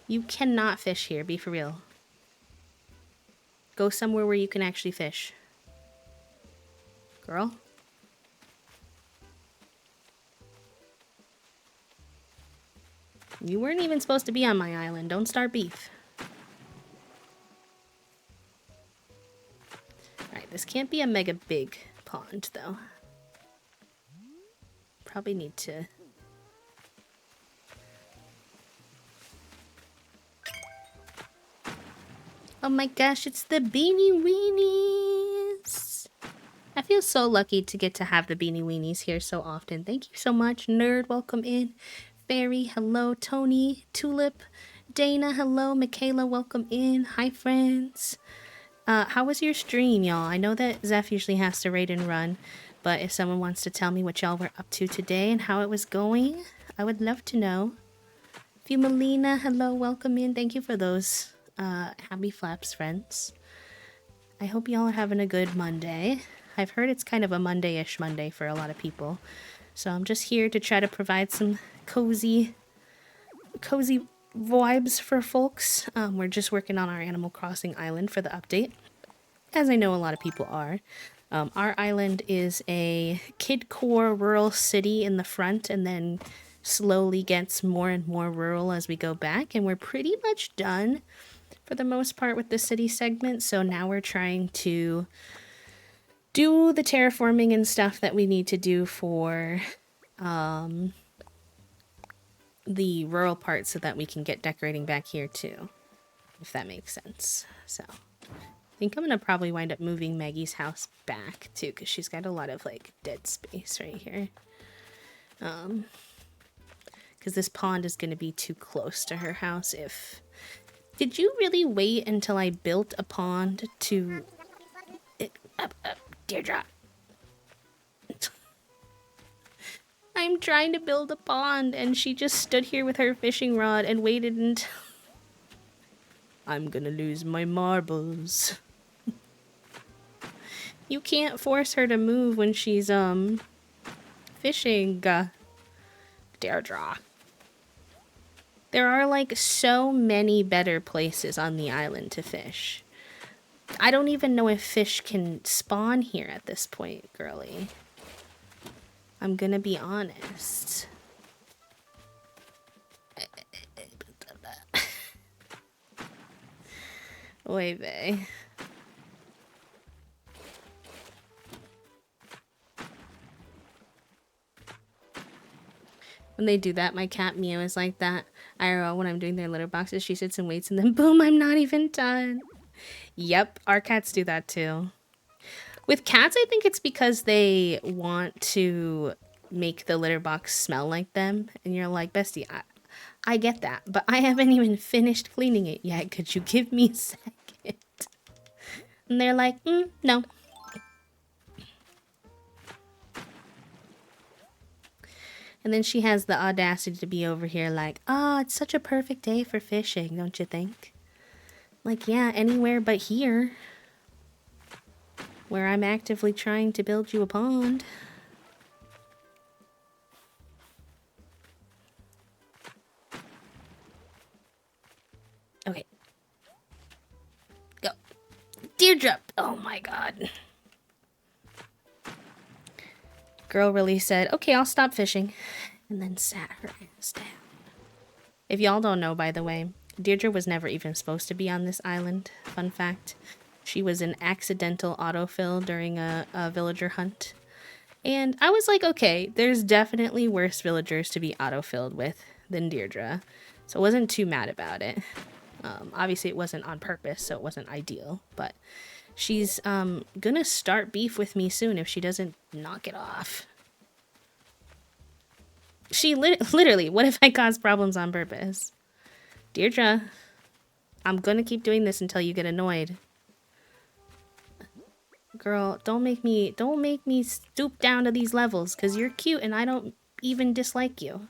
A: You cannot fish here, be for real. Go somewhere where you can actually fish. Girl? You weren't even supposed to be on my island. Don't start beef. Alright, this can't be a mega big pond, though. Probably need to... Oh my gosh, it's the Beanie Weenies! I feel so lucky to get to have the Beanie Weenies here so often. Thank you so much, Nerd. Welcome in. Fairy, hello. Tony, Tulip, Dana, hello. Michaela, welcome in. Hi, friends. How was your stream, y'all? I know that Zeph usually has to raid and run, but if someone wants to tell me what y'all were up to today and how it was going, I would love to know. Fumalina, hello. Welcome in. Thank you for those happy flaps, friends. I hope y'all are having a good Monday. I've heard it's kind of a Monday-ish Monday for a lot of people. So I'm just here to try to provide some cozy vibes for folks. We're just working on our Animal Crossing island for the update, as I know a lot of people are. Our island is a kid-core rural city in the front and then slowly gets more and more rural as we go back, and we're pretty much done for the most part with the city segment, so now we're trying to do the terraforming and stuff that we need to do for the rural part so that we can get decorating back here too, if that makes sense. So I think I'm gonna probably wind up moving Maggie's house back too, because she's got a lot of like dead space right here. Because this pond is gonna be too close to her house. If did you really wait until I built a pond to Deirdre? I'm trying to build a pond and she just stood here with her fishing rod and waited until I'm gonna lose my marbles. You can't force her to move when she's fishing. Deirdre. There are like so many better places on the island to fish. I don't even know if fish can spawn here at this point, girly. I'm gonna be honest. Oy vey. When they do that, my cat Mio is like that. IRL, when I'm doing their litter boxes, she sits and waits and then boom, I'm not even done. Yep, our cats do that too. With cats, I think it's because they want to make the litter box smell like them. And you're like, bestie, I get that, but I haven't even finished cleaning it yet. Could you give me a second? And they're like, no. And then she has the audacity to be over here like, oh, it's such a perfect day for fishing, don't you think? Like, yeah, anywhere but here. Where I'm actively trying to build you a pond. Okay. Go. Deirdre! Oh my god. Girl really said, okay, I'll stop fishing. And then sat her ass down. If y'all don't know, by the way, Deirdre was never even supposed to be on this island. Fun fact. She was an accidental autofill during a villager hunt. And I was like, okay, there's definitely worse villagers to be autofilled with than Deirdre. So I wasn't too mad about it. Obviously, it wasn't on purpose, so it wasn't ideal. But she's gonna start beef with me soon if she doesn't knock it off. She literally, what if I cause problems on purpose? Deirdre, I'm gonna keep doing this until you get annoyed. Girl, don't make me stoop down to these levels, because you're cute and I don't even dislike you.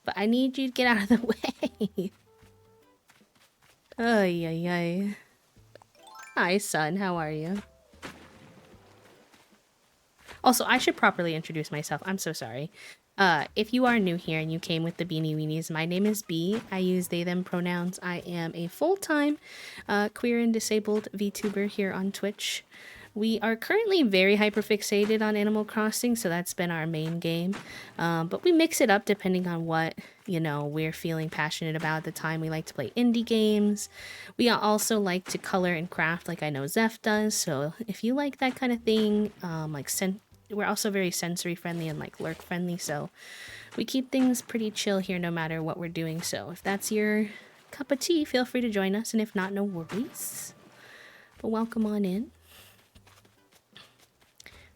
A: But I need you to get out of the way. Ay, ay, ay. Hi, son. How are you? Also, I should properly introduce myself. I'm so sorry. If you are new here and you came with the Beanie Weenies, my name is B. I use they, them pronouns. I am a full-time queer and disabled VTuber here on Twitch. We are currently very hyperfixated on Animal Crossing, so that's been our main game. But we mix it up depending on what, you know, we're feeling passionate about at the time. We like to play indie games. We also like to color and craft like I know Zeph does. So if you like that kind of thing, we're also very sensory friendly and like lurk friendly. So we keep things pretty chill here no matter what we're doing. So if that's your cup of tea, feel free to join us. And if not, no worries. But welcome on in.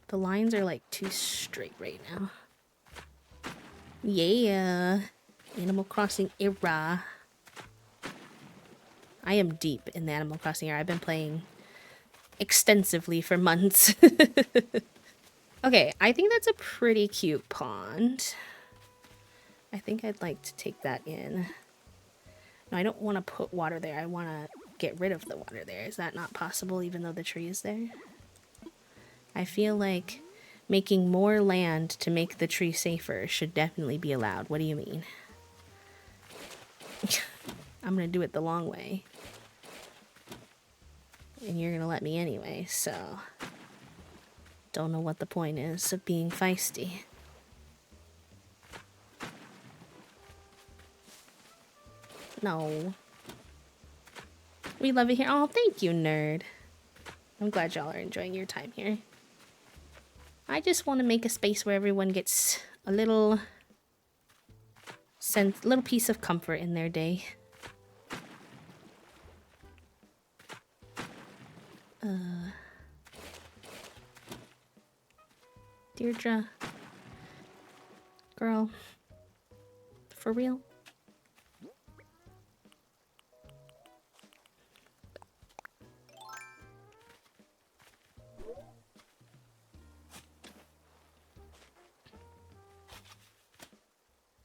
A: The lines are like too straight right now. Yeah. Animal Crossing era. I am deep in the Animal Crossing era. I've been playing extensively for months. Okay, I think that's a pretty cute pond. I think I'd like to take that in. No, I don't want to put water there. I want to get rid of the water there. Is that not possible even though the tree is there? I feel like making more land to make the tree safer should definitely be allowed. What do you mean? I'm gonna do it the long way. And you're gonna let me anyway, so... Don't know what the point is of being feisty. No. We love it here. Oh, thank you, nerd. I'm glad y'all are enjoying your time here. I just want to make a space where everyone gets a little little piece of comfort in their day. Deirdre. Girl. For real?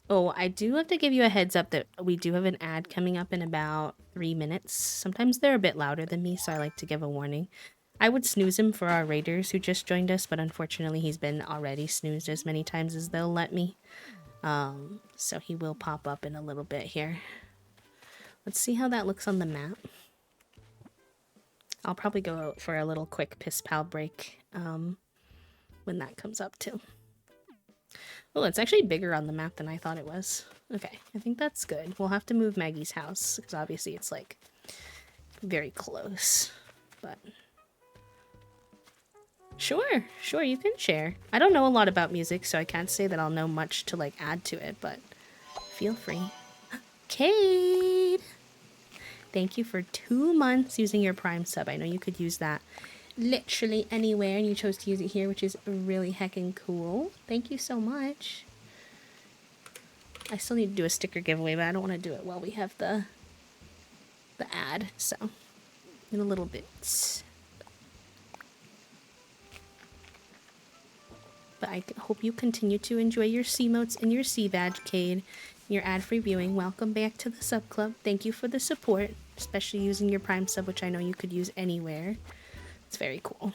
A: Oh, I do have to give you a heads up that we do have an ad coming up in about 3 minutes. Sometimes they're a bit louder than me, so I like to give a warning. I would snooze him for our raiders who just joined us, but unfortunately he's been already snoozed as many times as they'll let me. So he will pop up in a little bit here. Let's see how that looks on the map. I'll probably go out for a little quick piss pal break when that comes up too. Oh, it's actually bigger on the map than I thought it was. Okay, I think that's good. We'll have to move Maggie's house, because obviously it's, like, very close. But... Sure, you can share. I don't know a lot about music, so I can't say that I'll know much to, like, add to it, but feel free. Cade! Thank you for 2 months using your Prime sub. I know you could use that literally anywhere, and you chose to use it here, which is really heckin' cool. Thank you so much. I still need to do a sticker giveaway, but I don't want to do it while we have the ad, so in a little bit. But I hope you continue to enjoy your C-motes and your C-badge, Cade, your ad-free viewing. Welcome back to the sub club. Thank you for the support, especially using your Prime sub, which I know you could use anywhere. It's very cool.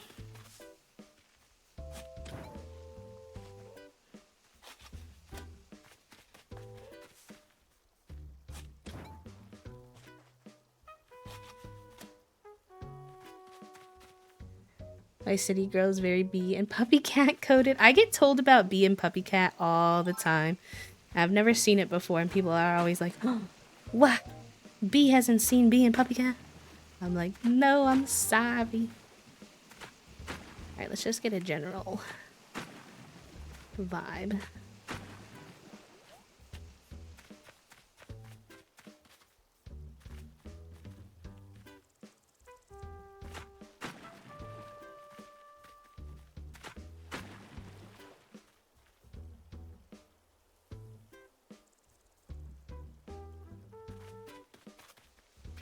A: My city girl's very bee and puppy cat coded. I get told about bee and puppy cat all the time. I've never seen it before, and people are always like, oh, what? Bee hasn't seen bee and puppy cat? I'm like, no, I'm sorry. Alright, let's just get a general vibe.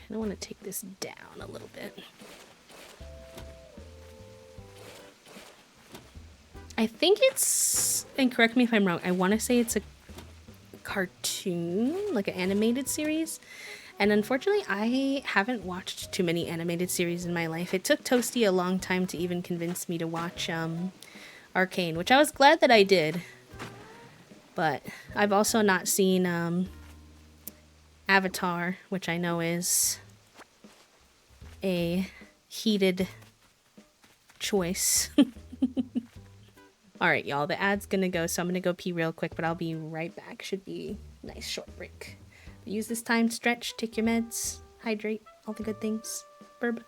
A: I want to take this down a little bit. I think it's, and correct me if I'm wrong, I want to say it's a cartoon, like an animated series. And unfortunately, I haven't watched too many animated series in my life. It took Toasty a long time to even convince me to watch Arcane, which I was glad that I did. But I've also not seen Avatar, which I know is a heated choice. Alright, y'all, the ad's gonna go, so I'm gonna go pee real quick, but I'll be right back. Should be a nice short break. Use this time to stretch, take your meds, hydrate, all the good things. Burb.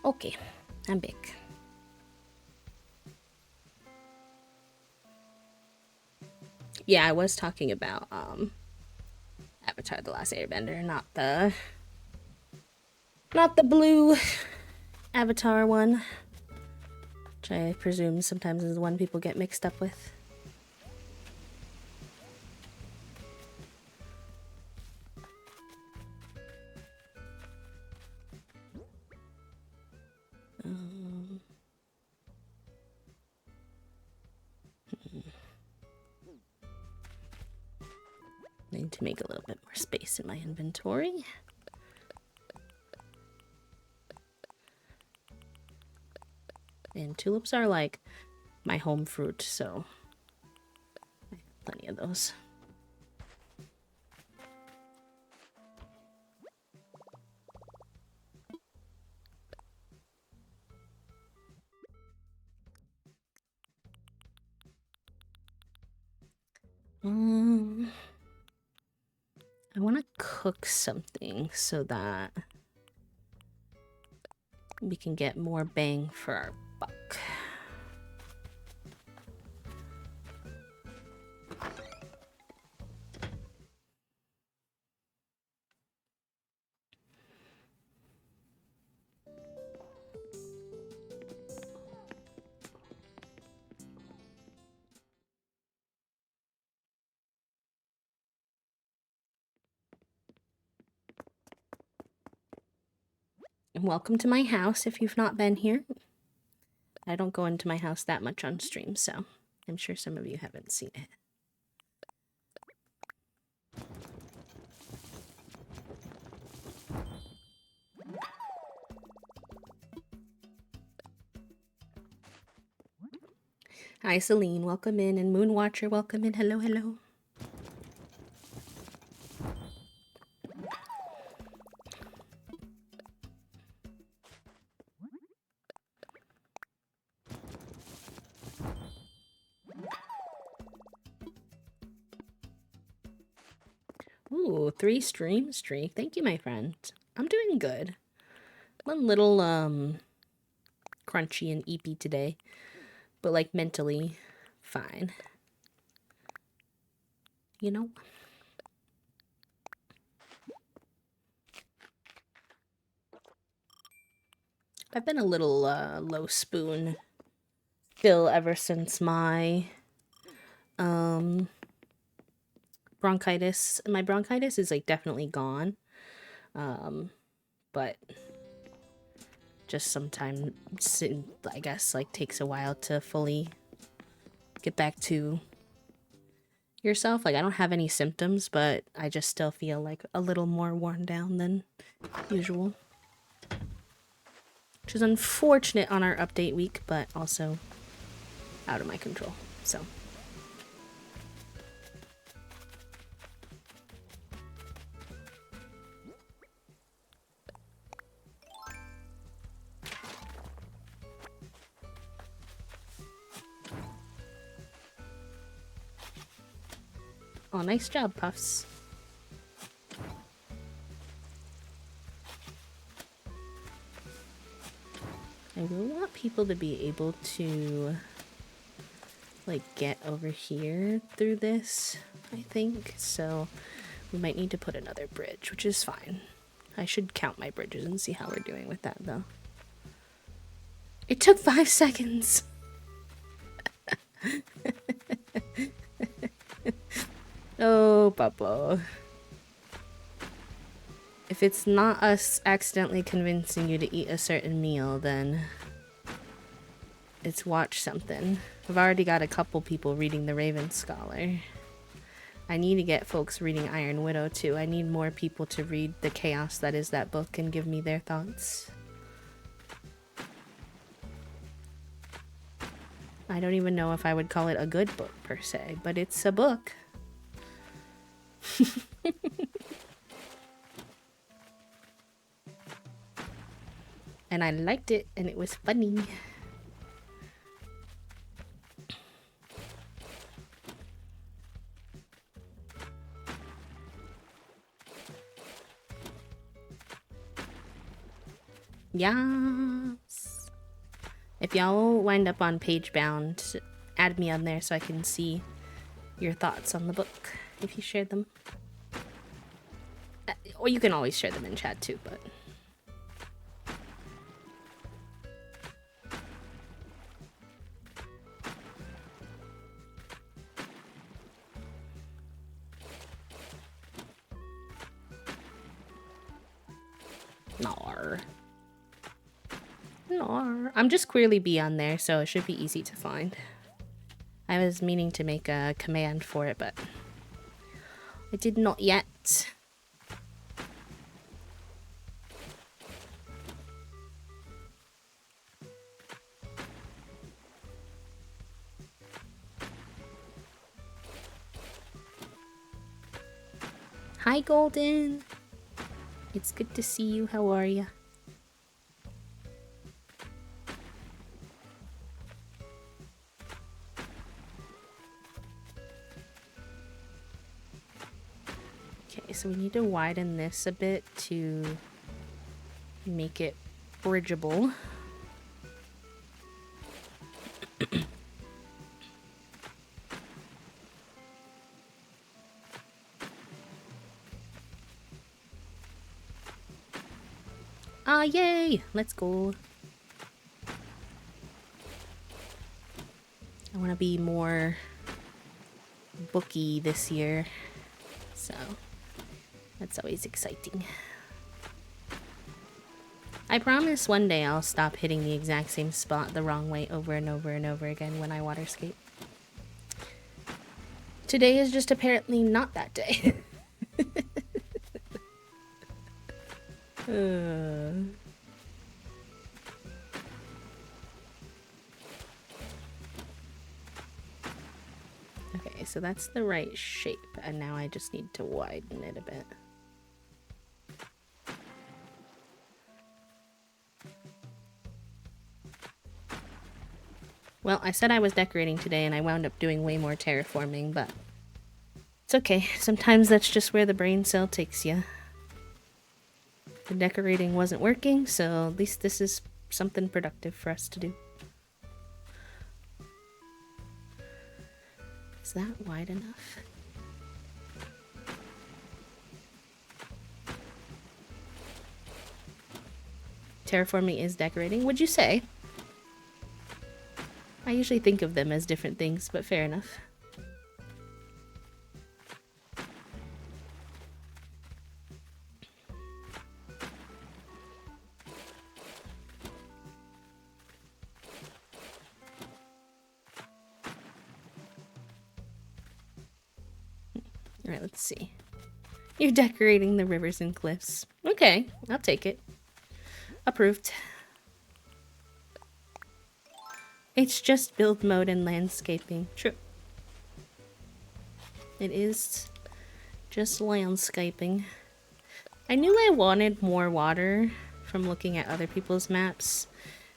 A: Okay, I'm back. Yeah, I was talking about Avatar: The Last Airbender, not the blue Avatar one, which I presume sometimes is the one people get mixed up with. Need to make a little bit more space in my inventory. And tulips are like my home fruit, so I have plenty of those. I want to cook something so that we can get more bang for our buck. Welcome to my house if you've not been here. I don't go into my house that much on stream, so I'm sure some of you haven't seen it. Hi, Celine, welcome in, and Moonwatcher, welcome in. Hello, hello. Ooh, 3 stream streak. Thank you, my friend. I'm doing good. I'm a little, crunchy and eepy today, but, like, mentally fine. You know? I've been a little, low spoon still ever since my, bronchitis. My bronchitis is, like, definitely gone. But just sometimes, I guess, like, takes a while to fully get back to yourself. Like, I don't have any symptoms, but I just still feel like a little more worn down than usual, which is unfortunate on our update week, but also out of my control. So oh, nice job, Puffs. I will want people to be able to, like, get over here through this, I think. So we might need to put another bridge, which is fine. I should count my bridges and see how we're doing with that, though. It took 5 seconds. Oh, Papa. If it's not us accidentally convincing you to eat a certain meal, then it's watch something. I've already got a couple people reading The Raven Scholar. I need to get folks reading Iron Widow, too. I need more people to read the chaos that is that book and give me their thoughts. I don't even know if I would call it a good book, per se, but it's a book. And I liked it, and it was funny. Yeah. If y'all wind up on page bound, add me on there so I can see your thoughts on the book if you shared them. Or you can always share them in chat too, but... Nar. Nar. I'm just Queerly B on there, so it should be easy to find. I was meaning to make a command for it, but I did not yet. Hi, Golden. It's good to see you. How are you? Okay, so we need to widen this a bit to make it bridgeable. Ah, yay! Let's go. I want to be more booky this year, so that's always exciting. I promise one day I'll stop hitting the exact same spot the wrong way over and over and over again when I water skate. Today is just apparently not that day. Okay, so that's the right shape, and now I just need to widen it a bit. Well, I said I was decorating today, and I wound up doing way more terraforming, but it's okay. Sometimes that's just where the brain cell takes you. The decorating wasn't working, so at least this is something productive for us to do. Is that wide enough? Terraforming is decorating, would you say? I usually think of them as different things, but fair enough. Alright, let's see. You're decorating the rivers and cliffs. Okay, I'll take it. Approved. It's just build mode and landscaping. True. It is just landscaping. I knew I wanted more water from looking at other people's maps.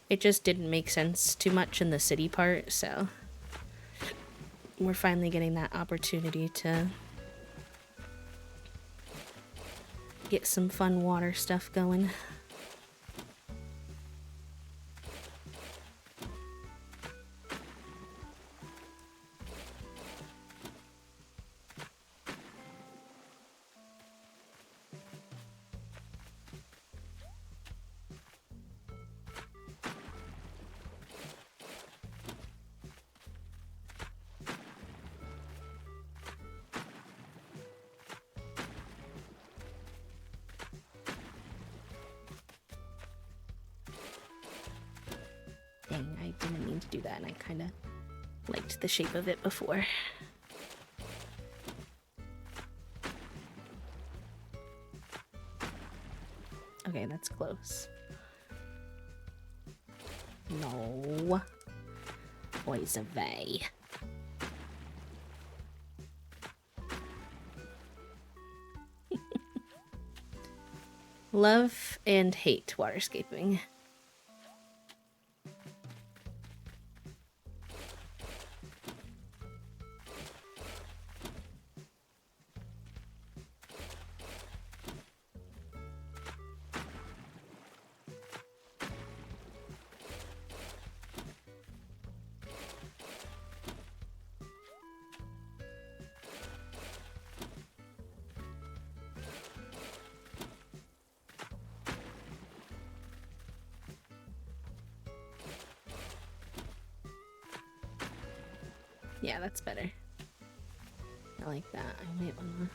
A: It just didn't make sense too much in the city part, so we're finally getting that opportunity to get some fun water stuff going. Dang, I didn't mean to do that, and I kind of liked the shape of it before. Okay, that's close. No. Boys away. Love and hate waterscaping. Yeah, that's better. I like that. I might wanna...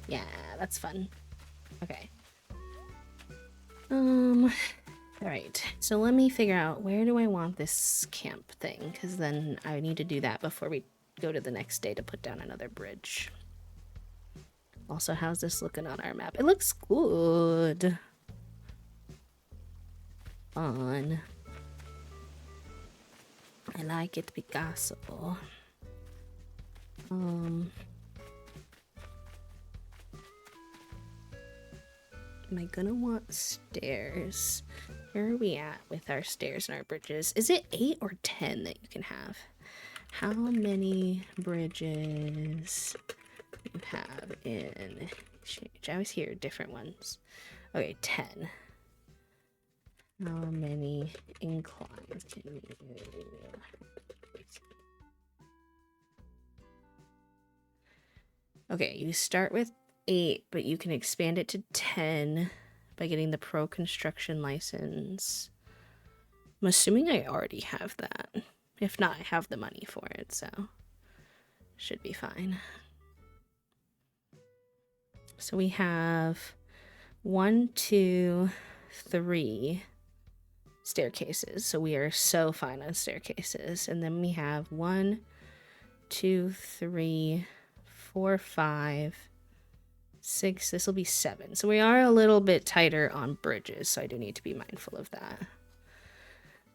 A: Yeah, that's fun. Okay. Alright. So let me figure out where do I want this camp thing, because then I need to do that before we go to the next day to put down another bridge. Also, how's this looking on our map? It looks good. Fun. I like it, Picasso. Am I gonna want stairs? Where are we at with our stairs and our bridges? Is it 8 or 10 that you can have? How many bridges do you have in exchange? I always hear different ones. Okay, 10. How many inclines can you do? Okay, you start with 8, but you can expand it to 10 by getting the pro construction license. I'm assuming I already have that. If not, I have the money for it, so should be fine. So we have 1, 2, 3 staircases. So we are so fine on staircases. And then we have 1, 2, 3, 4, 5, 6. This will be 7. So we are a little bit tighter on bridges, so I do need to be mindful of that.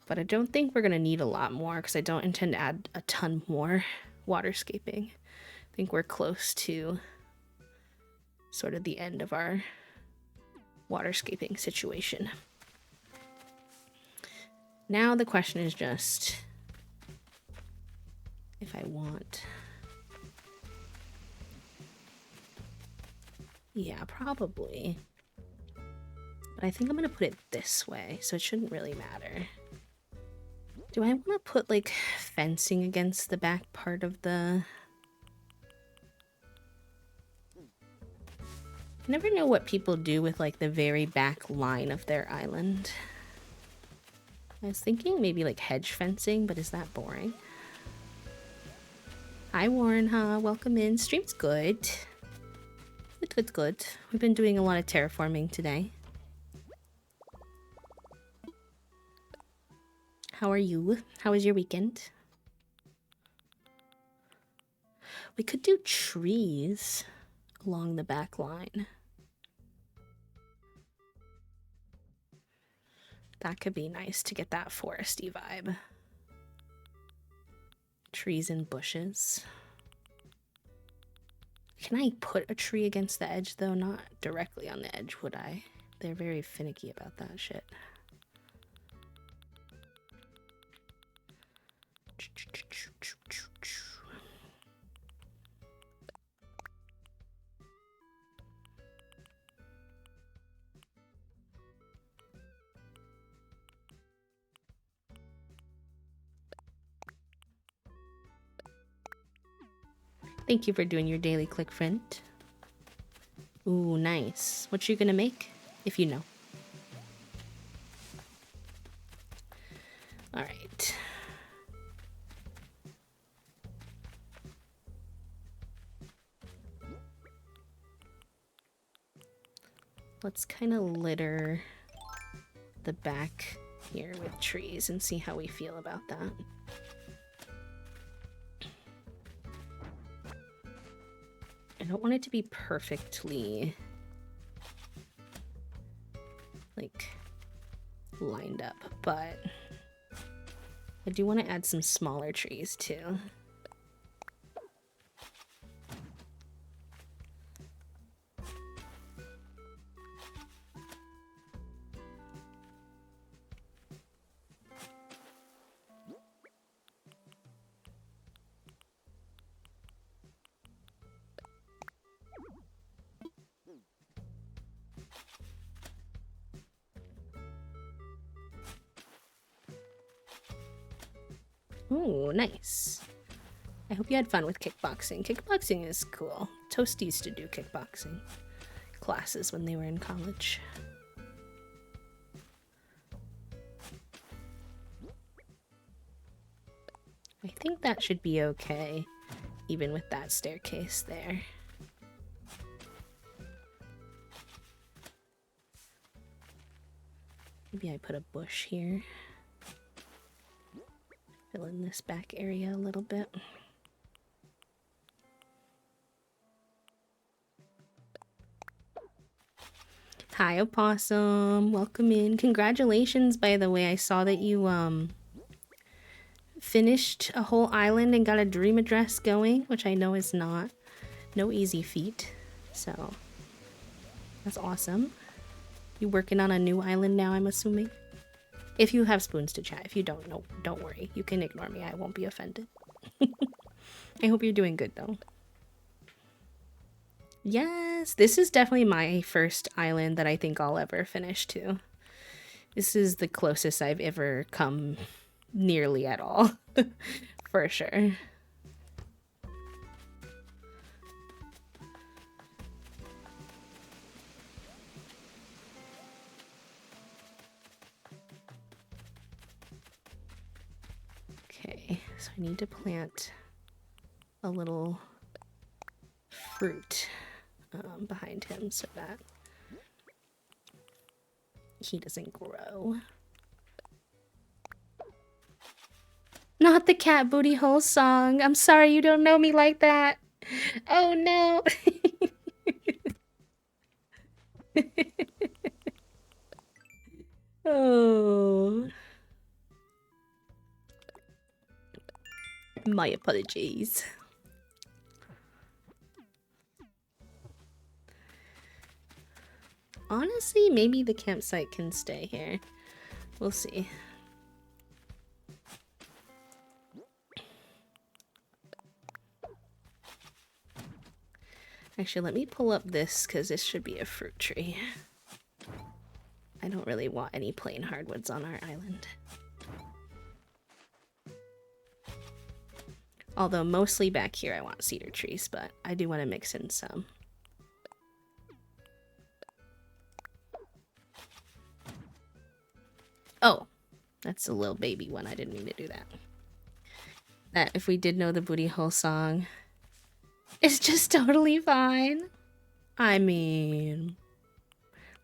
A: But I don't think we're going to need a lot more because I don't intend to add a ton more waterscaping. I think we're close to sort of the end of our waterscaping situation. Now the question is just if I want... Yeah, probably. But I think I'm going to put it this way, so it shouldn't really matter. Do I want to put, like, fencing against the back part of the... I never know what people do with, like, the very back line of their island. I was thinking maybe, like, hedge fencing, but is that boring? Hi, Warren, huh? Welcome in. Stream's good. Good. We've been doing a lot of terraforming today. How are you? How was your weekend? We could do trees along the back line. That could be nice to get that foresty vibe. Trees and bushes. Can I put a tree against the edge, though? Not directly on the edge, would I? They're very finicky about that shit. Thank you for doing your daily click, friend. Ooh, nice. What you gonna make? If you know. Alright. Let's kind of litter the back here with trees and see how we feel about that. I don't want it to be perfectly, like, lined up, but I do want to add some smaller trees too. Ooh, nice. I hope you had fun with kickboxing. Kickboxing is cool. Toast used to do kickboxing classes when they were in college. I think that should be okay, even with that staircase there. Maybe I put a bush here. Fill in this back area a little bit. Hi, Opossum. Welcome in. Congratulations, by the way. I saw that you finished a whole island and got a dream address going, which I know is no easy feat. So that's awesome. You working on a new island now, I'm assuming? If you have spoons to chat. If you don't, no, don't worry. You can ignore me. I won't be offended. I hope you're doing good, though. Yes, this is definitely my first island that I think I'll ever finish, too. This is the closest I've ever come nearly at all. For sure. Okay, so I need to plant a little fruit behind him so that he doesn't grow. Not the cat booty hole song. I'm sorry you don't know me like that. Oh no. Oh. My apologies. Honestly, maybe the campsite can stay here. We'll see. Actually, let me pull up this because this should be a fruit tree. I don't really want any plain hardwoods on our island. Although mostly back here I want cedar trees, but I do want to mix in some. Oh, that's a little baby one. I didn't mean to do that. That if we did know the booty hole song, it's just totally fine. I mean,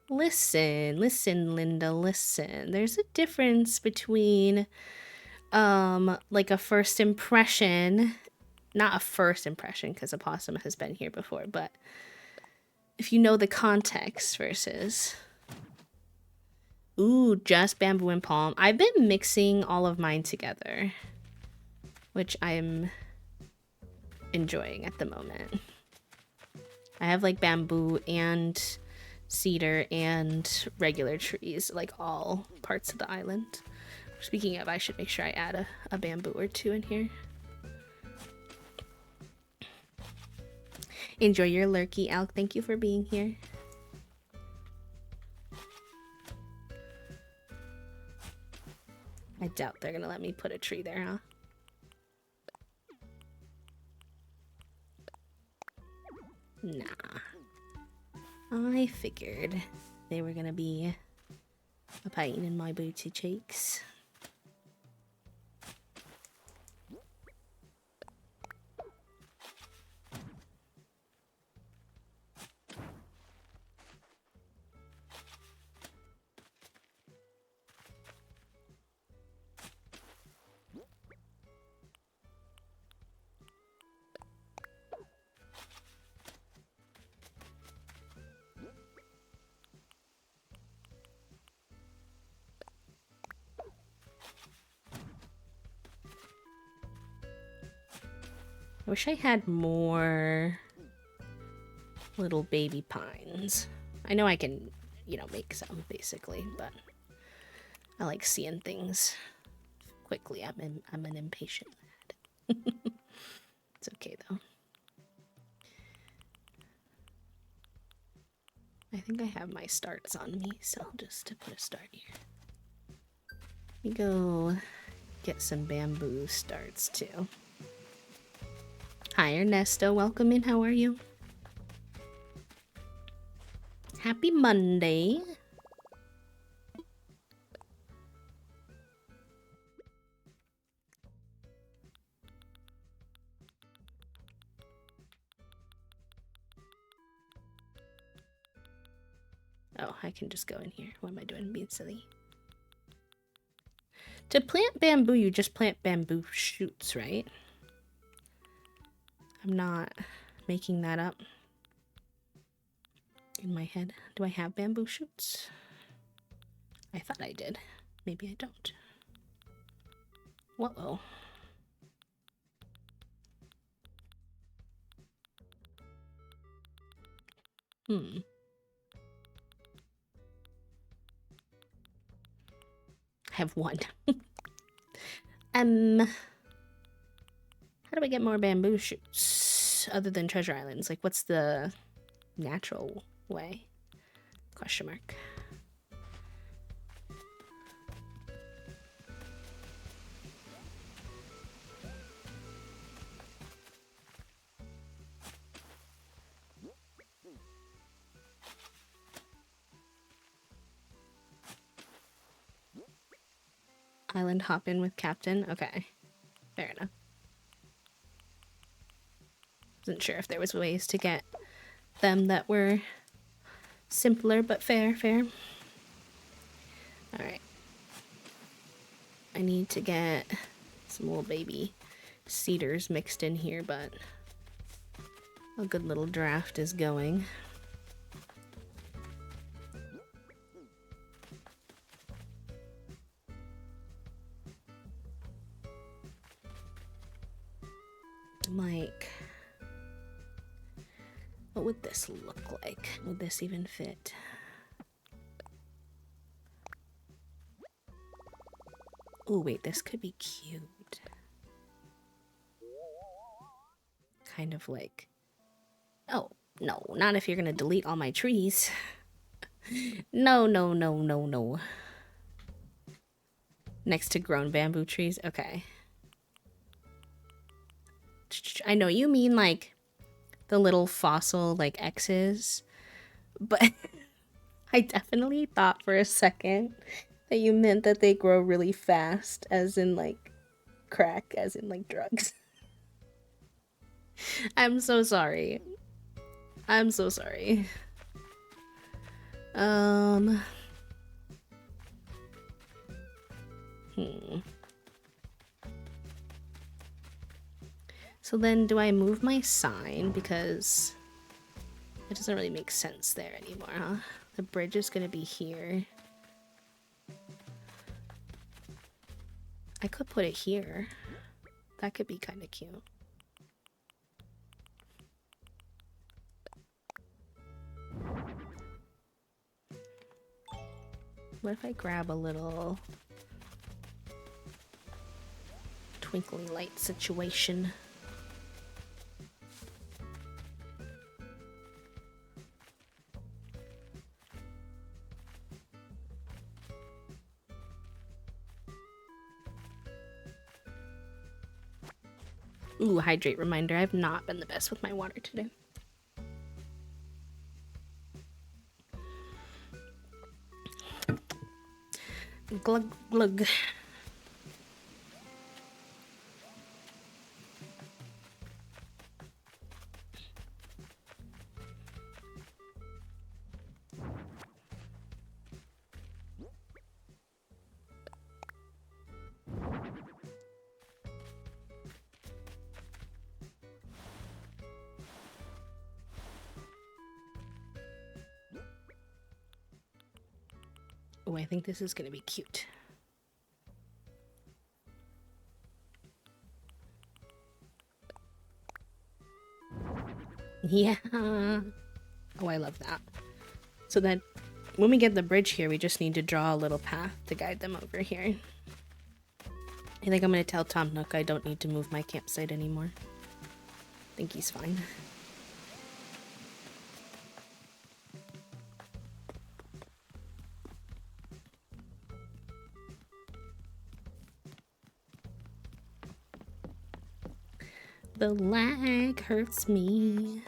A: listen, Linda, listen. There's a difference between like a first impression, not a first impression because Opossum has been here before, but if you know the context versus ooh, just bamboo and palm. I've been mixing all of mine together, which I'm enjoying at the moment. I have like bamboo and cedar and regular trees, like all parts of the island. Speaking of, I should make sure I add a bamboo or two in here. Enjoy your lurkey, Alk. Thank you for being here. I doubt they're gonna let me put a tree there, huh? Nah. I figured they were gonna be a pain in my booty cheeks. I wish I had more little baby pines. I know I can, you know, make some basically, but I like seeing things quickly. I'm an impatient lad. It's okay though. I think I have my starts on me, so just to put a start here. Let me go get some bamboo starts too. Hi Ernesto, welcome in. How are you? Happy Monday. Oh, I can just go in here. What am I doing? Being silly. To plant bamboo, you just plant bamboo shoots, right? I'm not making that up in my head. Do I have bamboo shoots? I thought I did. Maybe I don't. Whoa. I have one. How do I get more bamboo shoots other than treasure islands? Like, what's the natural way? Question mark. Island hop in with Captain. Okay, fair enough. Wasn't sure if there was ways to get them that were simpler, but fair. All right. I need to get some little baby cedars mixed in here, but a good little draft is going. Like, what would this look like? Would this even fit? Oh, wait, this could be cute. Kind of like... Oh, no, not if you're gonna delete all my trees. No. Next to grown bamboo trees? Okay. I know you mean, like, the little fossil, like, X's, but I definitely thought for a second that you meant that they grow really fast, as in, like, crack, as in, like, drugs. I'm so sorry. I'm so sorry. So then do I move my sign? Because it doesn't really make sense there anymore, huh? The bridge is gonna be here. I could put it here. That could be kind of cute. What if I grab a little twinkly light situation? Ooh, hydrate reminder. I've not been the best with my water today. Glug glug. Oh, I think this is gonna be cute. Yeah. Oh, I love that. So then when we get the bridge here, we just need to draw a little path to guide them over here. I think I'm gonna tell Tom Nook I don't need to move my campsite anymore. I think he's fine. The lag hurts me.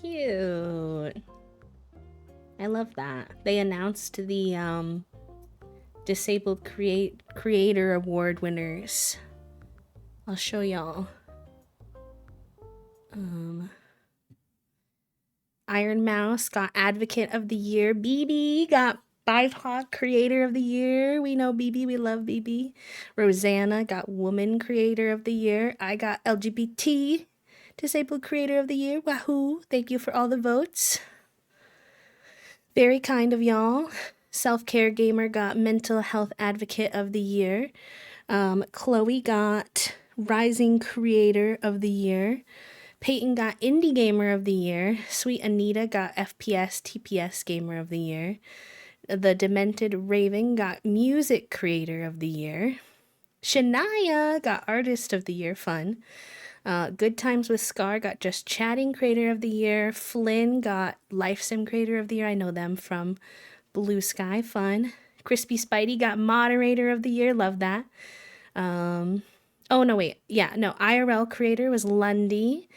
A: Cute. I love that. They announced the Disabled Creator Award winners. I'll show y'all. Iron Mouse got Advocate of the Year. BB got BIPOC Creator of the Year. We know BB. We love BB. Rosanna got Woman Creator of the Year. I got LGBT Disabled Creator of the Year. Wahoo! Thank you for all the votes. Very kind of y'all. Self-Care Gamer got Mental Health Advocate of the Year. Chloe got Rising Creator of the Year. Peyton got Indie Gamer of the Year. Sweet Anita got FPS TPS Gamer of the Year. The Demented Raven got Music Creator of the Year. Shania got Artist of the Year. Fun. Good Times with Scar got Just Chatting Creator of the Year. Flynn got Life Sim Creator of the Year. I know them from Blue Sky. Fun. Crispy Spidey got Moderator of the Year. Love that. Oh, no, wait. Yeah, no. IRL Creator was Lundy.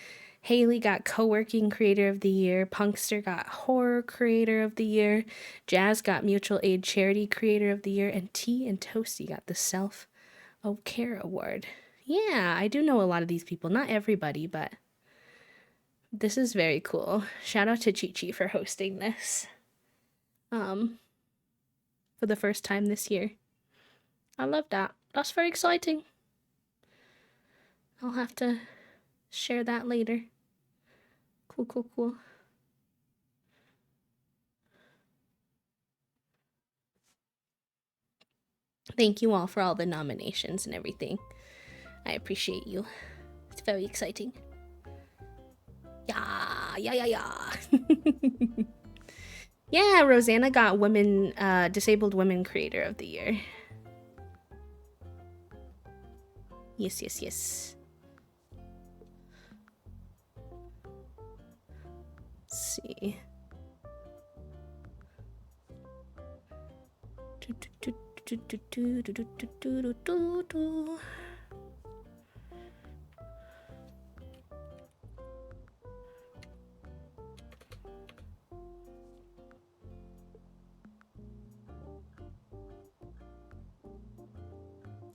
A: Haley got Co-working Creator of the Year. Punkster got Horror Creator of the Year. Jazz got Mutual Aid Charity Creator of the Year. And T and Toasty got the Self-Care Award. Yeah, I do know a lot of these people. Not everybody, but this is very cool. Shout out to Chi Chi for hosting this. For the first time this year. I love that. That's very exciting. I'll have to share that later. Cool, cool, cool. Thank you all for all the nominations and everything. I appreciate you. It's very exciting. Yeah. Yeah, Rosanna got Disabled Women Creator of the Year. Yes. Let's see.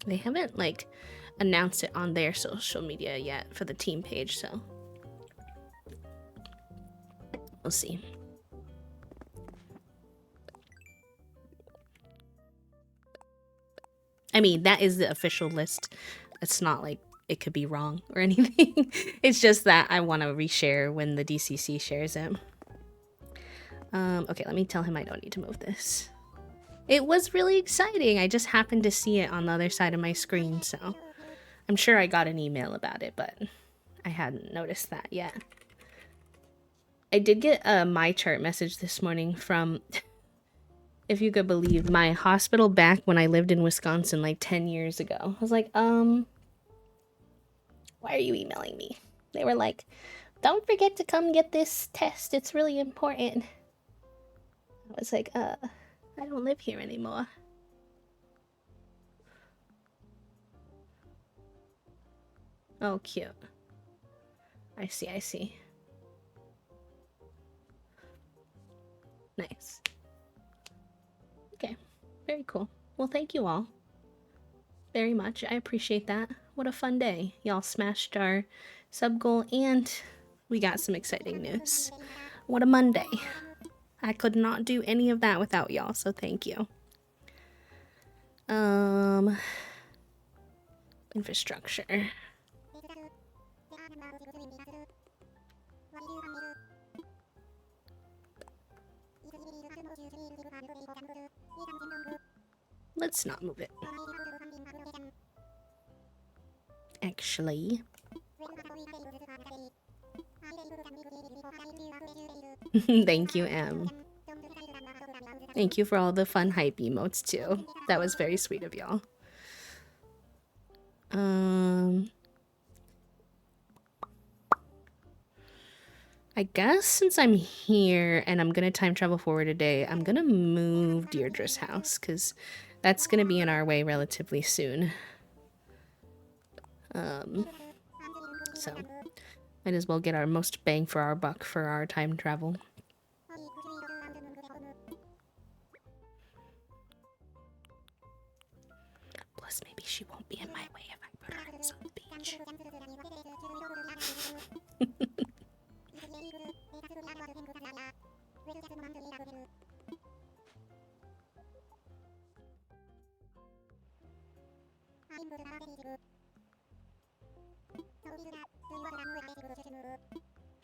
A: They haven't like announced it on their social media yet for the team page, so we'll see. I mean, that is the official list. It's not like it could be wrong or anything. It's just that I want to reshare when the DCC shares it. Okay, let me tell him I don't need to move this. It was really exciting. I just happened to see it on the other side of my screen, so I'm sure I got an email about it, but I hadn't noticed that yet. I did get a My Chart message this morning from, if you could believe, my hospital back when I lived in Wisconsin like 10 years ago. I was like, why are you emailing me? They were like, don't forget to come get this test. It's really important. I was like, I don't live here anymore. Oh, cute. I see. Nice. Okay, very cool. Well, thank you all very much. I appreciate that. What a fun day. Y'all smashed our sub goal and we got some exciting news. What a Monday. I could not do any of that without y'all, so thank you. Infrastructure. Let's not move it. Actually. Thank you, Em. Thank you for all the fun hype emotes, too. That was very sweet of y'all. I guess since I'm here and I'm gonna time travel forward a day, I'm gonna move Deirdre's house, because that's gonna be in our way relatively soon. So Might as well get our most bang for our buck for our time travel. Plus, maybe she won't be in my way if I put her in some beach.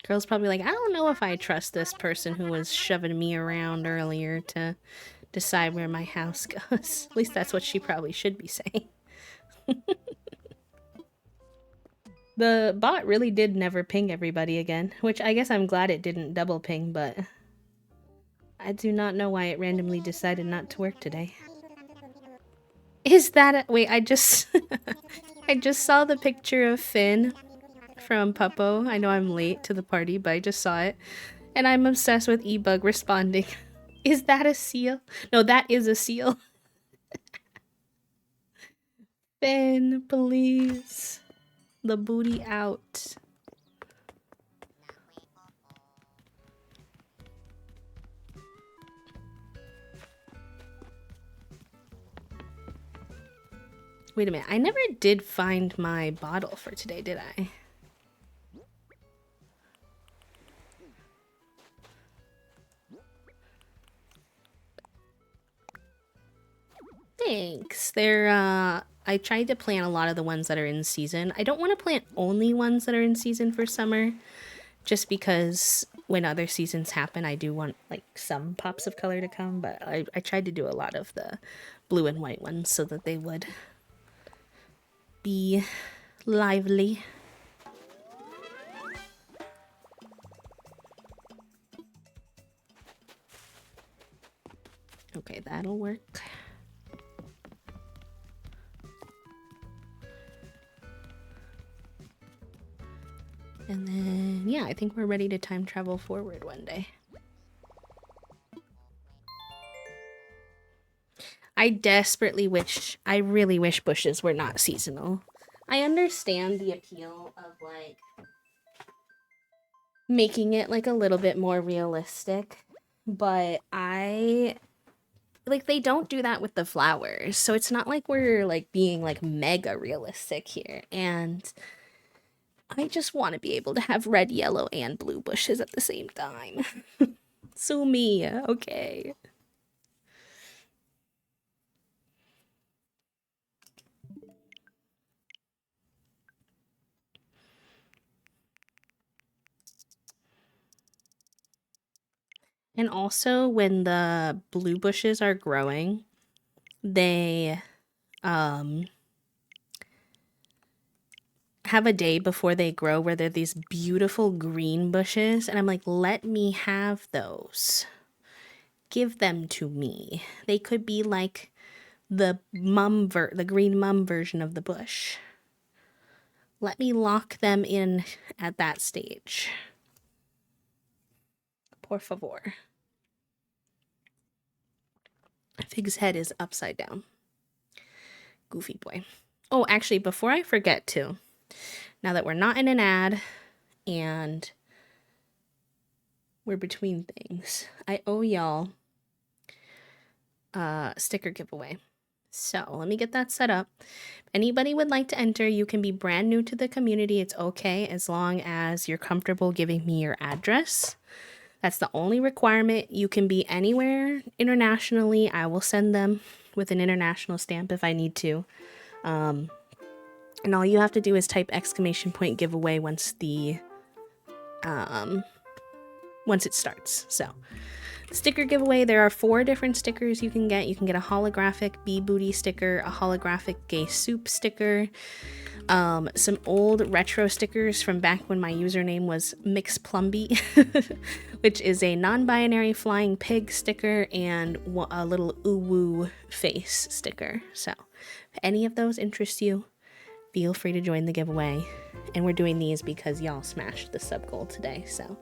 A: Girl's probably like, I don't know if I trust this person who was shoving me around earlier to decide where my house goes. At least that's what she probably should be saying. The bot really did never ping everybody again, which I guess I'm glad it didn't double ping, but I do not know why it randomly decided not to work today. Is that wait, I just I just saw the picture of Finn from Puppo. I know I'm late to the party, but I just saw it. And I'm obsessed with eBug responding. Is that a seal? No, that is a seal. Finn, please. The booty out. Wait a minute, I never did find my bottle for today, did I? Thanks. I tried to plant a lot of the ones that are in season. I don't want to plant only ones that are in season for summer, just because when other seasons happen, I do want like some pops of color to come, but I tried to do a lot of the blue and white ones so that they would be lively. Okay, that'll work. And then, yeah, I think we're ready to time travel forward one day. I desperately wish, I really wish bushes were not seasonal. I understand the appeal of, like, making it, like, a little bit more realistic, but like, they don't do that with the flowers, so it's not like we're, like, being, like, mega realistic here, and I just want to be able to have red, yellow, and blue bushes at the same time. Sue me, okay. And also, when the blue bushes are growing, they have a day before they grow where they're these beautiful green bushes, and I'm like, let me have those. Give them to me. They could be like the green mum version of the bush. Let me lock them in at that stage. Por favor. Fig's head is upside down. Goofy boy. Oh, actually, before I forget to, now that we're not in an ad and we're between things, I owe y'all a sticker giveaway. So let me get that set up. If anybody would like to enter, you can be brand new to the community. It's okay as long as you're comfortable giving me your address. That's the only requirement. You can be anywhere internationally. I will send them with an international stamp if I need to. And all you have to do is type ! giveaway once it starts. So, sticker giveaway, there are 4 different stickers you can get. You can get a holographic bee booty sticker, a holographic gay soup sticker, some old retro stickers from back when my username was MixPlumby, which is a non-binary flying pig sticker, and a little uwu face sticker. So, if any of those interest you, feel free to join the giveaway. And we're doing these because y'all smashed the sub goal today. So, !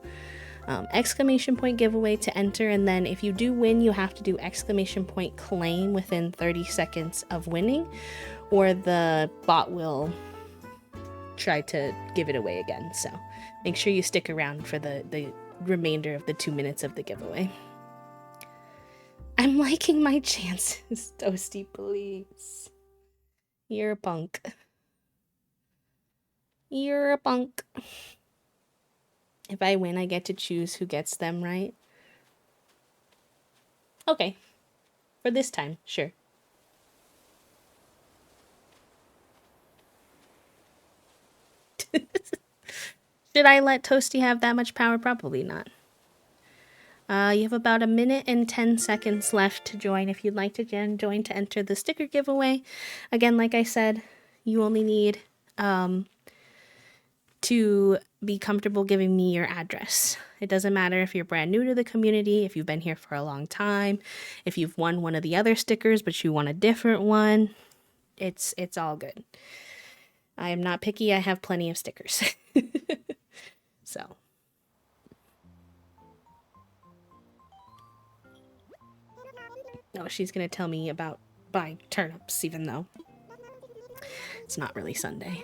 A: Giveaway to enter, and then if you do win, you have to do ! Claim within 30 seconds of winning, or the bot will try to give it away again. So Make sure you stick around for the remainder of the 2 minutes of the giveaway. I'm liking my chances, Toasty, please. You're a punk. You're a punk. If I win, I get to choose who gets them right. Okay. For this time, sure. Should I let Toasty have that much power? Probably not. You have about 1 minute and 10 seconds left to join if you'd like to join to enter the sticker giveaway. Again, like I said, you only need to be comfortable giving me your address. It doesn't matter if you're brand new to the community, if you've been here for a long time, if you've won one of the other stickers but you want a different one. It's all good. I am not picky. I have plenty of stickers. So. No, she's going to tell me about buying turnips, even though it's not really Sunday.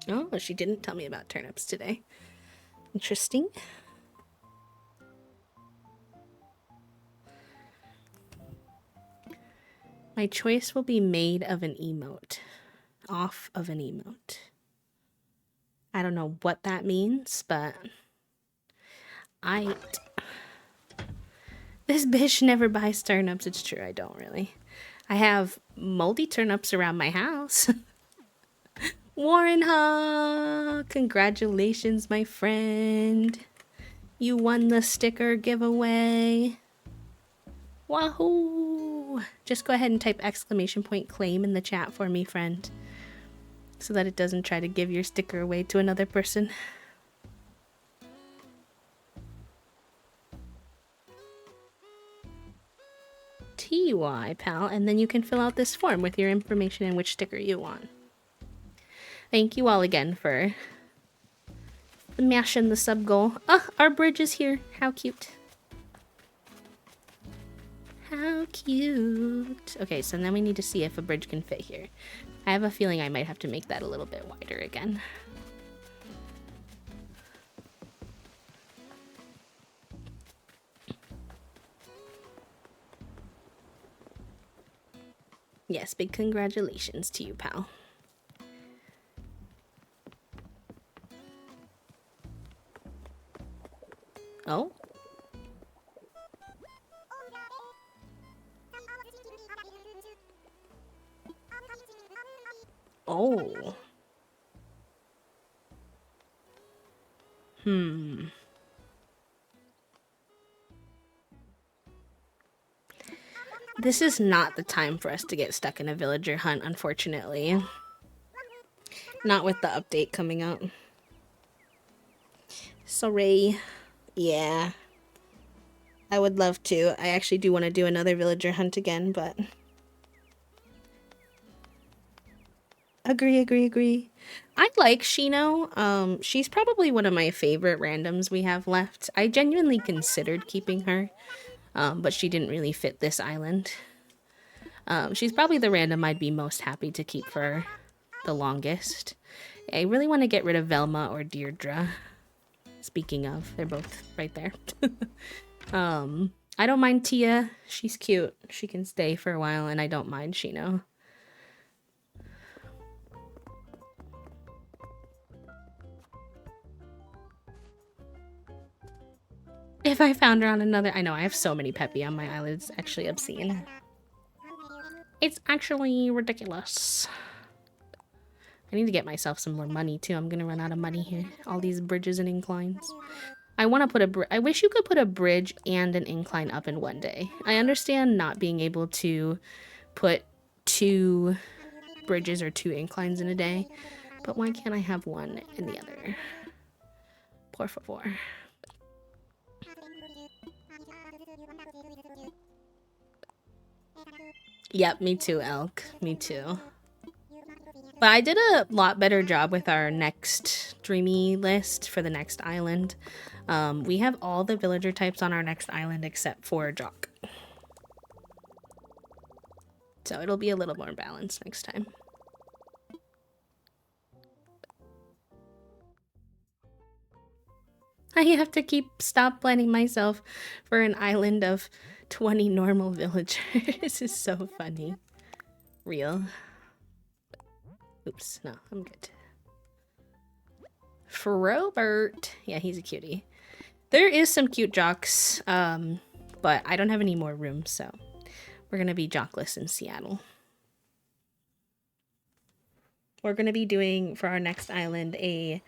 A: Oh, she didn't tell me about turnips today. Interesting. My choice will be made of an emote. Off of an emote. I don't know what that means, but this bitch never buys turnips. It's true, I don't really. I have moldy turnips around my house. Warren Ha! Congratulations, my friend. You won the sticker giveaway. Wahoo! Just go ahead and type !claim in the chat for me, friend. So that it doesn't try to give your sticker away to another person. TY, pal, and then you can fill out this form with your information and which sticker you want. Thank you all again for mashing the sub goal. Oh, our bridge is here. How cute. How cute. Okay, so then we need to see if a bridge can fit here. I have a feeling I might have to make that a little bit wider again. Yes, big congratulations to you, pal. Oh? Oh. This is not the time for us to get stuck in a villager hunt, unfortunately. Not with the update coming out. Sorry. Yeah. I would love to. I actually do want to do another villager hunt again, but... Agree. I like Shino. She's probably one of my favorite randoms we have left. I genuinely considered keeping her, but she didn't really fit this island. She's probably the random I'd be most happy to keep for the longest. I really want to get rid of Velma or Deirdre. Speaking of, they're both right there. I don't mind Tia. She's cute. She can stay for a while, and I don't mind Shino. If I found her on another... I know, I have so many Peppy on my island. It's actually obscene. It's actually ridiculous. I need to get myself some more money, too. I'm gonna run out of money here. All these bridges and inclines. I want to put a... I wish you could put a bridge and an incline up in one day. I understand not being able to put 2 bridges or 2 inclines in a day. But why can't I have one in the other? Por favor. Yep, me too, Elk. Me too. But I did a lot better job with our next dreamy list for the next island. We have all the villager types on our next island except for Jock. So it'll be a little more balanced next time. I have to stop planning myself for an island of 20 normal villagers. This is so funny. Real. Oops, no, I'm good. Frobert. Yeah, he's a cutie. There is some cute jocks, but I don't have any more room, so we're gonna be jockless in Seattle. We're gonna be doing, for our next island, a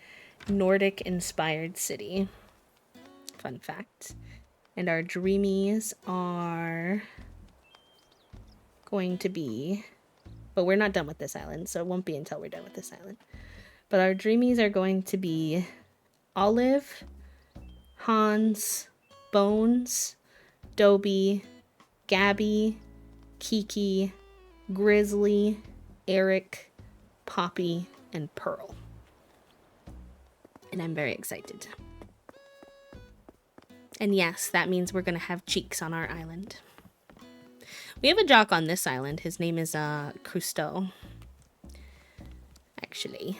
A: Nordic-inspired city. Fun fact. And our dreamies are going to be... But we're not done with this island, so it won't be until we're done with this island. But our dreamies are going to be Olive, Hans, Bones, Dobie, Gabby, Kiki, Grizzly, Eric, Poppy, and Pearl. And I'm very excited. And yes, that means we're going to have cheeks on our island. We have a jock on this island. His name is Cousteau. Actually.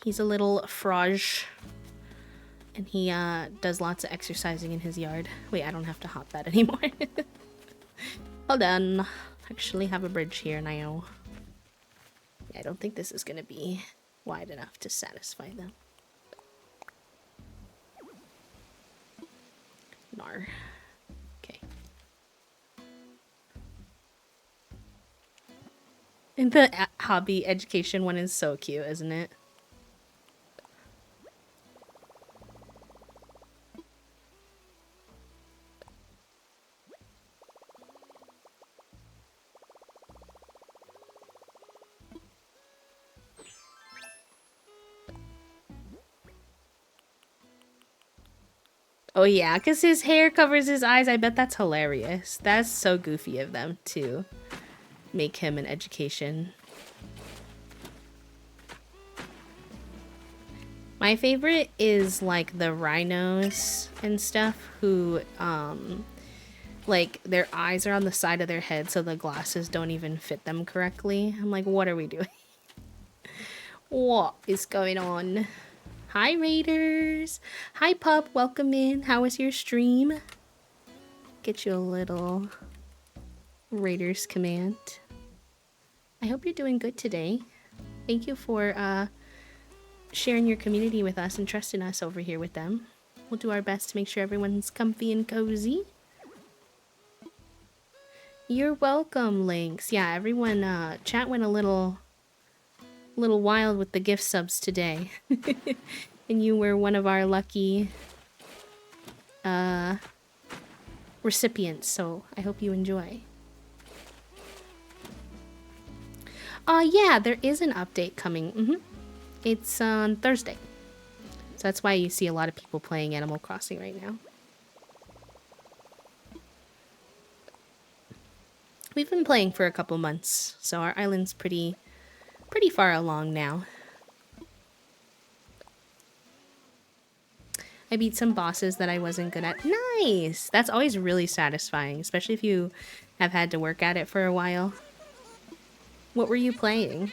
A: He's a little frage. And he does lots of exercising in his yard. Wait, I don't have to hop that anymore. Hold on. Actually have a bridge here now. Yeah, I don't think this is going to be wide enough to satisfy them. Nar. Okay. And the hobby education one is so cute, isn't it? Oh yeah, because his hair covers his eyes. I bet that's hilarious. That's so goofy of them to make him an education. My favorite is like the rhinos and stuff who like their eyes are on the side of their head so the glasses don't even fit them correctly. I'm like, what are we doing? What is going on? Hi, Raiders. Hi, Pup. Welcome in. How was your stream? Get you a little Raiders command. I hope you're doing good today. Thank you for sharing your community with us and trusting us over here with them. We'll do our best to make sure everyone's comfy and cozy. You're welcome, Lynx. Yeah, everyone, chat went a little wild with the gift subs today. And you were one of our lucky recipients, so I hope you enjoy. Yeah, there is an update coming. It's on Thursday. So that's why you see a lot of people playing Animal Crossing right now. We've been playing for a couple months, so our island's pretty far along now. I beat some bosses that I wasn't good at. Nice! That's always really satisfying, especially if you have had to work at it for a while. What were you playing?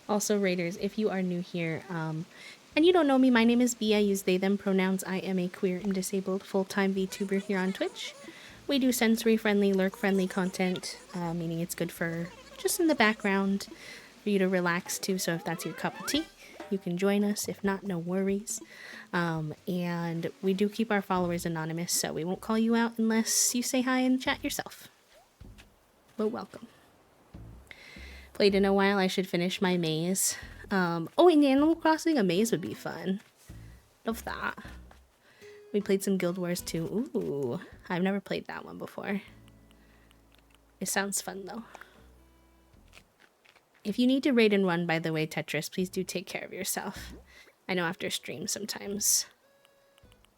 A: Also, Raiders, if you are new here, and you don't know me, my name is Bea. I use they, them pronouns. I am a queer and disabled full-time VTuber here on Twitch. We do sensory-friendly, lurk-friendly content, meaning it's good for just in the background for you to relax to. So if that's your cup of tea, you can join us. If not, no worries. And we do keep our followers anonymous, so we won't call you out unless you say hi in chat yourself. But welcome. Played in a while. I should finish my maze. Oh, in Animal Crossing, a maze would be fun. Love that. We played some Guild Wars too. Ooh, I've never played that one before. It sounds fun though. If you need to raid and run, by the way, Tetris, please do take care of yourself. I know after stream sometimes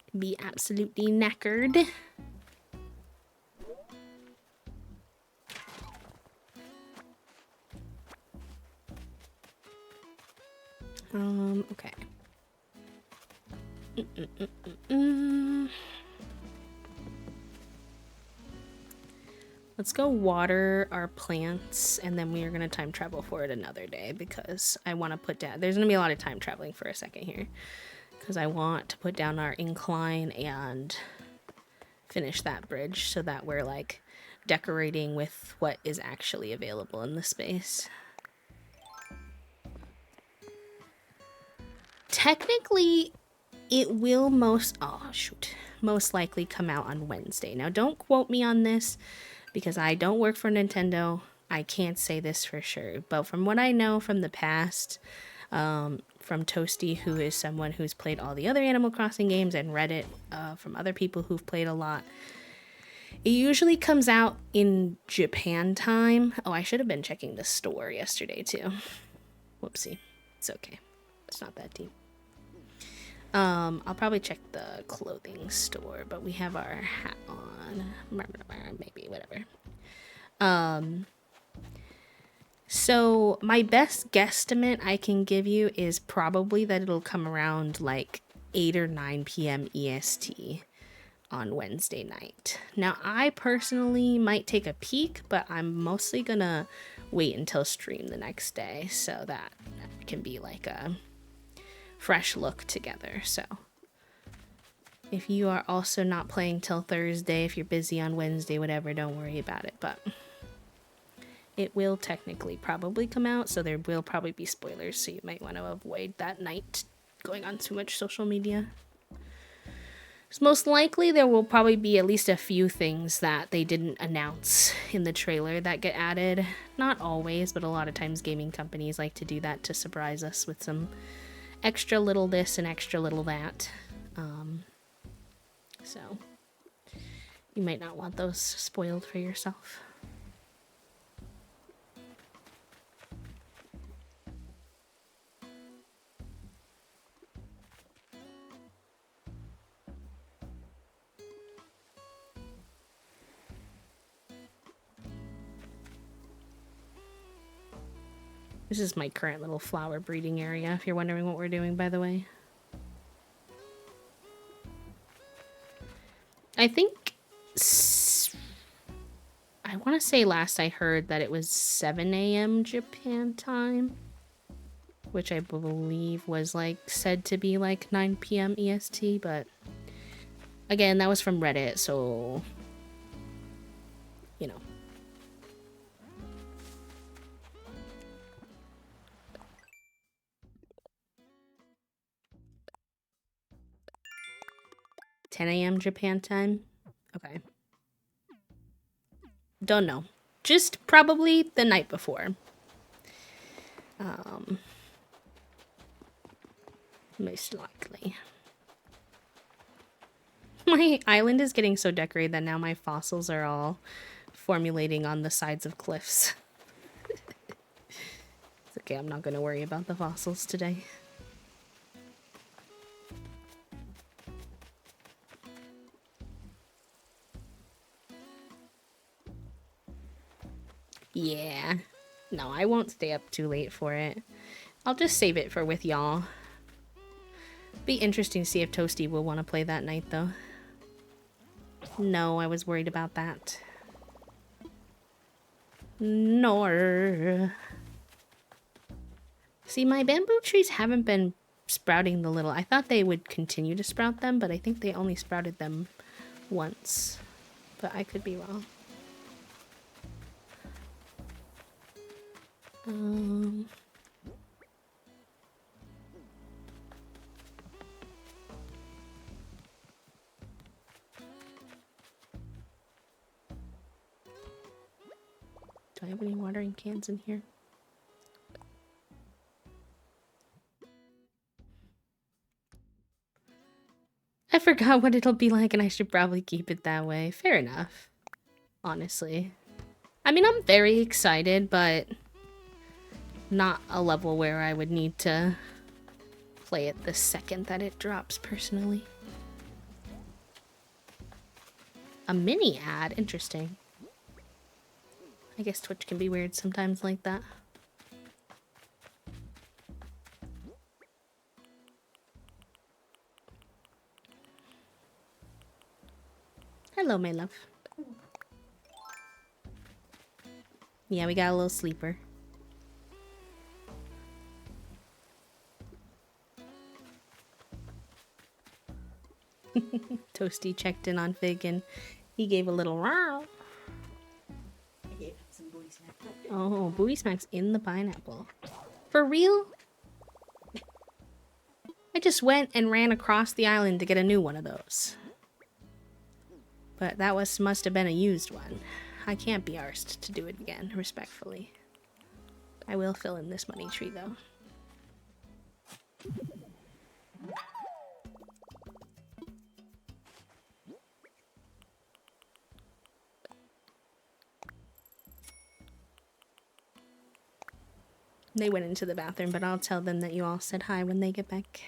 A: it can be absolutely knackered. Okay. Let's go water our plants, and then we are going to time travel for it another day because I want to put down... There's going to be a lot of time traveling for a second here because I want to put down our incline and finish that bridge so that we're, like, decorating with what is actually available in the space. Technically, it will most likely come out on Wednesday. Now, don't quote me on this because I don't work for Nintendo. I can't say this for sure, but from what I know from the past, from Toasty, who is someone who's played all the other Animal Crossing games, and read it from other people who've played a lot, it usually comes out in Japan time. Oh, I should have been checking the store yesterday too. Whoopsie. It's okay. It's not that deep. I'll probably check the clothing store, but we have our hat on. Maybe, whatever. So my best guesstimate I can give you is probably that it'll come around like 8 or 9 p.m. EST on Wednesday night. Now, I personally might take a peek, but I'm mostly gonna wait until stream the next day so that can be like a fresh look together. So if you are also not playing till Thursday, if you're busy on Wednesday, whatever, don't worry about it, but it will technically probably come out, so there will probably be spoilers, so you might want to avoid that night going on too much social media. So most likely there will probably be at least a few things that they didn't announce in the trailer that get added. Not always, but a lot of times gaming companies like to do that to surprise us with some extra little this and extra little that. So you might not want those spoiled for yourself. This is my current little flower breeding area, if you're wondering what we're doing, by the way. I think... I want to say last I heard that it was 7 a.m. Japan time, which I believe was, like, said to be, like, 9 p.m. EST, but... Again, that was from Reddit, so... You know. 10 a.m. Japan time? Okay. Don't know. Just probably the night before. Most likely. My island is getting so decorated that now my fossils are all formulating on the sides of cliffs. It's okay, I'm not going to worry about the fossils today. Yeah. No, I won't stay up too late for it. I'll just save it for with y'all. Be interesting to see if Toasty will want to play that night, though. No, I was worried about that. Nor. See, my bamboo trees haven't been sprouting the little... I thought they would continue to sprout them, but I think they only sprouted them once. But I could be wrong. Do I have any watering cans in here? I forgot what it'll be like and I should probably keep it that way. Fair enough. Honestly. I mean, I'm very excited, but not a level where I would need to play it the second that it drops, personally. A mini ad? Interesting. I guess Twitch can be weird sometimes like that. Hello, my love. Yeah, we got a little sleeper. Toasty checked in on Fig and he gave a little wow.
C: I gave him some booty snacks.
A: Oh, booty smacks in the pineapple. For real? I just went and ran across the island to get a new one of those. But that must have been a used one. I can't be arsed to do it again, respectfully. I will fill in this money tree, though. They went into the bathroom, but I'll tell them that you all said hi when they get back.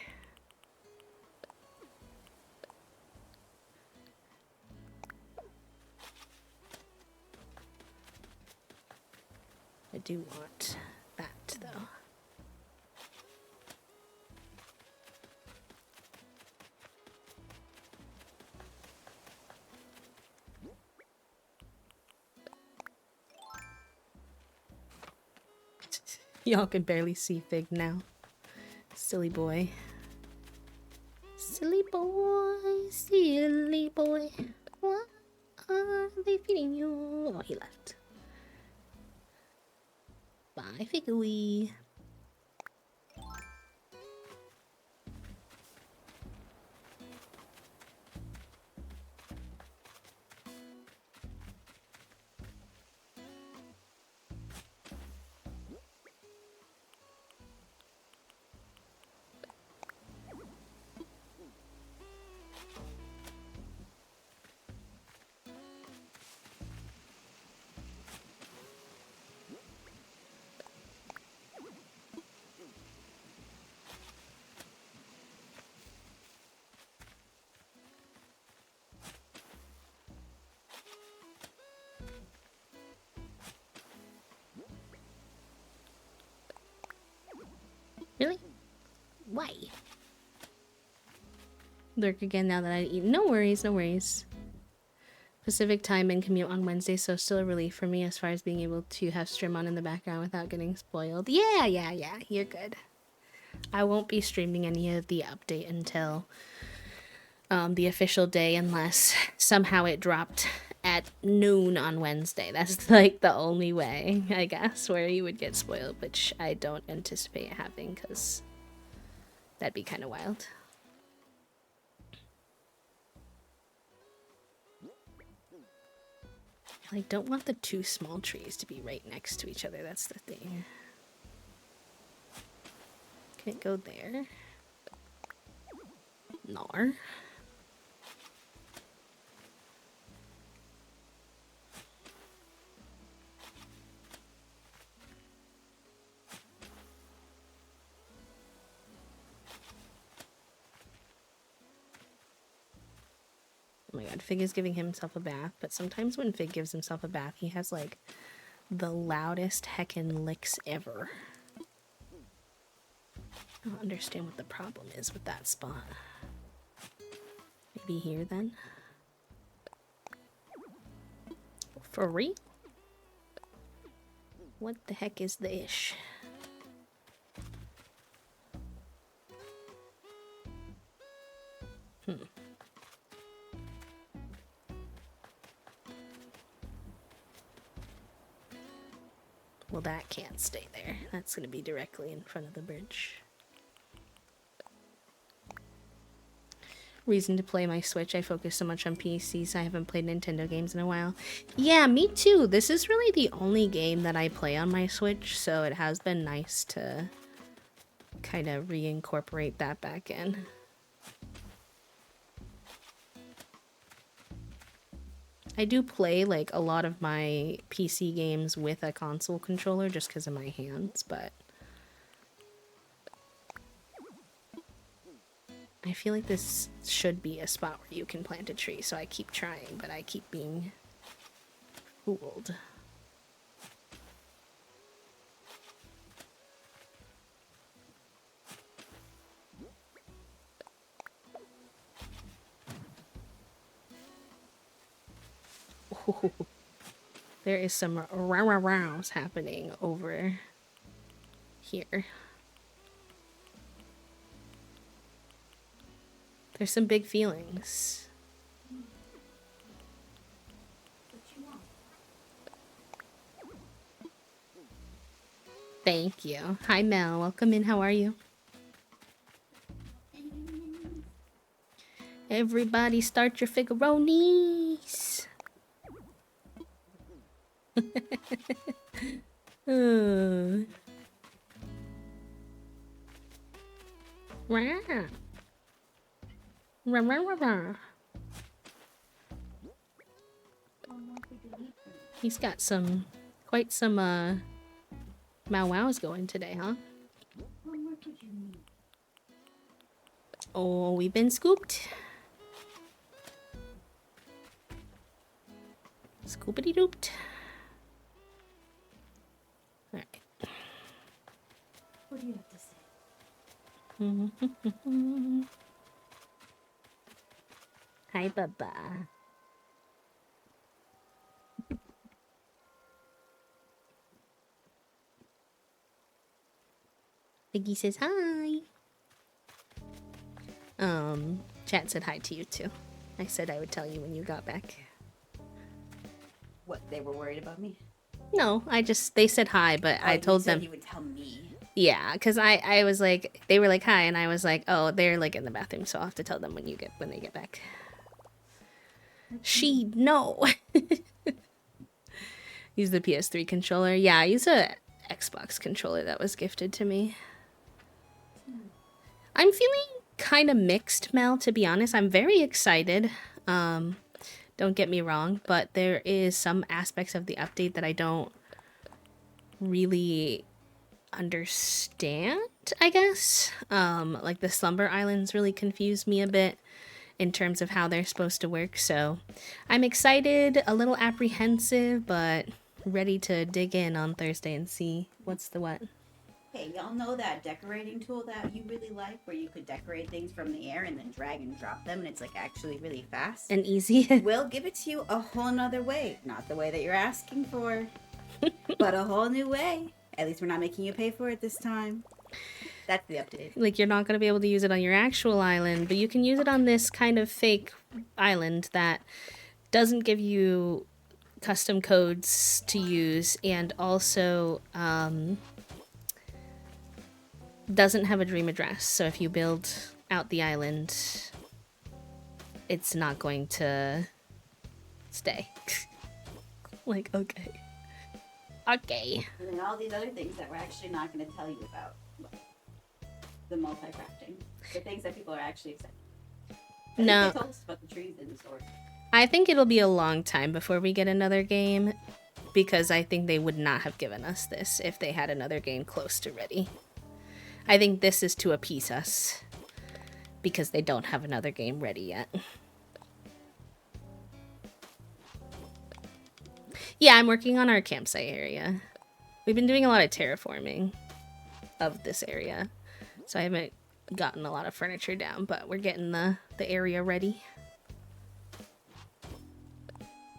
A: I do want that, though. Y'all can barely see Fig now. Silly boy. Silly boy, silly boy. What are they feeding you? Oh, he left. Bye, Figgy. Really? Why? Lurk again now that I eat. No worries, no worries. Pacific time and commute on Wednesday, so still a relief for me as far as being able to have stream on in the background without getting spoiled. Yeah, you're good. I won't be streaming any of the update until the official day unless somehow it dropped at noon on Wednesday. That's like the only way, I guess, where you would get spoiled, which I don't anticipate having because that'd be kind of wild. I don't want the two small trees to be right next to each other. That's the thing. Can it go there? Nar. Oh my god, Fig is giving himself a bath, but sometimes when Fig gives himself a bath, he has like the loudest heckin' licks ever. I don't understand what the problem is with that spot. Maybe here then? For real? What the heck is the ish? Well, that can't stay there. That's gonna be directly in front of the bridge. Reason to play my Switch. I focus so much on PCs, I haven't played Nintendo games in a while. Yeah, me too. This is really the only game that I play on my Switch, so it has been nice to kind of reincorporate that back in. I do play like a lot of my PC games with a console controller just because of my hands, but I feel like this should be a spot where you can plant a tree, so I keep trying, but I keep being fooled. Ooh, there is some rows happening over here. There's some big feelings.
B: What you want?
A: Thank you. Hi, Mel. Welcome in. How are you? Everybody start your Figaronis. Oh. Rah. Rah, rah, rah, rah. He's got quite some Mau Wows going today, huh? Oh, we've been scooped. Scoopity dooped. Alright.
C: What do you have to say?
A: Hi, Baba. Biggie says hi. Chat said hi to you too. I said I would tell you when you got back.
C: What, they were worried about me?
A: No, they said hi, but I told them.
C: You would tell me.
A: Yeah, because I was like, they were like hi, and I was like, oh, they're like in the bathroom, so I'll have to tell them when they get back. No. Use the PS3 controller. Yeah, I use a Xbox controller that was gifted to me. I'm feeling kind of mixed, Mel, to be honest. I'm very excited. Don't get me wrong, but there is some aspects of the update that I don't really understand, I guess. Like the Slumber Islands really confused me a bit in terms of how they're supposed to work, so I'm excited, a little apprehensive, but ready to dig in on Thursday and see what's the what.
C: Hey, y'all know that decorating tool that you really like, where you could decorate things from the air and then drag and drop them, and it's like actually really fast?
A: And easy.
C: We'll give it to you a whole nother way. Not the way that you're asking for, but a whole new way. At least we're not making you pay for it this time. That's the update.
A: Like, you're not going to be able to use it on your actual island, but you can use it on this kind of fake island that doesn't give you custom codes to use, and also doesn't have a dream address. So if you build out the island, it's not going to stay. Like, okay. Okay.
C: And then all these other things that we're actually not going to tell you about. Like the multi-crafting. The things that people are actually excited.
A: No.
C: They told us about the trees in the store.
A: I think it'll be a long time before we get another game, because I think they would not have given us this if they had another game close to ready. I think this is to appease us, because they don't have another game ready yet. Yeah, I'm working on our campsite area. We've been doing a lot of terraforming of this area, so I haven't gotten a lot of furniture down, but we're getting the area ready.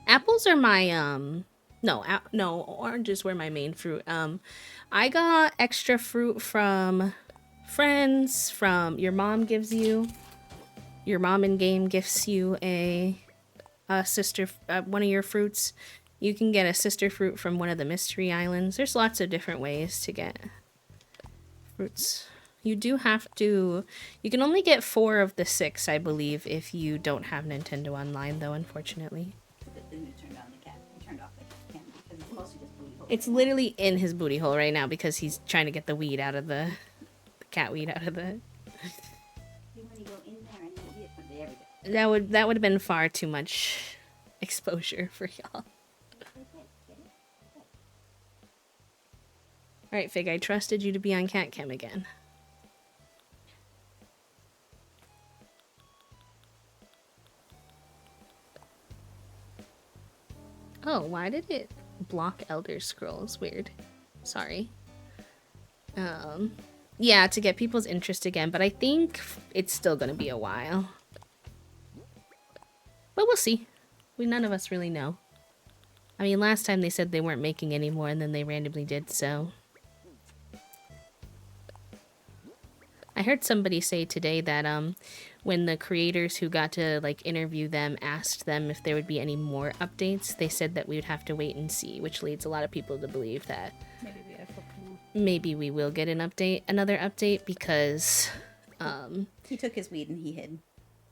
A: Apples are my, no, oranges were my main fruit. I got extra fruit from friends, from your mom gives you. Your mom in game gifts you a sister, one of your fruits. You can get a sister fruit from one of the mystery islands. There's lots of different ways to get fruits. You do have to, you can only get 4 of the 6, I believe, if you don't have Nintendo Online, though, unfortunately.
C: Then you turned on the cat. You turned off the camera because it's mostly just booty hole.
A: It's literally in his booty hole right now because he's trying to get the weed out of the cat weed out of the.
C: You want to go in there and eat it from there.
A: That would have been far too much exposure for y'all. All right, Fig, I trusted you to be on cat cam again. Oh, why did it block Elder Scrolls? Weird. Sorry. Yeah, to get people's interest again, but I think it's still gonna be a while. But we'll see. None of us really know. I mean, last time they said they weren't making any more, and then they randomly did, so... I heard somebody say today that, when the creators who got to, like, interview them asked them if there would be any more updates, they said that we would have to wait and see, which leads a lot of people to believe that maybe we will get another update, because,
C: He took his weed and he hid.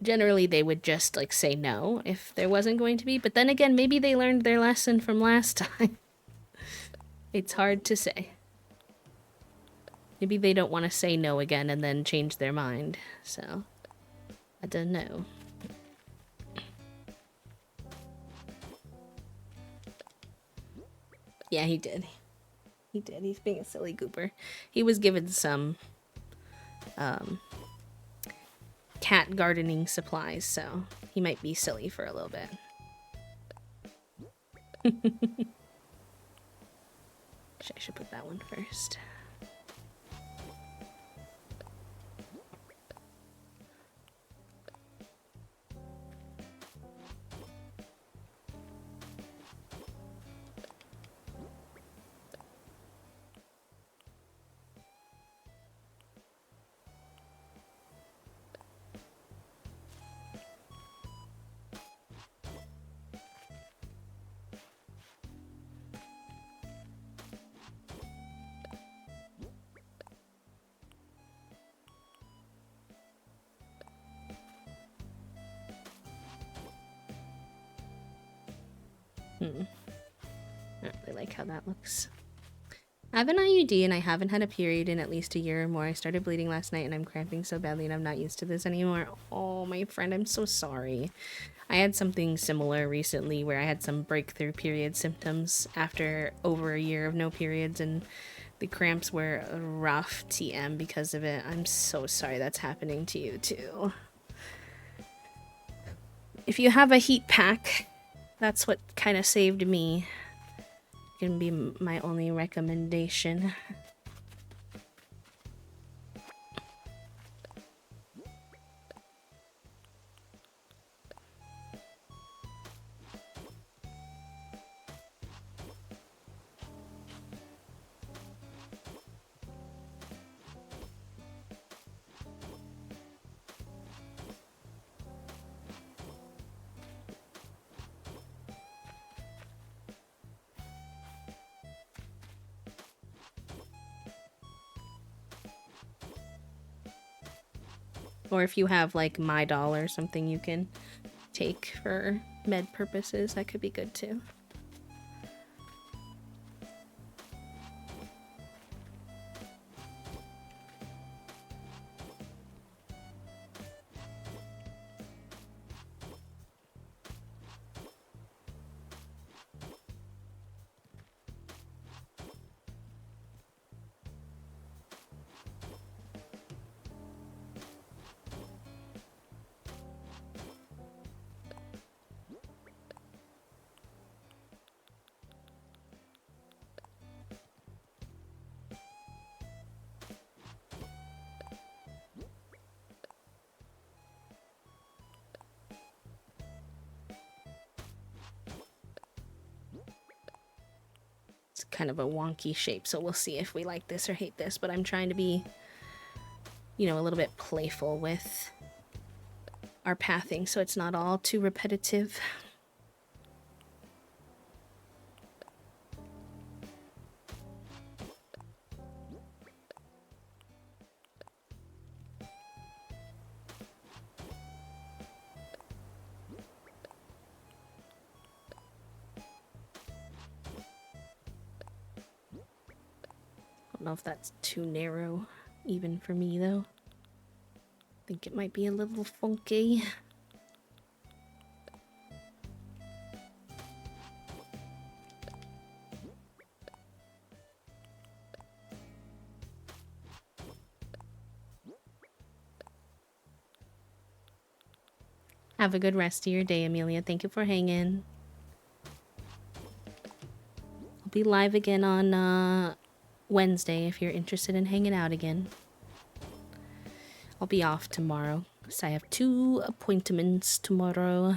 A: generally they would just, like, say no if there wasn't going to be, but then again, maybe they learned their lesson from last time. It's hard to say. Maybe they don't want to say no again and then change their mind, so I don't know. Yeah, he did. He did. He's being a silly goober. He was given some cat gardening supplies, so he might be silly for a little bit. I should put that one first. I don't really like how that looks. I have an IUD and I haven't had a period in at least a year or more. I started bleeding last night and I'm cramping so badly and I'm not used to this anymore. Oh, my friend, I'm so sorry. I had something similar recently where I had some breakthrough period symptoms after over a year of no periods, and the cramps were rough TM because of it. I'm so sorry that's happening to you too. If you have a heat pack, that's what kind of saved me. It can be my only recommendation. Or if you have like My Doll or something you can take for med purposes, that could be good too. It's kind of a wonky shape, so we'll see if we like this or hate this, but I'm trying to be, you know, a little bit playful with our pathing so it's not all too repetitive. I don't know if that's too narrow even for me though. I think it might be a little funky. Have a good rest of your day, Amelia. Thank you for hanging. I'll be live again on Wednesday if you're interested in hanging out again. I'll be off tomorrow because I have 2 appointments tomorrow.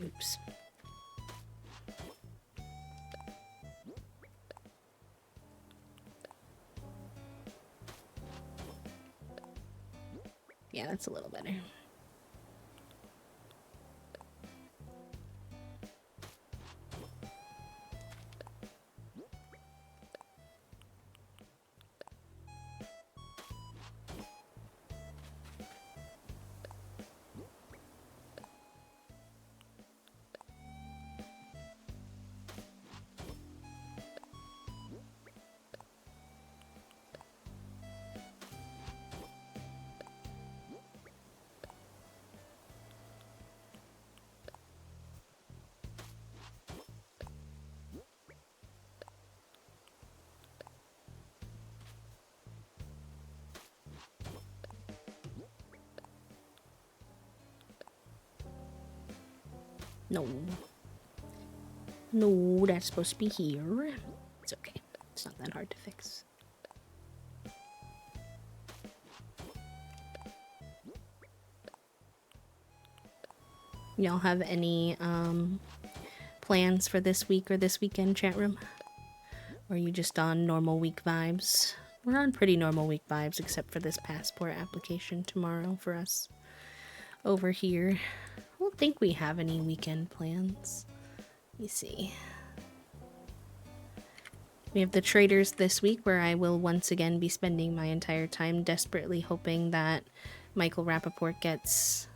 A: Oops. Yeah, that's a little better. No. No, that's supposed to be here. It's okay. It's not that hard to fix. Y'all have any plans for this week or this weekend, chat room? Or are you just on normal week vibes? We're on pretty normal week vibes, except for this passport application tomorrow for us over here. I don't think we have any weekend plans. Let me see. We have the traders this week, where I will once again be spending my entire time desperately hoping that Michael Rappaport gets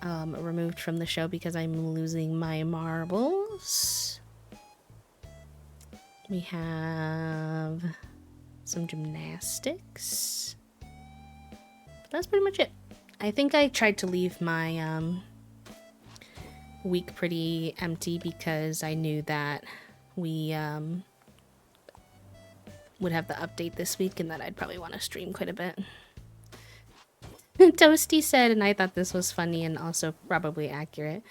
A: removed from the show because I'm losing my marbles. We have some gymnastics. But that's pretty much it. I think I tried to leave my week pretty empty because I knew that we would have the update this week and that I'd probably want to stream quite a bit. Toasty said, and I thought this was funny and also probably accurate.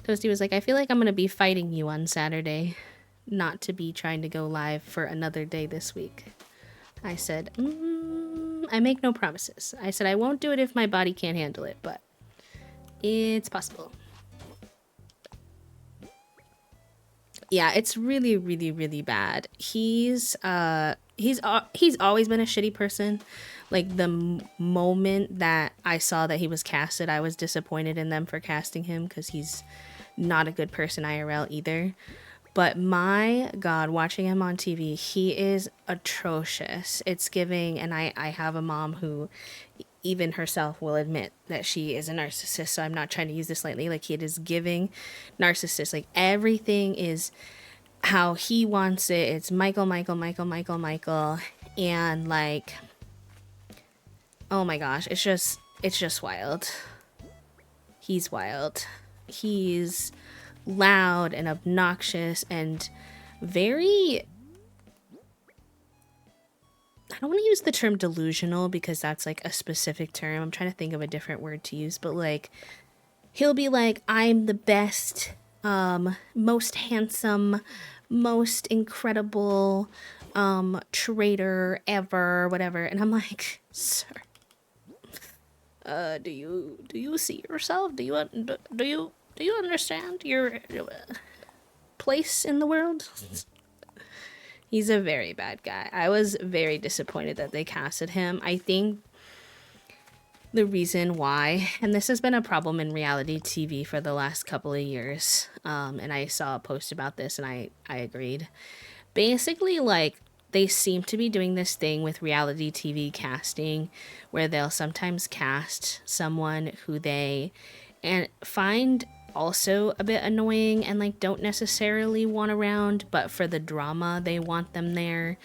A: Toasty was like, I feel like I'm going to be fighting you on Saturday not to be trying to go live for another day this week. I said, I make no promises. I said I won't do it if my body can't handle it, but it's possible. Yeah, it's really, really, really bad. He's always been a shitty person. Like, the moment that I saw that he was casted, I was disappointed in them for casting him because he's not a good person IRL either. But my God, watching him on TV, he is atrocious. It's giving, and I have a mom who even herself will admit that she is a narcissist, so I'm not trying to use this lightly. Like, it is giving narcissist. Like, everything is how he wants it. It's Michael, and like, oh my gosh, it's just wild. He's wild. He's loud and obnoxious and very, I don't want to use the term delusional because that's like a specific term. I'm trying to think of a different word to use, but like, he'll be like, I'm the best, most handsome, most incredible trader ever, whatever. And I'm like, sir, do you see yourself? Do you understand your place in the world? He's a very bad guy. I was very disappointed that they casted him. I think the reason why, and this has been a problem in reality TV for the last couple of years, and I saw a post about this and I agreed. Basically, like, they seem to be doing this thing with reality TV casting where they'll sometimes cast someone who they find also a bit annoying and like don't necessarily want around, but for the drama they want them there,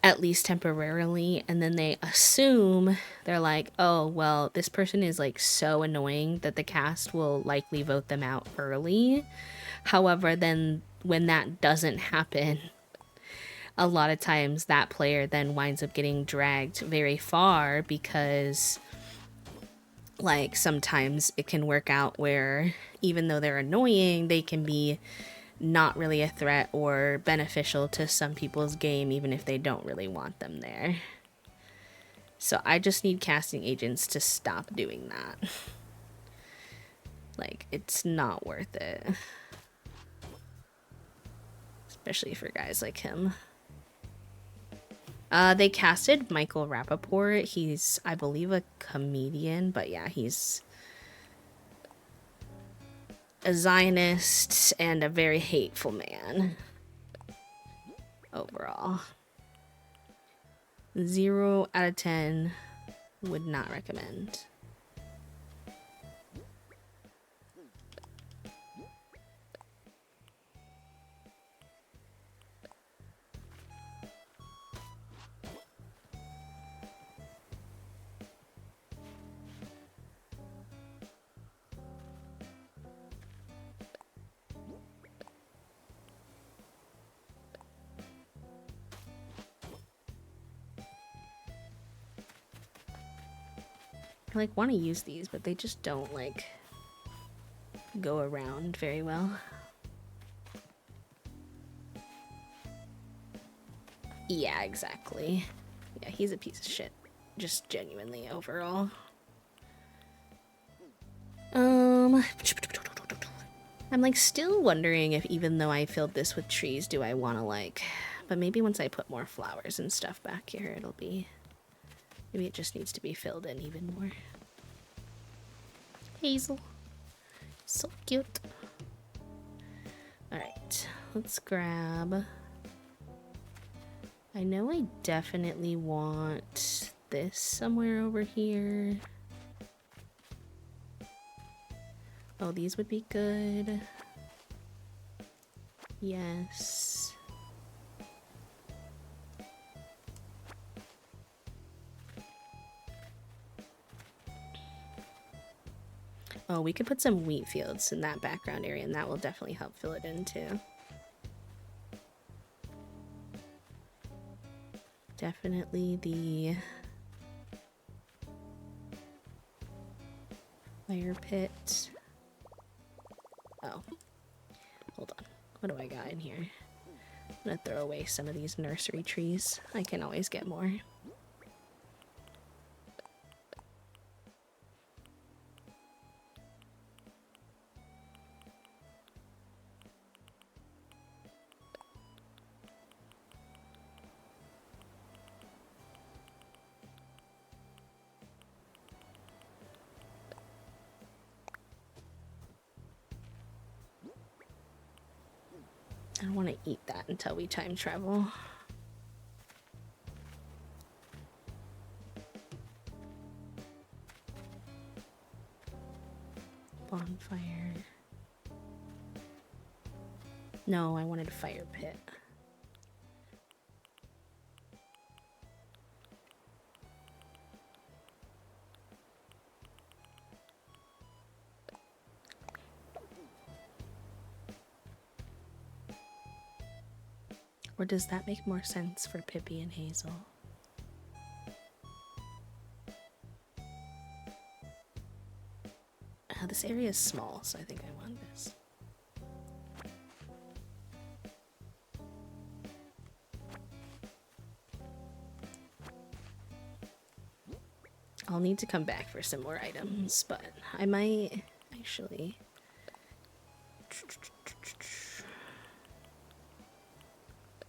A: at least temporarily, and then they assume, they're like, oh well, this person is like so annoying that the cast will likely vote them out early. However, then when that doesn't happen, a lot of times that player then winds up getting dragged very far because, like, sometimes it can work out where even though they're annoying, they can be not really a threat or beneficial to some people's game, even if they don't really want them there. So I just need casting agents to stop doing that. Like, it's not worth it. Especially for guys like him. They casted Michael Rappaport. He's, I believe, a comedian, but yeah, he's a Zionist and a very hateful man. Overall. 0 out of 10. Would not recommend. I like want to use these, but they just don't like go around very well. Yeah, exactly. Yeah, he's a piece of shit. Just genuinely overall. I'm like still wondering if even though I filled this with trees, do I want to like, but maybe once I put more flowers and stuff back here, it'll be, maybe it just needs to be filled in even more. Hazel. So cute. Alright, let's grab... I know I definitely want this somewhere over here. Oh, these would be good. Yes. Oh, we could put some wheat fields in that background area, and that will definitely help fill it in too. Definitely the fire pit. Oh, hold on. What do I got in here? I'm gonna throw away some of these nursery trees. I can always get more. I don't want to eat that until we time travel. Bonfire. No, I wanted a fire pit. Or does that make more sense for Pippi and Hazel? This area is small, so I think I want this. I'll need to come back for some more items, but I might actually...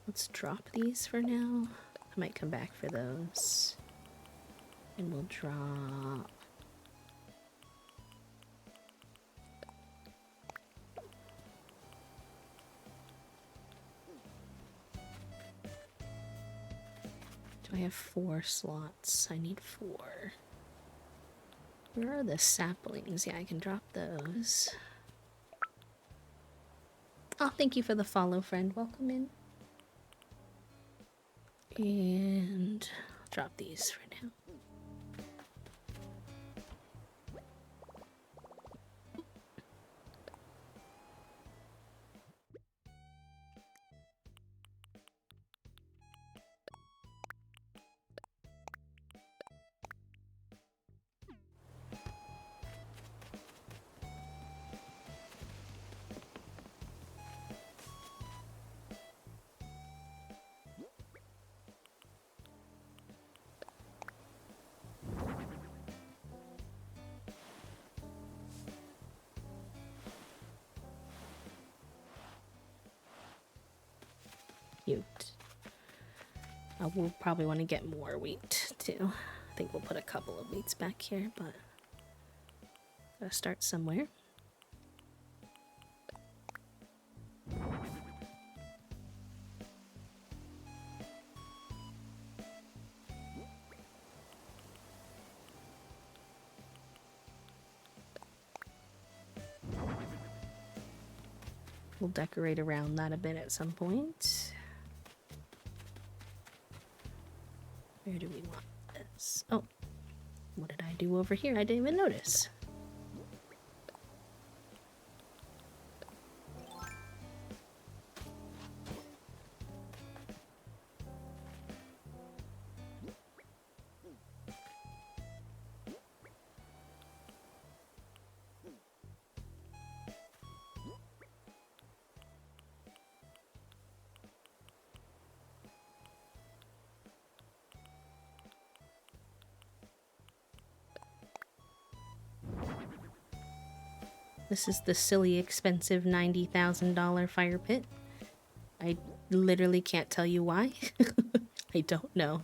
A: Let's drop these for now. I might come back for those. And we'll drop... Do I have 4 slots? I need 4. Where are the saplings? Yeah, I can drop those. Oh, thank you for the follow, friend. Welcome in. And I'll drop these for now. cute. We'll probably want to get more wheat too. I think we'll put a couple of wheats back here, but gotta start somewhere. We'll decorate around that a bit at some point. Where do we want this? Oh, what did I do over here? I didn't even notice. This is the silly, expensive $90,000 fire pit. I literally can't tell you why. I don't know.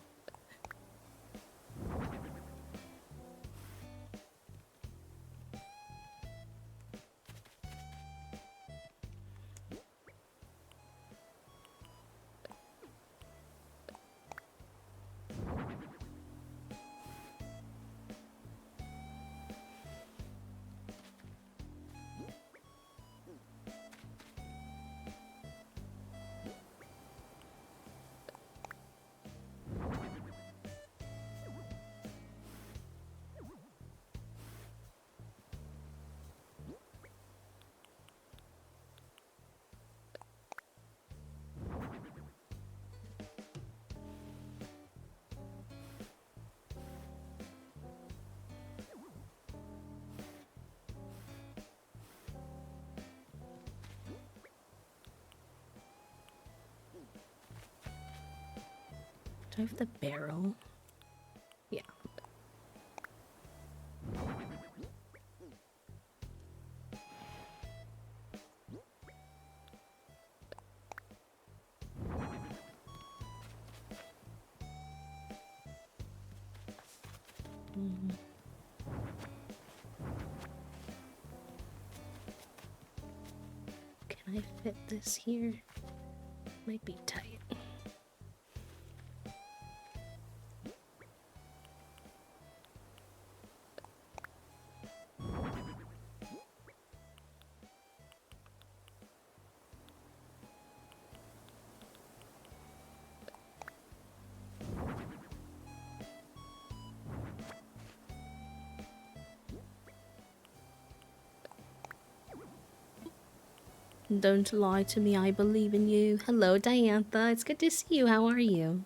A: Do I have the barrel? Yeah. Can I fit this here? Might be tight. Don't lie to me, I believe in you. Hello, Diantha. It's good to see you. How are you?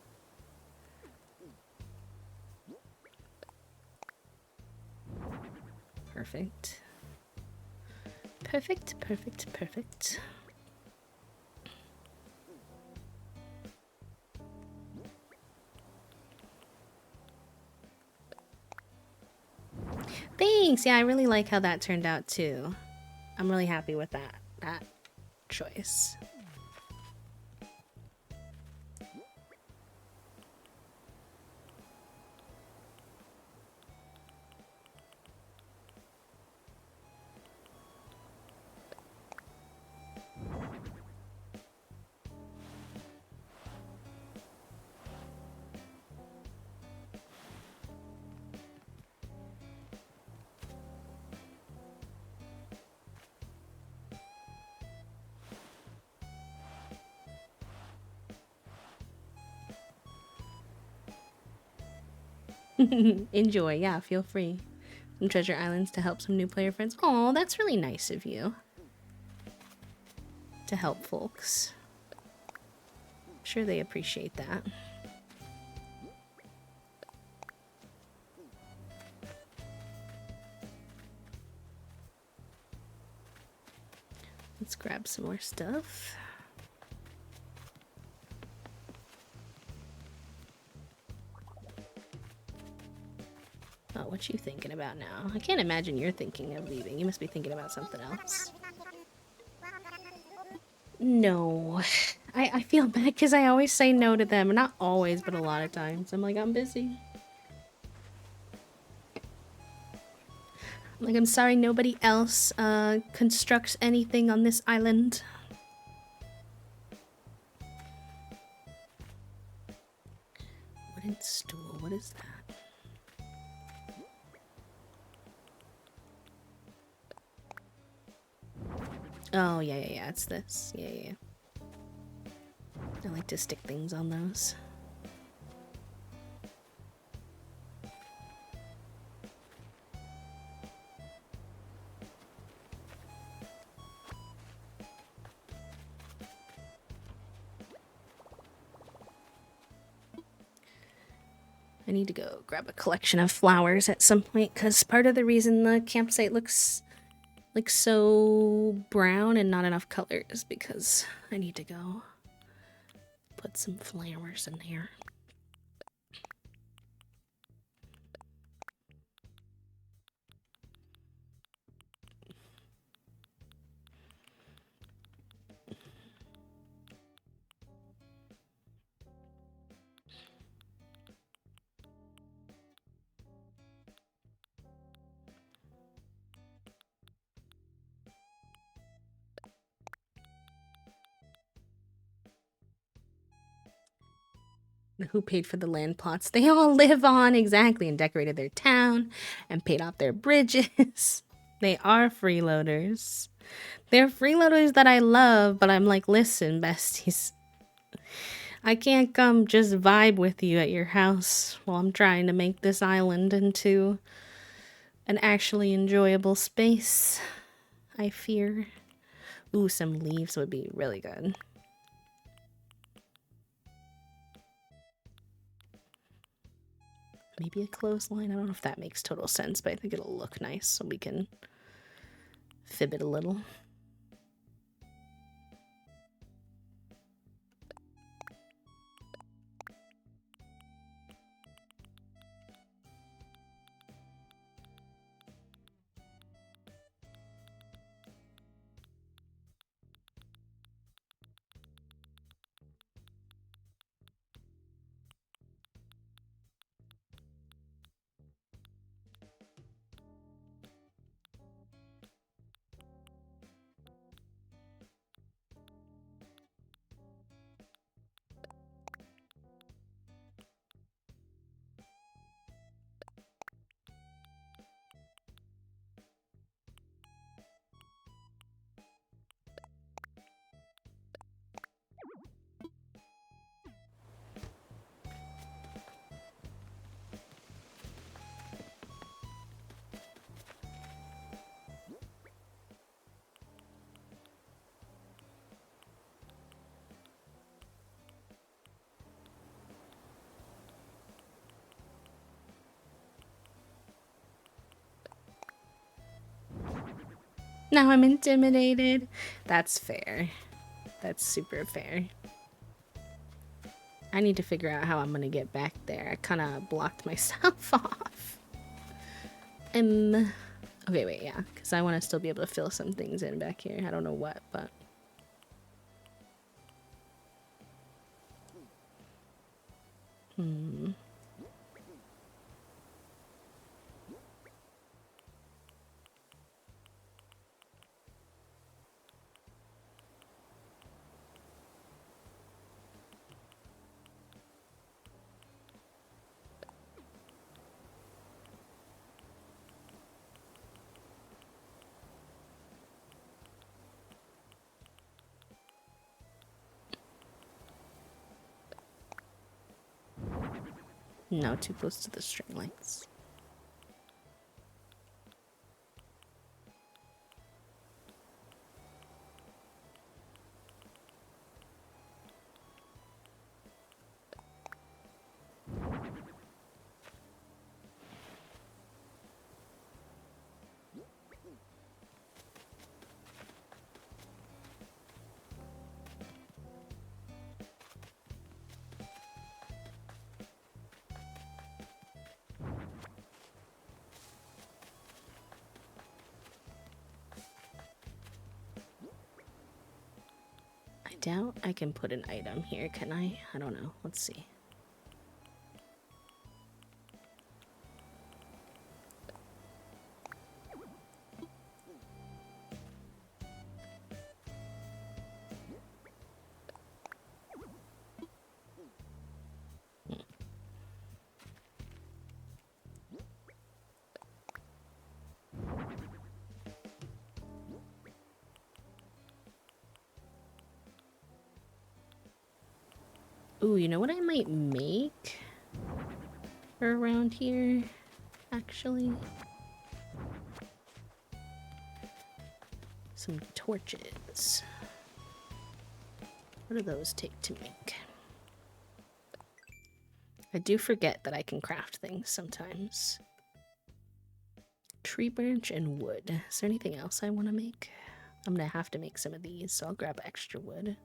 A: Perfect. Perfect, perfect, perfect. Thanks! Yeah, I really like how that turned out too. I'm really happy with that choice. Enjoy, yeah, feel free. Some treasure islands to help some new player friends. Oh, that's really nice of you. To help folks. I'm sure they appreciate that. Let's grab some more stuff. Oh, what you thinking about now? I can't imagine you're thinking of leaving. You must be thinking about something else. No, I feel bad because I always say no to them. Not always, but a lot of times. I'm like, I'm busy. Like, I'm sorry nobody else constructs anything on this island. Wooden stool, what is that? Oh, yeah, it's this. Yeah. I like to stick things on those. I need to go grab a collection of flowers at some point, because part of the reason the campsite looks like so brown and not enough color is because I need to go put some flowers in here. Who paid for the land plots they all live on, exactly, and decorated their town and paid off their bridges. They are freeloaders. They're freeloaders that I love, but I'm like, listen, besties, I can't come just vibe with you at your house while I'm trying to make this island into an actually enjoyable space, I fear. Ooh, some leaves would be really good. Maybe a clothesline. I don't know if that makes total sense, but I think it'll look nice so we can fib it a little. Now I'm intimidated. That's fair. That's super fair. I need to figure out how I'm gonna get back there. I kind of blocked myself off. Okay, wait, yeah, because I want to still be able to fill some things in back here. I don't know what, but... No, too close to the string lights. I doubt I can put an item here, can I? I don't know. Let's see. Ooh, you know what I might make for around here, actually? Some torches. What do those take to make? I do forget that I can craft things sometimes. Tree branch and wood. Is there anything else I want to make? I'm gonna have to make some of these, so I'll grab extra wood.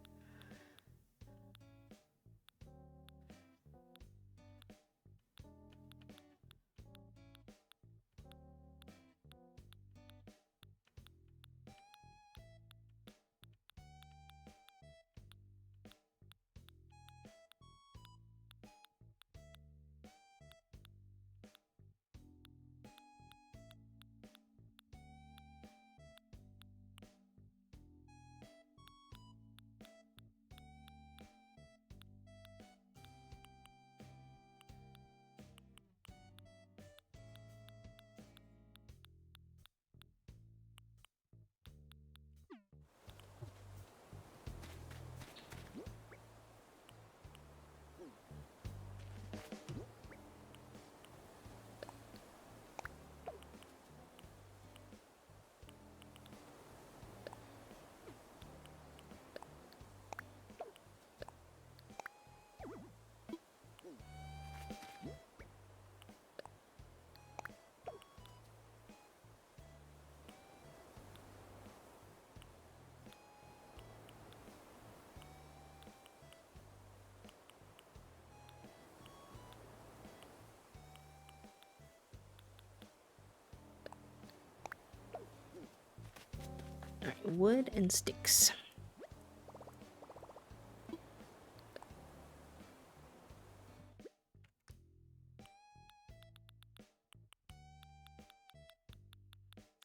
A: Alright, wood and sticks.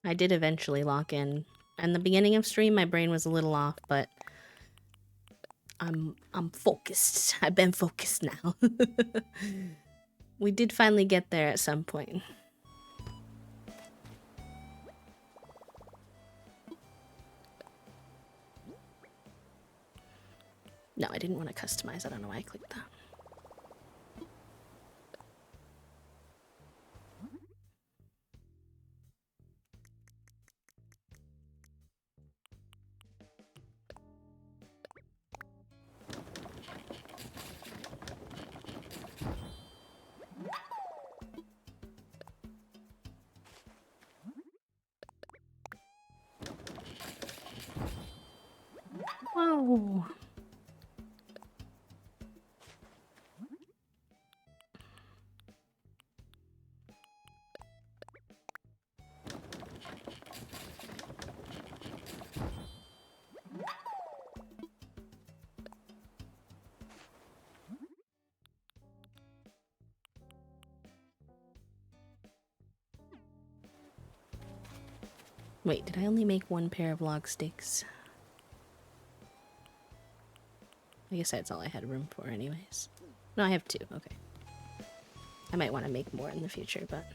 A: I did eventually lock in. In the beginning of stream, my brain was a little off, but I'm focused. I've been focused now. We did finally get there at some point. No, I didn't want to customize. I don't know why I clicked that. Whoa. Wait, did I only make one pair of log sticks? I guess that's all I had room for anyways. No, I have two. Okay. I might want to make more in the future, but...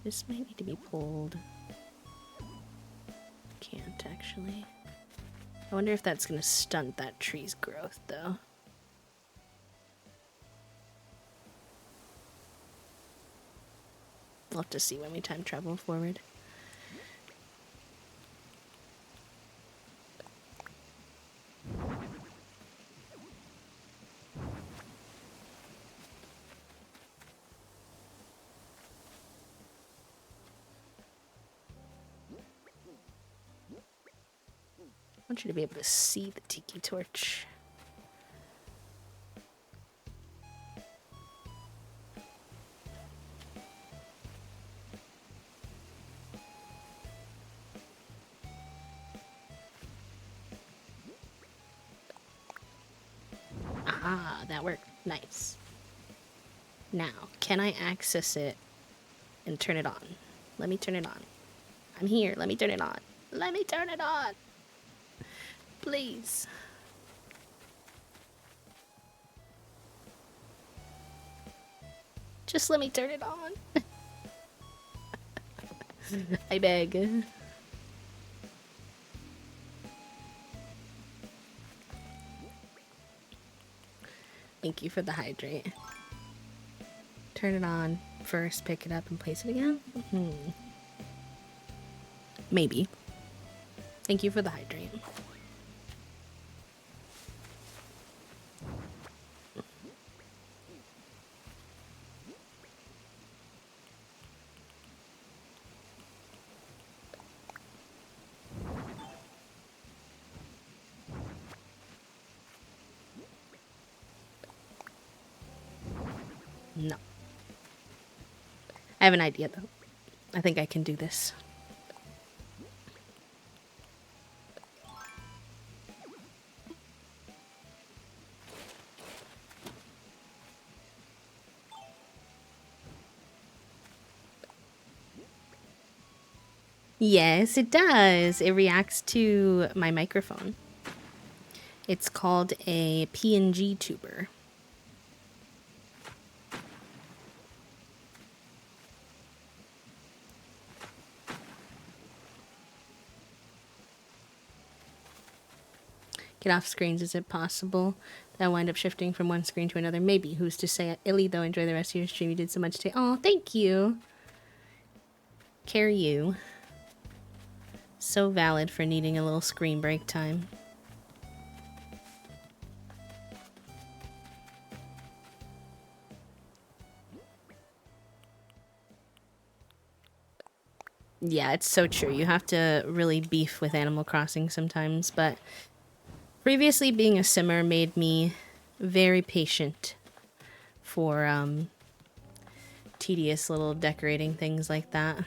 A: This might need to be pulled. Can't, actually. I wonder if that's going to stunt that tree's growth, though. We'll have to see when we time travel forward. I want you to be able to see the tiki torch. Ah, that worked. Nice. Now, can I access it and turn it on? Let me turn it on. I'm here. Let me turn it on. Let me turn it on. Please. Just let me turn it on. I beg. Thank you for the hydrate. Turn it on first, pick it up, and place it again? Maybe. Thank you for the hydrate. No. I have an idea, though. I think I can do this. Yes, it does. It reacts to my microphone. It's called a PNG tuber. Get off screens, is it possible that I wind up shifting from one screen to another? Maybe. Who's to say? Illy, though, enjoy the rest of your stream. You did so much today. Oh, thank you. Care you. So valid for needing a little screen break time. Yeah, it's so true. You have to really beef with Animal Crossing sometimes, but previously being a simmer made me very patient for tedious little decorating things like that.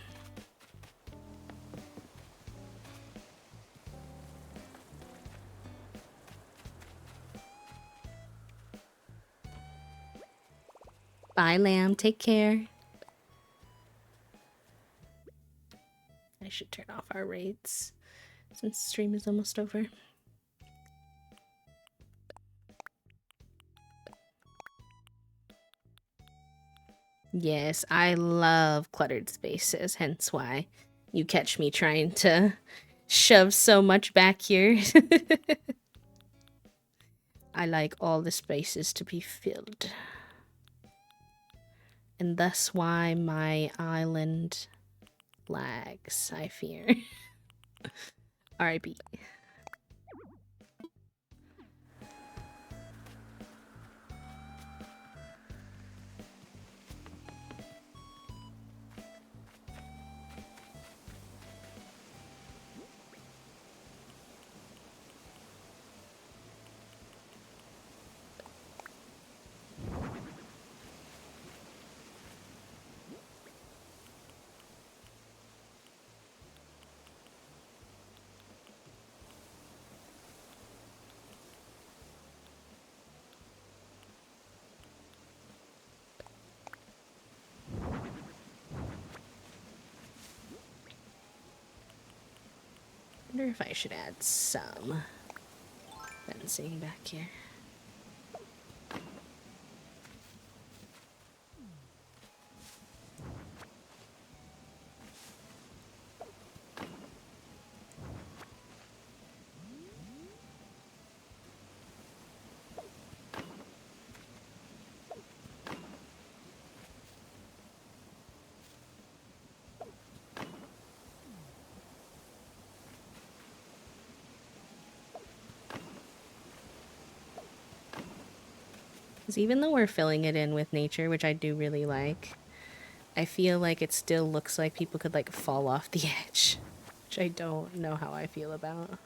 A: Bye, Lamb. Take care. I should turn off our raids since the stream is almost over. Yes, I love cluttered spaces, hence why you catch me trying to shove so much back here. I like all the spaces to be filled. And thus why my island lags, I fear. R.I.P. I wonder if I should add some fencing back here. Because even though we're filling it in with nature, which I do really like, I feel like it still looks like people could like fall off the edge, which I don't know how I feel about.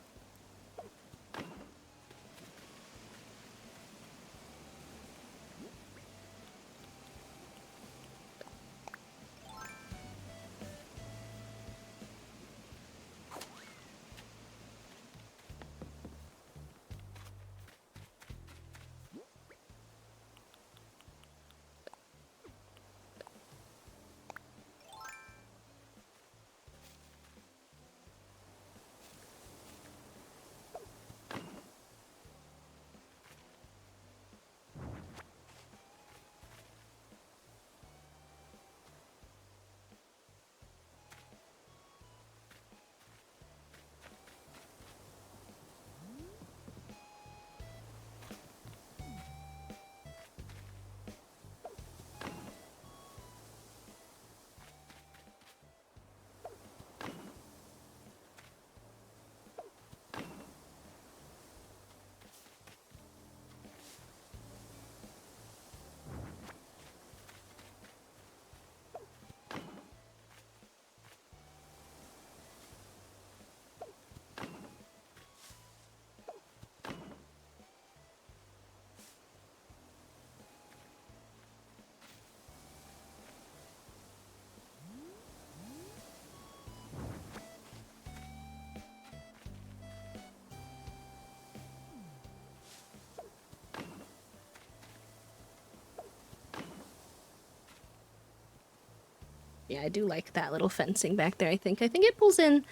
A: Yeah, I do like that little fencing back there, I think. I think it pulls in,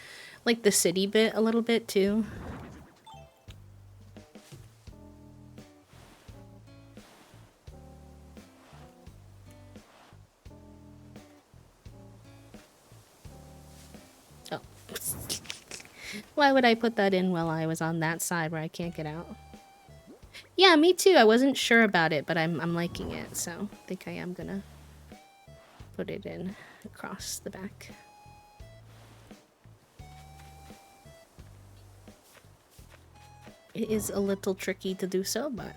A: like, the city bit a little bit, too. Oh. Why would I put that in while I was on that side where I can't get out? Yeah, me too. I wasn't sure about it, but I'm liking it, so I think I am gonna put it in across the back. It is a little tricky to do so, but...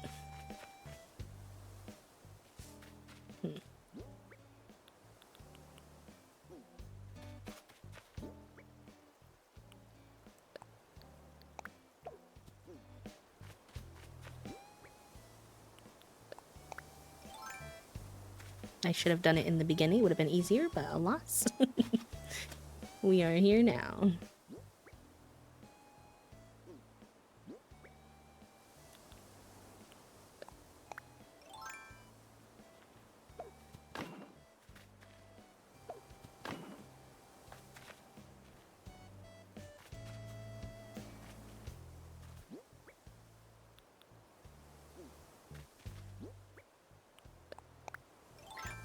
A: I should have done it in the beginning. It would have been easier, but alas. We are here now.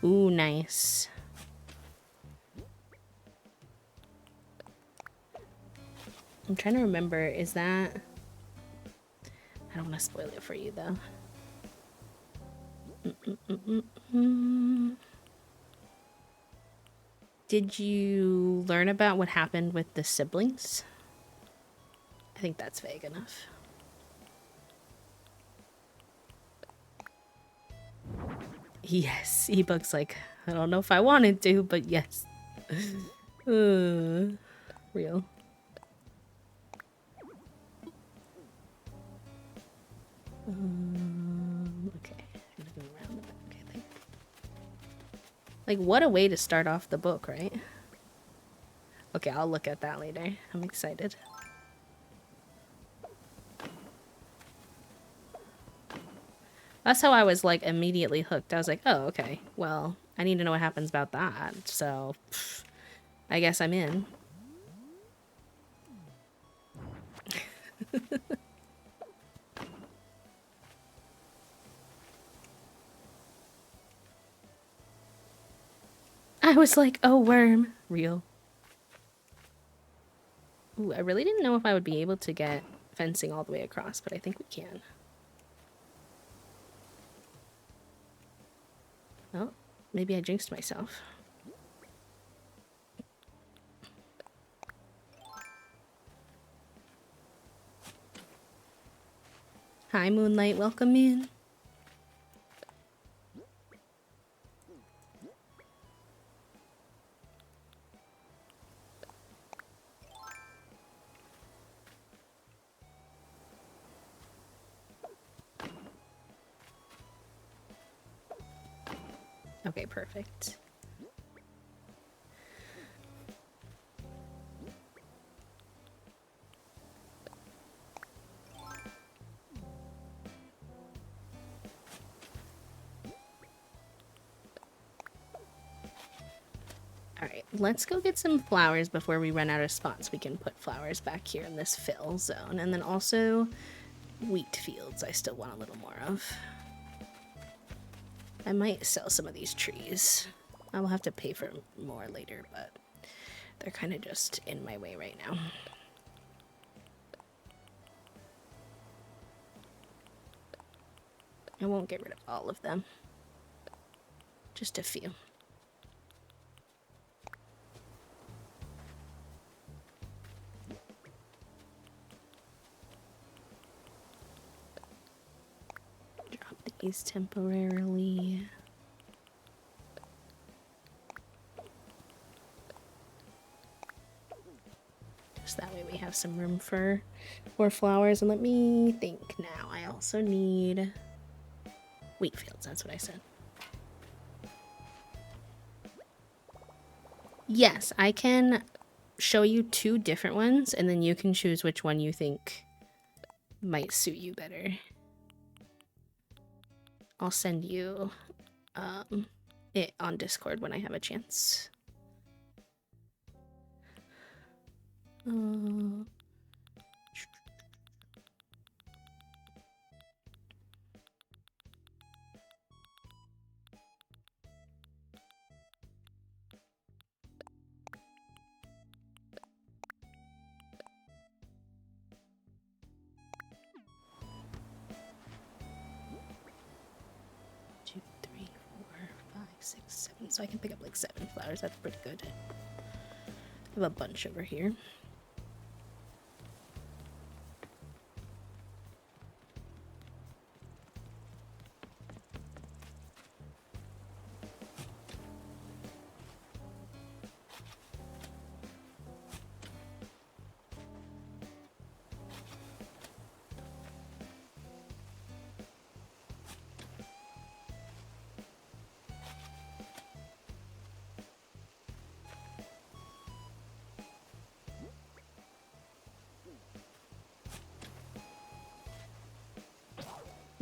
A: Ooh, nice. I'm trying to remember, is that... I don't want to spoil it for you, though. Did you learn about what happened with the siblings? I think that's vague enough. Yes, E-Bug's like, I don't know if I wanted to, but yes. Real. Okay, I'm gonna go around the back, I think. Like, what a way to start off the book, right? Okay, I'll look at that later. I'm excited. That's how I was, like, immediately hooked. I was like, oh, okay, well, I need to know what happens about that, so I guess I'm in. I was like, oh, worm. Real. Ooh, I really didn't know if I would be able to get fencing all the way across, but I think we can. Oh, maybe I jinxed myself. Hi, Moonlight. Welcome in. Okay, perfect. Alright, let's go get some flowers before we run out of spots. We can put flowers back here in this fill zone. And then also wheat fields I still want a little more of. I might sell some of these trees. I will have to pay for more later, but they're kind of just in my way right now. I won't get rid of all of them. Just a few. Drop these temporarily. Just that way we have some room for more flowers. And let me think now. I also need wheat fields, that's what I said. Yes, I can show you two different ones, and then you can choose which one you think might suit you better. I'll send you it on Discord when I have a chance. Uh, Two, three, 4, 5, 6, 7. So I can pick up like 7 flowers. That's pretty good. I have a bunch over here.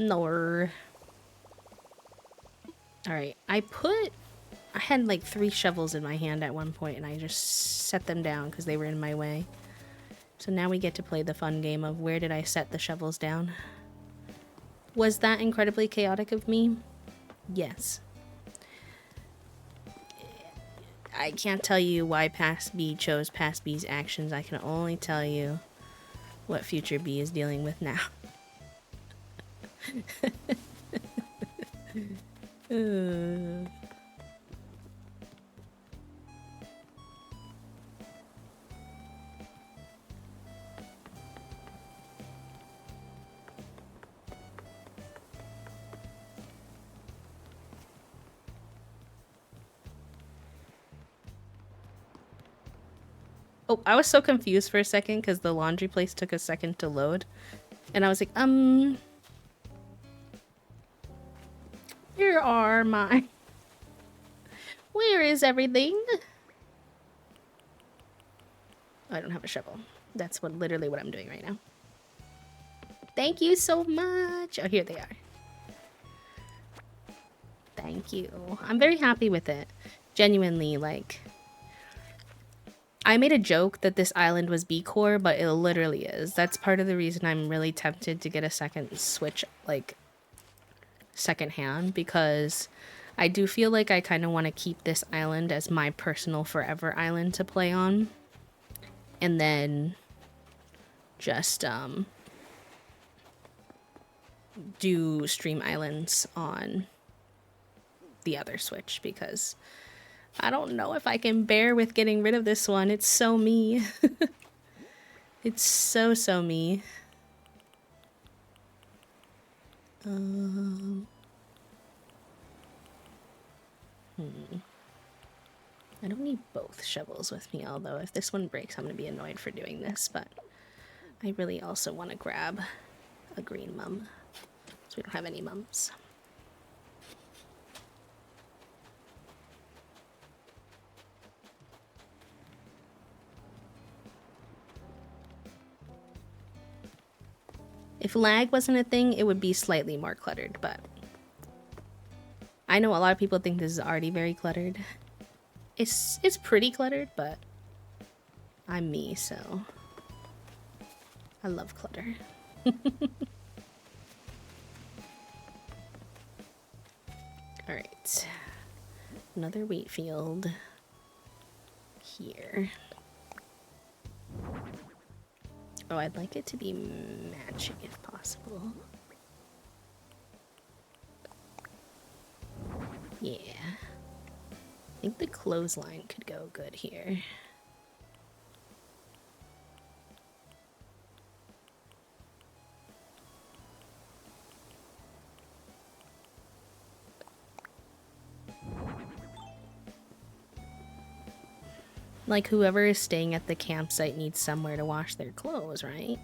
A: No. Alright, I had like 3 shovels in my hand at one point and I just set them down because they were in my way. So now we get to play the fun game of where did I set the shovels down? Was that incredibly chaotic of me? Yes. I can't tell you why past B chose past B's actions. I can only tell you what future B is dealing with now. Oh, I was so confused for a second because the laundry place took a second to load. And I was like, where are my... Where is everything? I don't have a shovel. That's literally what I'm doing right now. Thank you so much. Oh, here they are. Thank you. I'm very happy with it. Genuinely, like... I made a joke that this island was B-core, but it literally is. That's part of the reason I'm really tempted to get a second Switch, like, secondhand, because I do feel like I kind of want to keep this island as my personal forever island to play on. And then just, do stream islands on the other Switch, because I don't know if I can bear with getting rid of this one. It's so me. It's so me. I don't need both shovels with me, although if this one breaks, I'm going to be annoyed for doing this, but I really also want to grab a green mum, so we don't have any mums. If lag wasn't a thing, it would be slightly more cluttered, but I know a lot of people think this is already very cluttered. It's pretty cluttered, but I'm me, so I love clutter. Alright. Another wheat field here. Oh, I'd like it to be matching if possible. Yeah. I think the clothesline could go good here. Like, whoever is staying at the campsite needs somewhere to wash their clothes, right?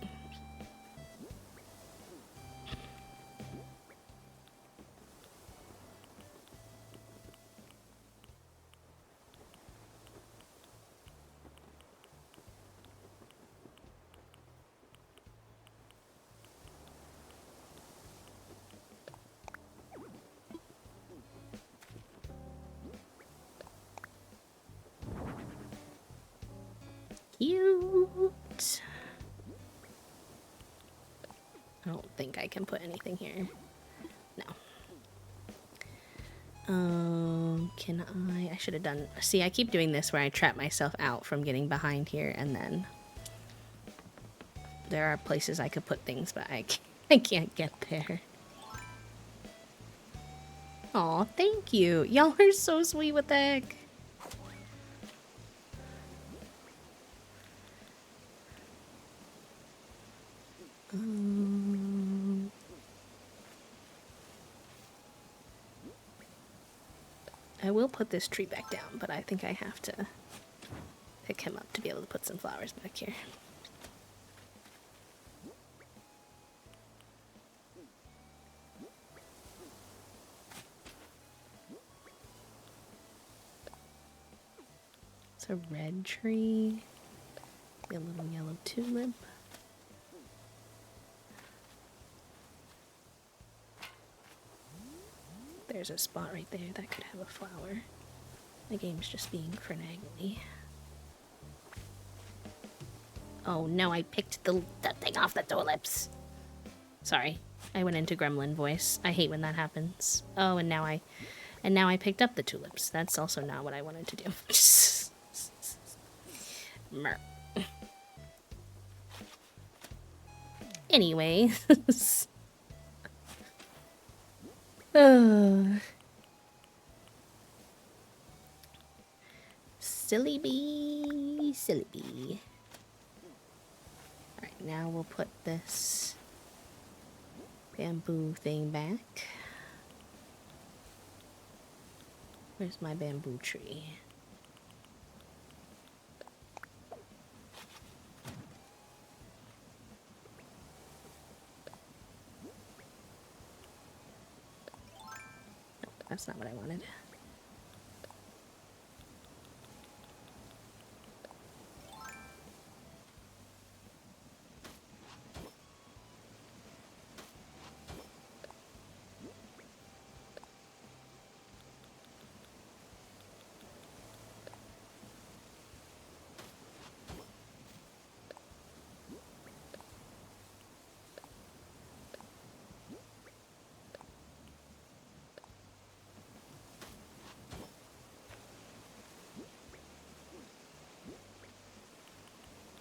A: cute. I don't think I can put anything here. No. Can I should have done, see, I keep doing this where I trap myself out from getting behind here, and then there are places I could put things, but I can't get there. Aw, thank you. Y'all are so sweet with the heck. I will put this tree back down, but I think I have to pick him up to be able to put some flowers back here. It's a red tree, a little yellow tulip. There's a spot right there that could have a flower. The game's just being finagly. Oh no, I picked the thing off the tulips. Sorry, I went into gremlin voice. I hate when that happens. Oh, and now I picked up the tulips. That's also not what I wanted to do. Mer. Anyway. Silly bee, silly bee. Alright, now we'll put this bamboo thing back. Where's my bamboo tree? Nope, that's not what I wanted.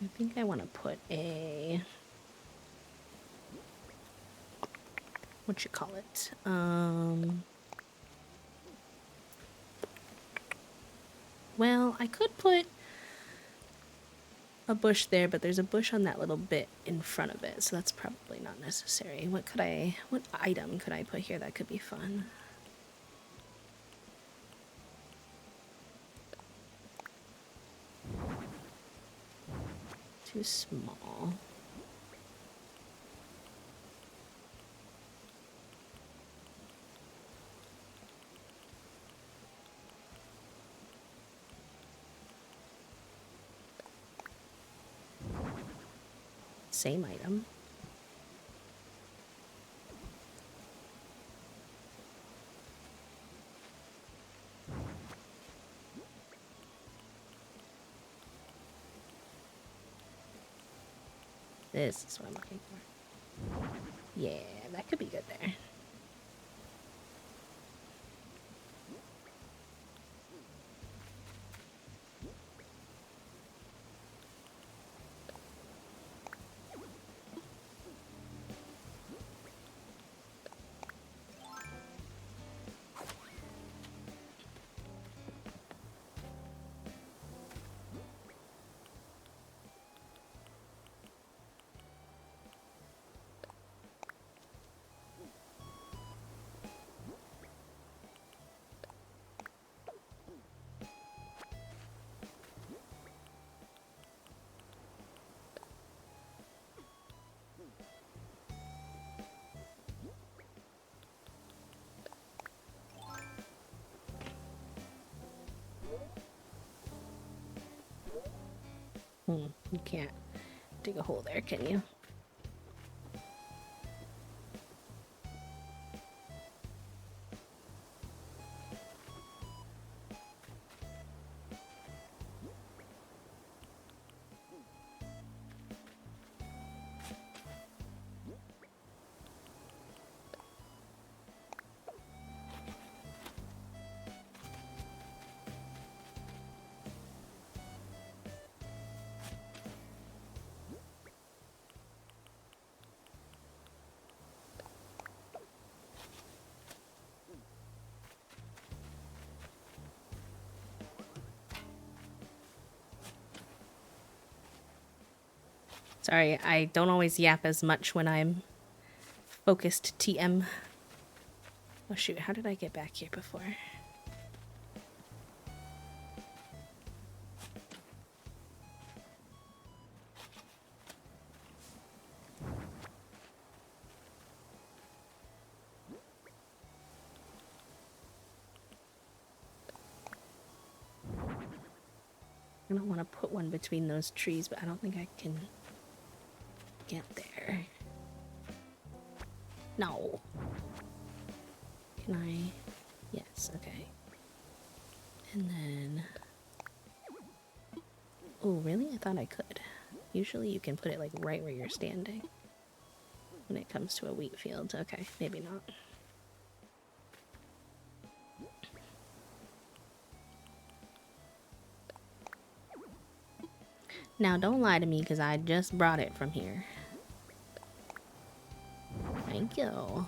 A: I think I want to put a, what you call it? Well, I could put a bush there, but there's a bush on that little bit in front of it, so that's probably not necessary. What item could I put here that could be fun? Too small. Same item. This is what I'm looking for. Yeah, that could be good there. You can't dig a hole there, can you? Sorry, I don't always yap as much when I'm focused TM. Oh shoot, how did I get back here before? I don't want to put one between those trees, but I don't think I can get there. No. Can I? Yes, okay. And then... Oh, really? I thought I could. Usually you can put it like right where you're standing when it comes to a wheat field. Okay, maybe not. Now, don't lie to me because I just brought it from here. Thank you.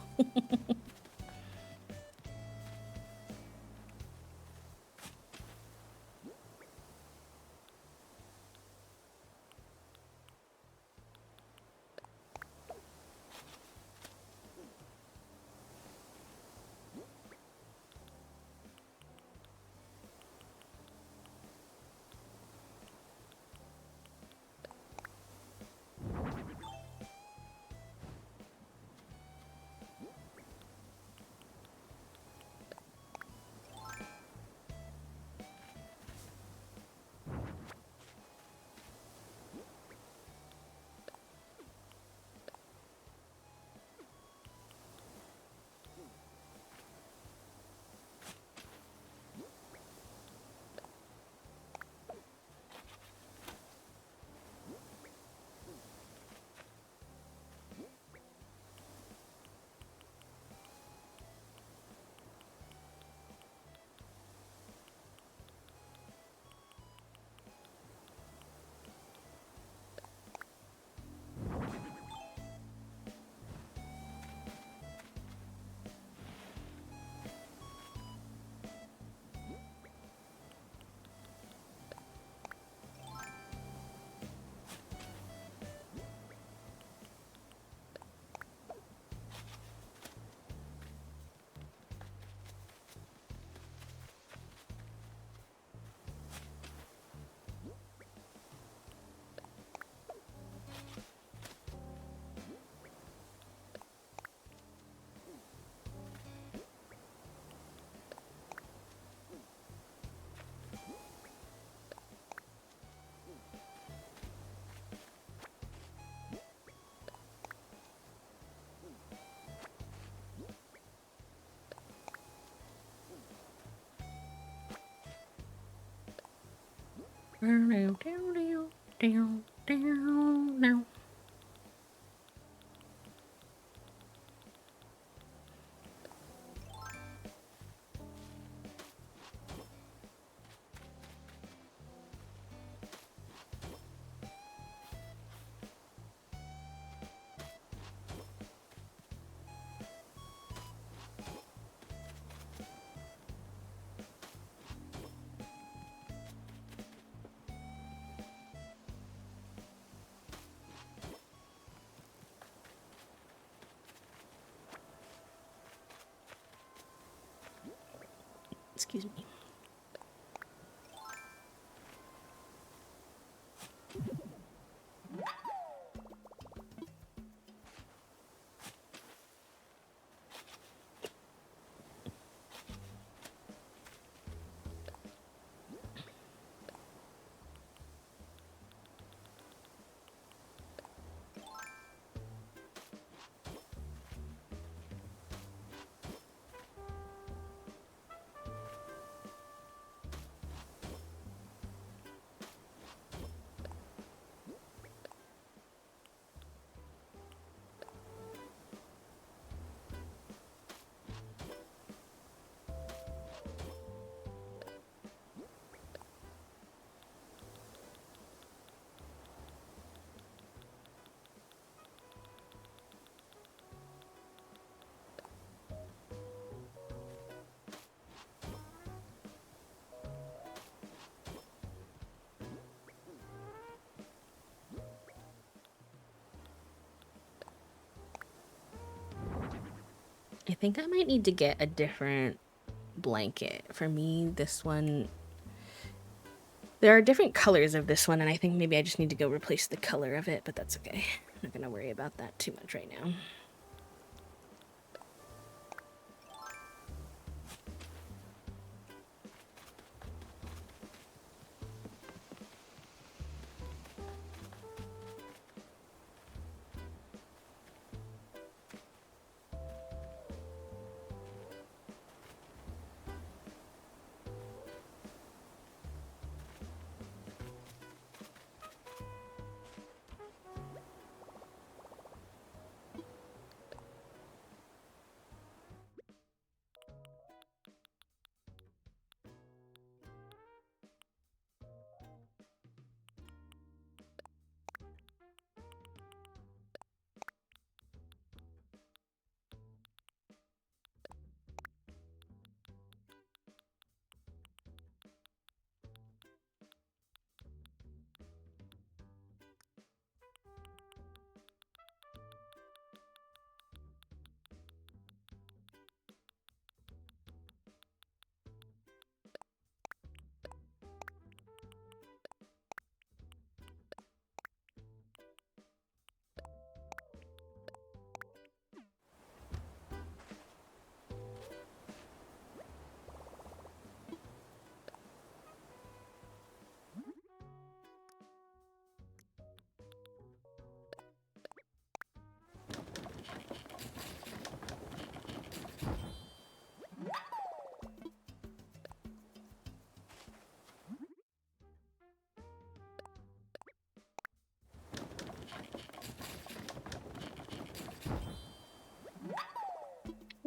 A: Excuse me. think I might need to get a different blanket. For me, this one... There are different colors of this one, and I think maybe I just need to go replace the color of it, but that's okay. I'm not gonna worry about that too much right now.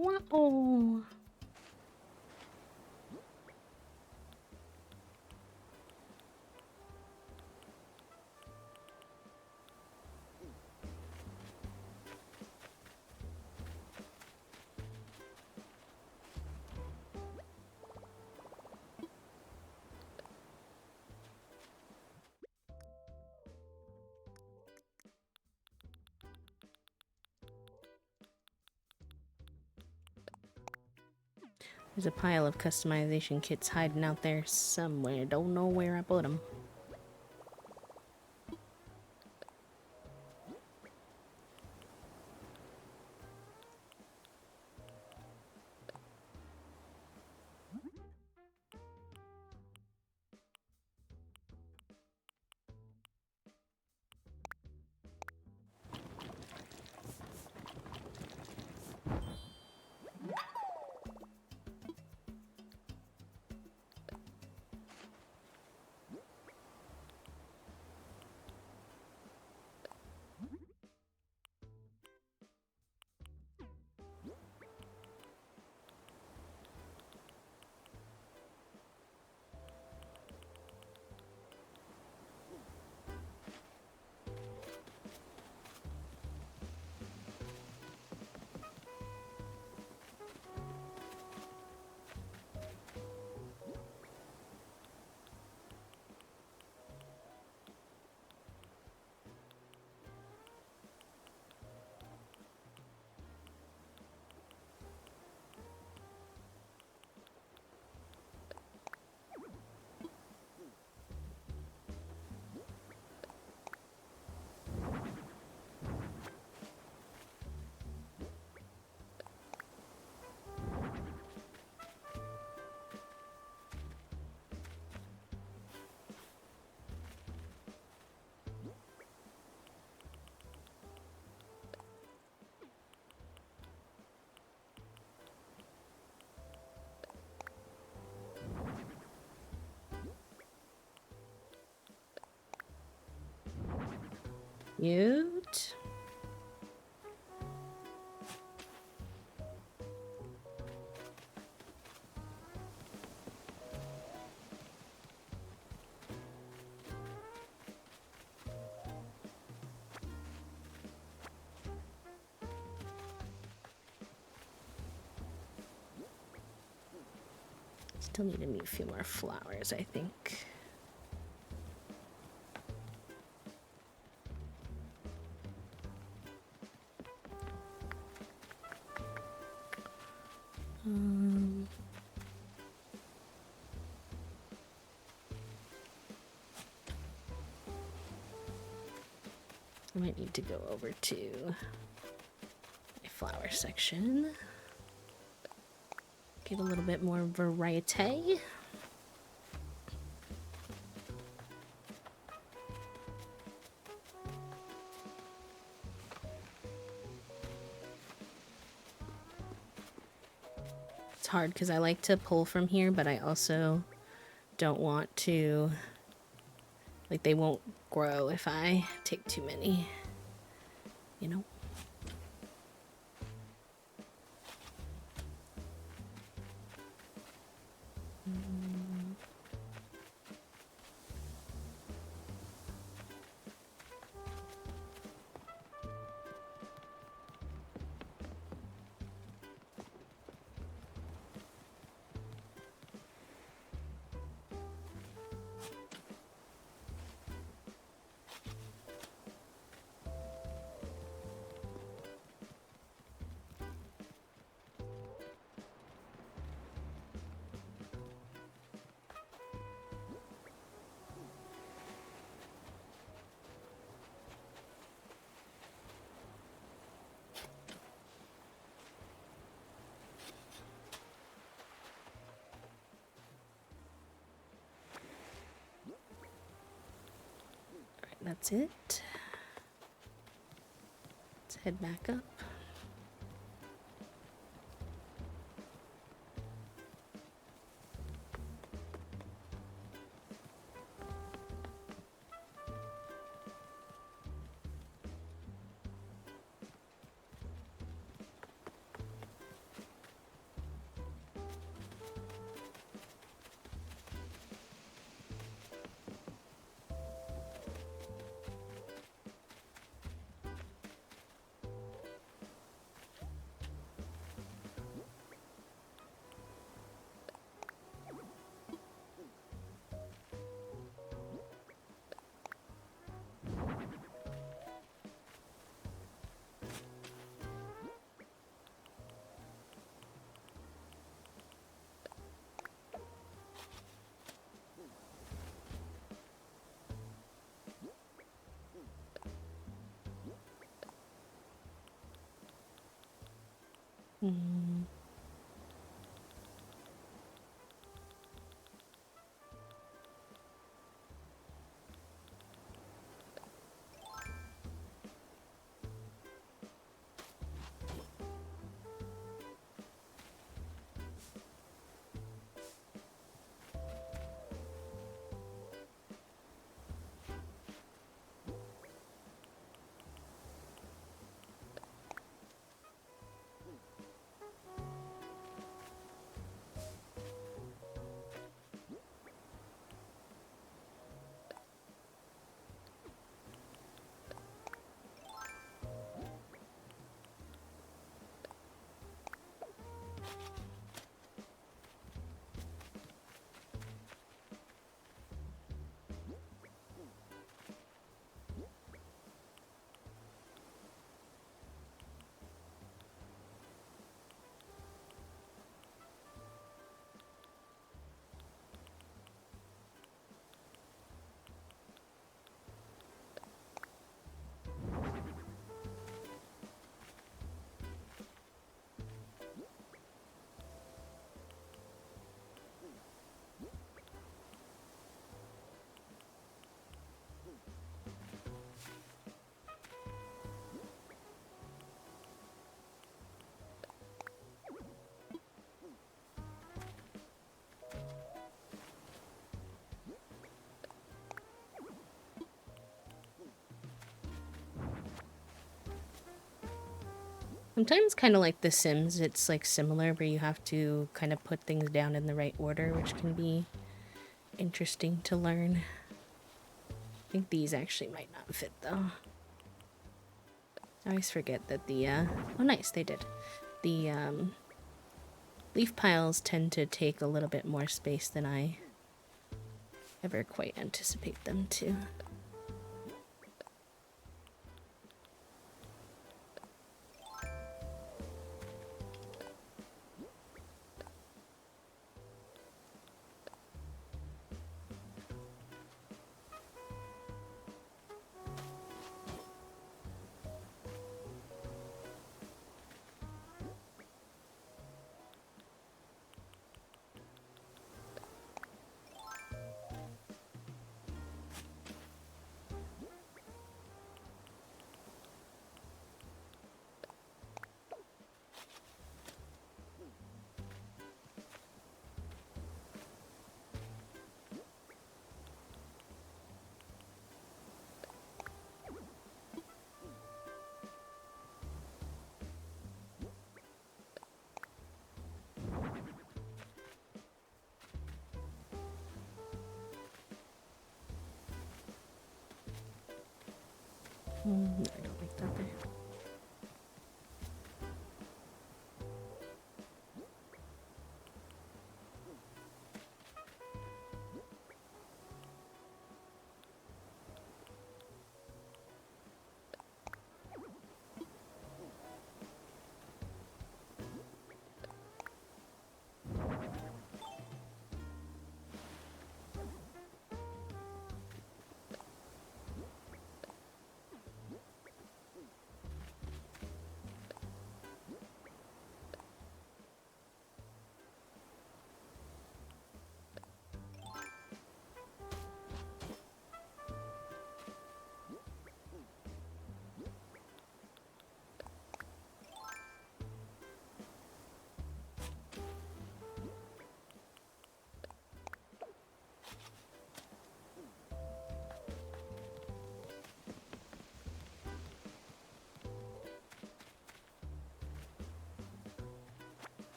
A: Wow. There's a pile of customization kits hiding out there somewhere. Don't know where I put them. Cute. Still need to meet a few more flowers, I think. I might need to go over to my flower section. Give a little bit more variety. It's hard because I like to pull from here, but I also don't want to, like, they won't grow if I take too many, you know? That's it. Let's head back up. Sometimes kind of like The Sims, it's like similar where you have to kind of put things down in the right order, which can be interesting to learn. I think these actually might not fit though. I always forget that the, oh nice, they did. The, leaf piles tend to take a little bit more space than I ever quite anticipate them to. No, I don't like that there.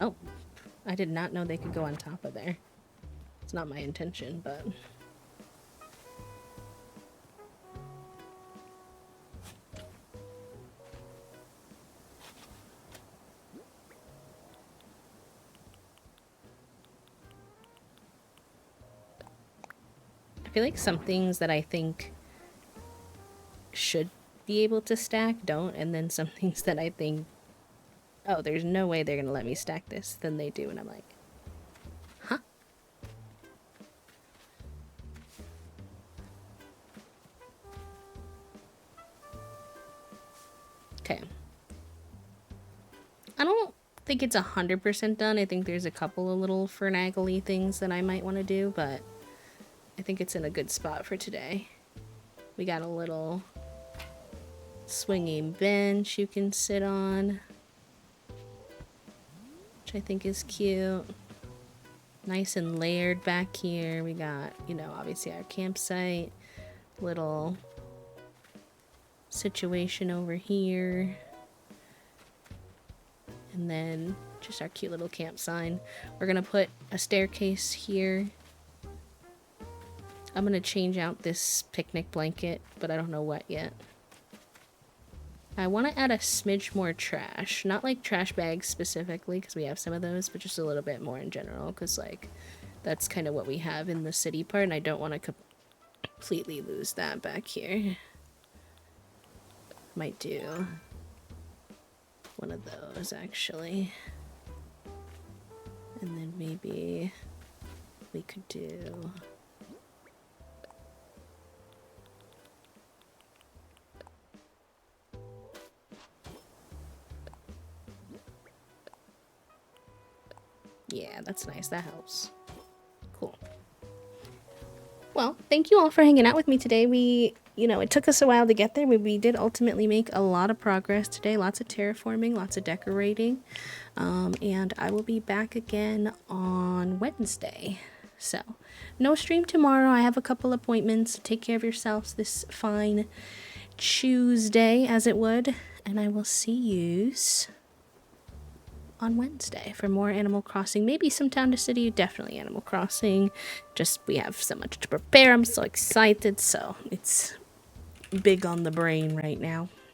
A: Oh, I did not know they could go on top of there. It's not my intention, but... I feel like some things that I think should be able to stack don't, and then some things that I think, oh, there's no way they're gonna let me stack this, then they do, and I'm like, huh? Okay. I don't think it's 100% done. I think there's a couple of little finagly things that I might want to do, but I think it's in a good spot for today. We got a little swinging bench you can sit on, which I think is cute. Nice and layered back here. We got, you know, obviously our campsite, little situation over here, and then just our cute little camp sign. We're gonna put a staircase here. I'm gonna change out this picnic blanket, but I don't know what yet. I want to add a smidge more trash. Not like trash bags specifically, because we have some of those, but just a little bit more in general, because like that's kind of what we have in the city part, and I don't want to completely lose that back here. Might do one of those, actually. And then maybe we could do... Yeah, that's nice. That helps. Cool. Well, thank you all for hanging out with me today. It took us a while to get there, but we did ultimately make a lot of progress today. Lots of terraforming, lots of decorating. And I will be back again on Wednesday. So, no stream tomorrow. I have a couple appointments. Take care of yourselves this fine Tuesday, as it would. And I will see yous on Wednesday for more Animal Crossing. Maybe some Town to City, definitely Animal Crossing. Just, we have so much to prepare. I'm so excited. So, it's big on the brain right now.